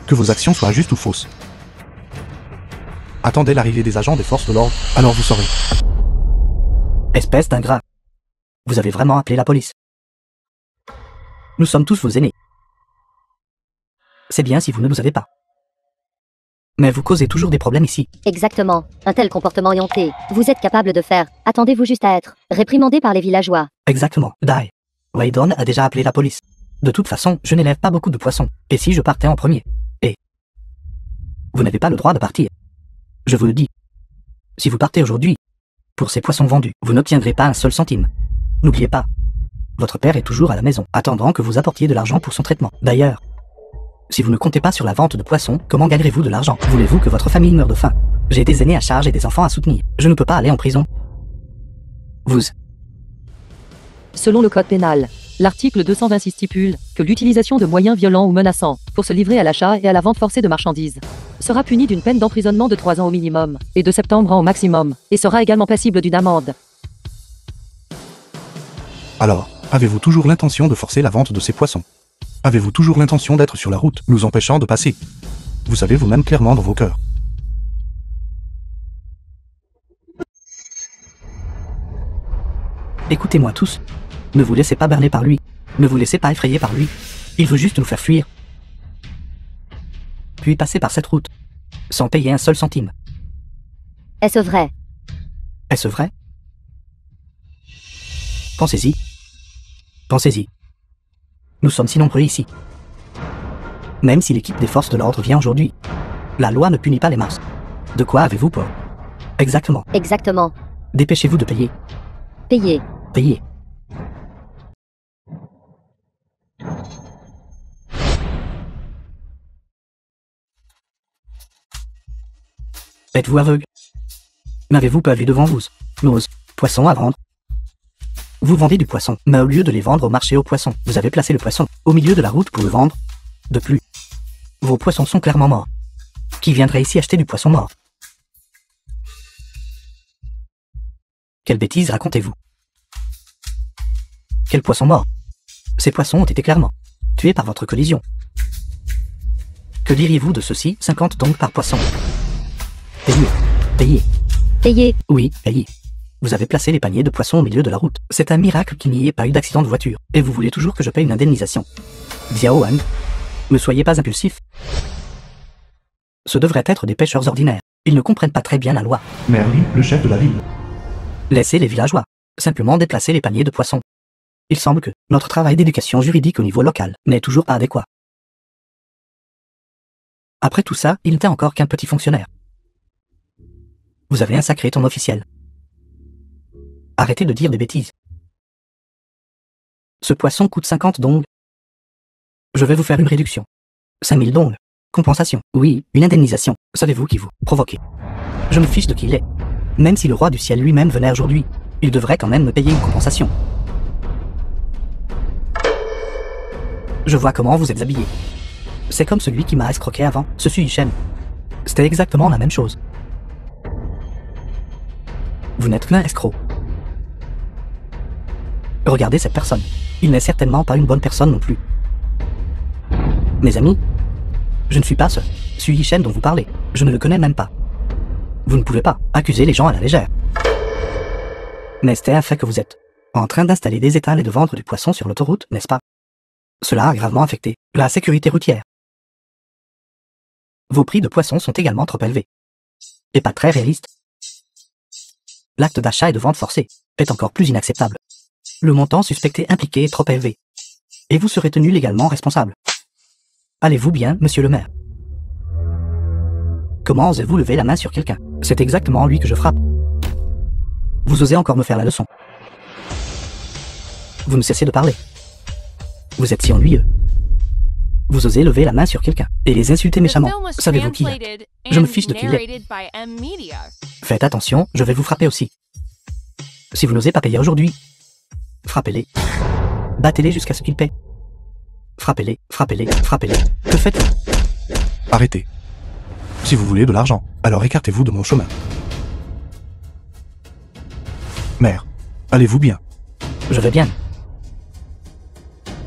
Que vos actions soient justes ou fausses. Attendez l'arrivée des agents des forces de l'ordre, alors vous saurez. Espèce d'ingrat. Vous avez vraiment appelé la police. Nous sommes tous vos aînés. C'est bien si vous ne nous avez pas. Mais vous causez toujours des problèmes ici. Exactement. Un tel comportement éhonté. Vous êtes capable de faire. Attendez-vous juste à être réprimandé par les villageois. Exactement. Dae. Weidon a déjà appelé la police. De toute façon, je n'élève pas beaucoup de poissons. Et si je partais en premier? Et vous n'avez pas le droit de partir. Je vous le dis. Si vous partez aujourd'hui, pour ces poissons vendus, vous n'obtiendrez pas un seul centime. N'oubliez pas. Votre père est toujours à la maison, attendant que vous apportiez de l'argent pour son traitement. D'ailleurs, si vous ne comptez pas sur la vente de poissons, comment gagnerez-vous de l'argent? Voulez-vous que votre famille meure de faim? J'ai des aînés à charge et des enfants à soutenir. Je ne peux pas aller en prison. Vous. Selon le code pénal, L'article 226 stipule que l'utilisation de moyens violents ou menaçants pour se livrer à l'achat et à la vente forcée de marchandises sera punie d'une peine d'emprisonnement de 3 ans au minimum et de 70 ans au maximum et sera également passible d'une amende. Alors, avez-vous toujours l'intention de forcer la vente de ces poissons? Avez-vous toujours l'intention d'être sur la route, nous empêchant de passer? Vous savez vous-même clairement dans vos cœurs. Écoutez-moi tous. Ne vous laissez pas berner par lui. Ne vous laissez pas effrayer par lui. Il veut juste nous faire fuir. Puis passer par cette route. Sans payer un seul centime. Est-ce vrai? Est-ce vrai? Pensez-y. Pensez-y. Nous sommes si nombreux ici. Même si l'équipe des forces de l'ordre vient aujourd'hui, la loi ne punit pas les masses. De quoi avez-vous peur? Exactement. Exactement. Dépêchez-vous de payer. Payez. Payez. Êtes-vous aveugle? N'avez-vous pas vu devant vous nos poissons à vendre? Vous vendez du poisson, mais au lieu de les vendre au marché aux poissons, vous avez placé le poisson au milieu de la route pour le vendre. De plus, vos poissons sont clairement morts. Qui viendrait ici acheter du poisson mort? Quelle bêtise racontez-vous? Quel poisson mort? Ces poissons ont été clairement tués par votre collision. Que diriez-vous de ceci? 50 donc par poisson. Payez. Payez. Payez. Oui, payez. Vous avez placé les paniers de poissons au milieu de la route. C'est un miracle qu'il n'y ait pas eu d'accident de voiture. Et vous voulez toujours que je paye une indemnisation. Xiao Han, ne soyez pas impulsif. Ce devraient être des pêcheurs ordinaires. Ils ne comprennent pas très bien la loi. Merly, le chef de la ville. Laissez les villageois simplement déplacer les paniers de poissons. Il semble que notre travail d'éducation juridique au niveau local n'est toujours pas adéquat. Après tout ça, il n'était encore qu'un petit fonctionnaire. Vous avez un sacré ton officiel. Arrêtez de dire des bêtises. Ce poisson coûte 50 dong. Je vais vous faire une réduction. 5000 dong. Compensation. Oui, une indemnisation. Savez-vous qui vous provoquez? Je me fiche de qui il est. Même si le roi du ciel lui-même venait aujourd'hui, il devrait quand même me payer une compensation. Je vois comment vous êtes habillé. C'est comme celui qui m'a escroqué avant, ce Sui-Shen. C'était exactement la même chose. Vous n'êtes qu'un escroc. Regardez cette personne. Il n'est certainement pas une bonne personne non plus. Mes amis, je ne suis pas ce Sui-Shen dont vous parlez. Je ne le connais même pas. Vous ne pouvez pas accuser les gens à la légère. Mais c'est un fait que vous êtes en train d'installer des étals et de vendre du poisson sur l'autoroute, n'est-ce pas? Cela a gravement affecté la sécurité routière. Vos prix de poisson sont également trop élevés. Et pas très réalistes. L'acte d'achat et de vente forcée est encore plus inacceptable. Le montant suspecté impliqué est trop élevé. Et vous serez tenu légalement responsable. Allez-vous bien, monsieur le maire? Comment osez-vous lever la main sur quelqu'un? C'est exactement lui que je frappe. Vous osez encore me faire la leçon. Vous ne cessez de parler. Vous êtes si ennuyeux. Vous osez lever la main sur quelqu'un et les insulter méchamment. Savez-vous qui il est? Je me fiche de qui il est. Faites attention, je vais vous frapper aussi. Si vous n'osez pas payer aujourd'hui, frappez-les. Battez-les jusqu'à ce qu'ils paient. Frappez-les, frappez-les, frappez-les. Que faites-vous? Arrêtez. Si vous voulez de l'argent, alors écartez-vous de mon chemin. Maire, allez-vous bien? Je vais bien.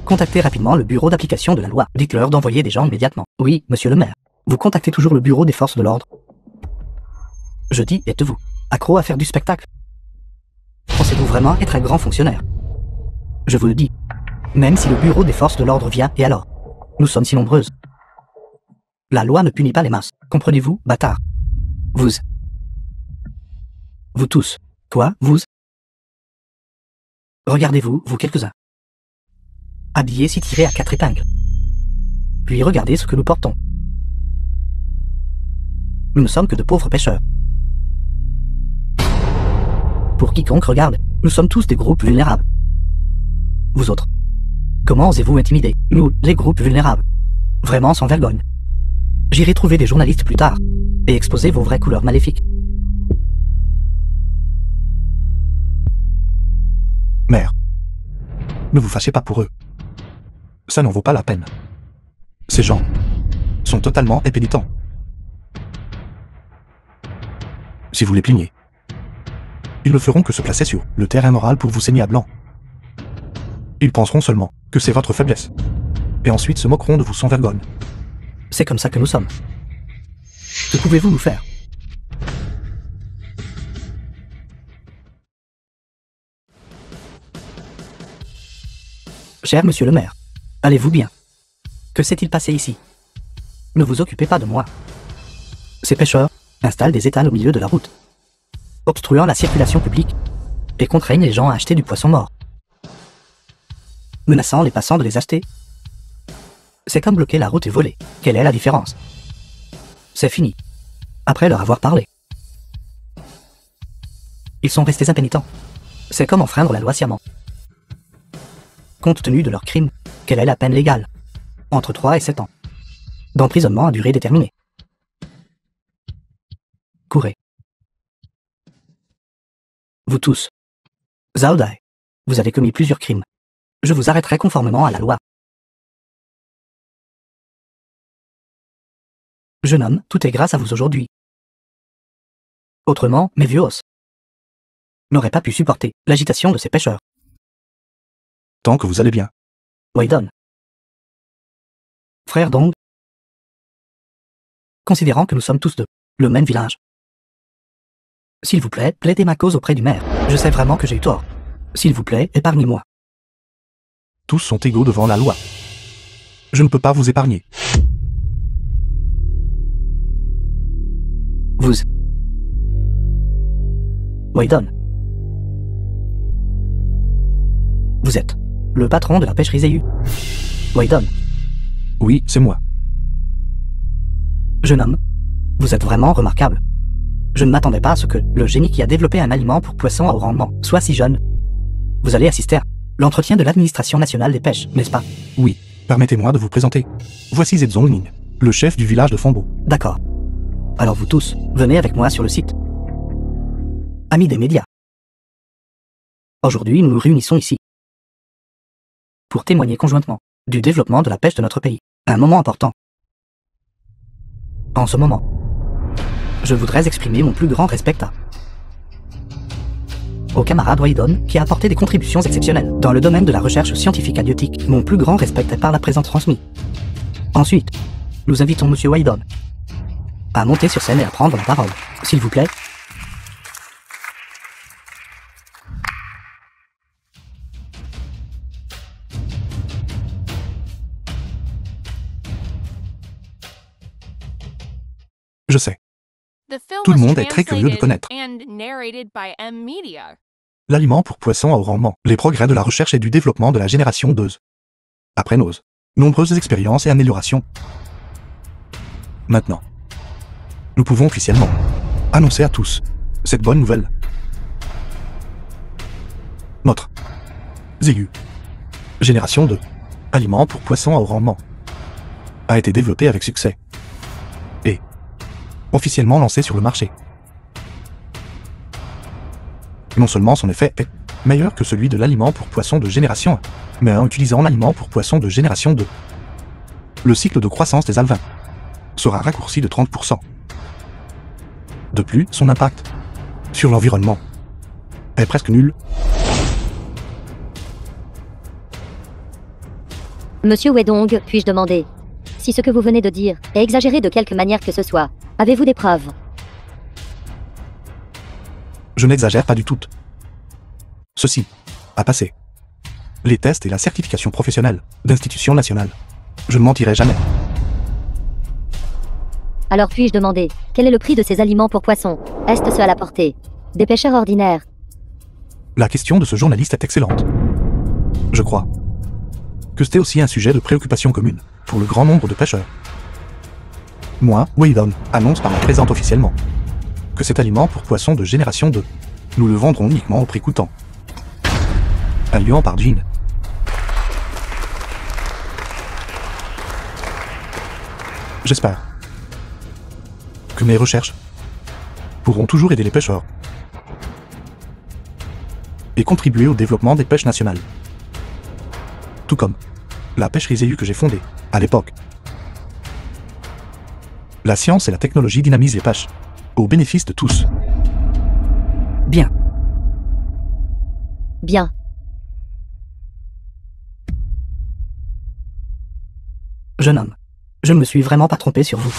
Contactez rapidement le bureau d'application de la loi. Dites-leur d'envoyer des gens immédiatement. Oui, monsieur le maire. Vous contactez toujours le bureau des forces de l'ordre. Je dis, êtes-vous accro à faire du spectacle? Pensez-vous vraiment être un grand fonctionnaire? Je vous le dis. Même si le bureau des forces de l'ordre vient, et alors? Nous sommes si nombreuses. La loi ne punit pas les masses. Comprenez-vous, bâtard? Vous tous. Toi, vous. Regardez-vous, vous quelques-uns. Habillés si tirés à 4 épingles. Puis regardez ce que nous portons. Nous ne sommes que de pauvres pêcheurs. Pour quiconque regarde, nous sommes tous des groupes vulnérables. Vous autres, comment osez-vous intimider, nous, les groupes vulnérables? Vraiment sans vergogne. J'irai trouver des journalistes plus tard, et exposer vos vraies couleurs maléfiques. Maire, Ne vous fâchez pas pour eux. Ça n'en vaut pas la peine. Ces gens sont totalement impénitents. Si vous les plaignez, ils ne feront que se placer sur le terrain moral pour vous saigner à blanc. Ils penseront seulement que c'est votre faiblesse, et ensuite se moqueront de vous sans vergogne. C'est comme ça que nous sommes. Que pouvez-vous nous faire? Cher monsieur le maire, allez-vous bien? Que s'est-il passé ici? Ne vous occupez pas de moi. Ces pêcheurs installent des étals au milieu de la route, obstruant la circulation publique, et contraignent les gens à acheter du poisson mort, menaçant les passants de les acheter. C'est comme bloquer la route et voler. Quelle est la différence? C'est fini. Après leur avoir parlé. Ils sont restés impénitents. C'est comme enfreindre la loi sciemment. Compte tenu de leur crime, quelle est la peine légale? Entre 3 et 7 ans. D'emprisonnement à durée déterminée. Courez. Vous tous. Zhao Dai, vous avez commis plusieurs crimes. Je vous arrêterai conformément à la loi. Jeune homme, tout est grâce à vous aujourd'hui. Autrement, mes vieux os n'auraient pas pu supporter l'agitation de ces pêcheurs. Tant que vous allez bien. Weidon. Frère Dong. Considérant que nous sommes tous de le même village. S'il vous plaît, plaidez ma cause auprès du maire. Je sais vraiment que j'ai eu tort. S'il vous plaît, épargnez-moi. Tous sont égaux devant la loi. Je ne peux pas vous épargner. Vous. Weidon. Vous êtes le patron de la pêcherie Zéhu. Weidon. Oui, c'est moi. Jeune homme, vous êtes vraiment remarquable. Je ne m'attendais pas à ce que le génie qui a développé un aliment pour poissons à haut rendement soit si jeune. Vous allez assister à l'entretien de l'administration nationale des pêches, n'est-ce pas? Oui, permettez-moi de vous présenter. Voici Zedzong Ning, le chef du village de Fombo. D'accord. Alors vous tous, venez avec moi sur le site. Amis des médias. Aujourd'hui, nous nous réunissons ici pour témoigner conjointement du développement de la pêche de notre pays. Un moment important. En ce moment, je voudrais exprimer mon plus grand respect au camarade Weidon qui a apporté des contributions exceptionnelles dans le domaine de la recherche scientifique halieutique. Mon plus grand respect est par la présente transmis. Ensuite, nous invitons Monsieur Weidon à monter sur scène et à prendre la parole. S'il vous plaît. Je sais. Tout le monde est très curieux de connaître l'aliment pour poissons à haut rendement, les progrès de la recherche et du développement de la génération 2. Après nos nombreuses expériences et améliorations. Maintenant, nous pouvons officiellement annoncer à tous cette bonne nouvelle. Notre Zéhu, génération 2, aliments pour poissons à haut rendement, a été développé avec succès et officiellement lancé sur le marché. Non seulement son effet est meilleur que celui de l'aliment pour poissons de génération 1, mais en utilisant l'aliment pour poissons de génération 2, le cycle de croissance des alevins sera raccourci de 30%. De plus, son impact sur l'environnement est presque nul. Monsieur Weidong, puis-je demander si ce que vous venez de dire est exagéré de quelque manière que ce soit? Avez-vous des preuves? Je n'exagère pas du tout. Ceci a passé les tests et la certification professionnelle d'institutions nationales. Je ne mentirai jamais. Alors puis-je demander quel est le prix de ces aliments pour poissons? Est-ce à la portée des pêcheurs ordinaires? La question de ce journaliste est excellente. Je crois que c'était aussi un sujet de préoccupation commune pour le grand nombre de pêcheurs. Moi, Weidon, annonce par la présente officiellement que cet aliment pour poissons de génération 2, nous le vendrons uniquement au prix coûtant 1 yuan par jean. J'espère que mes recherches pourront toujours aider les pêcheurs et contribuer au développement des pêches nationales. tout comme la pêcherie Zéu que j'ai fondée, à l'époque. La science et la technologie dynamisent les pêches, au bénéfice de tous. Bien. Bien. Jeune homme, je ne me suis vraiment pas trompé sur vous.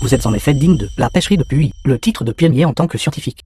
Vous êtes en effet digne de la pêcherie de Puy, le titre de pionnier en tant que scientifique.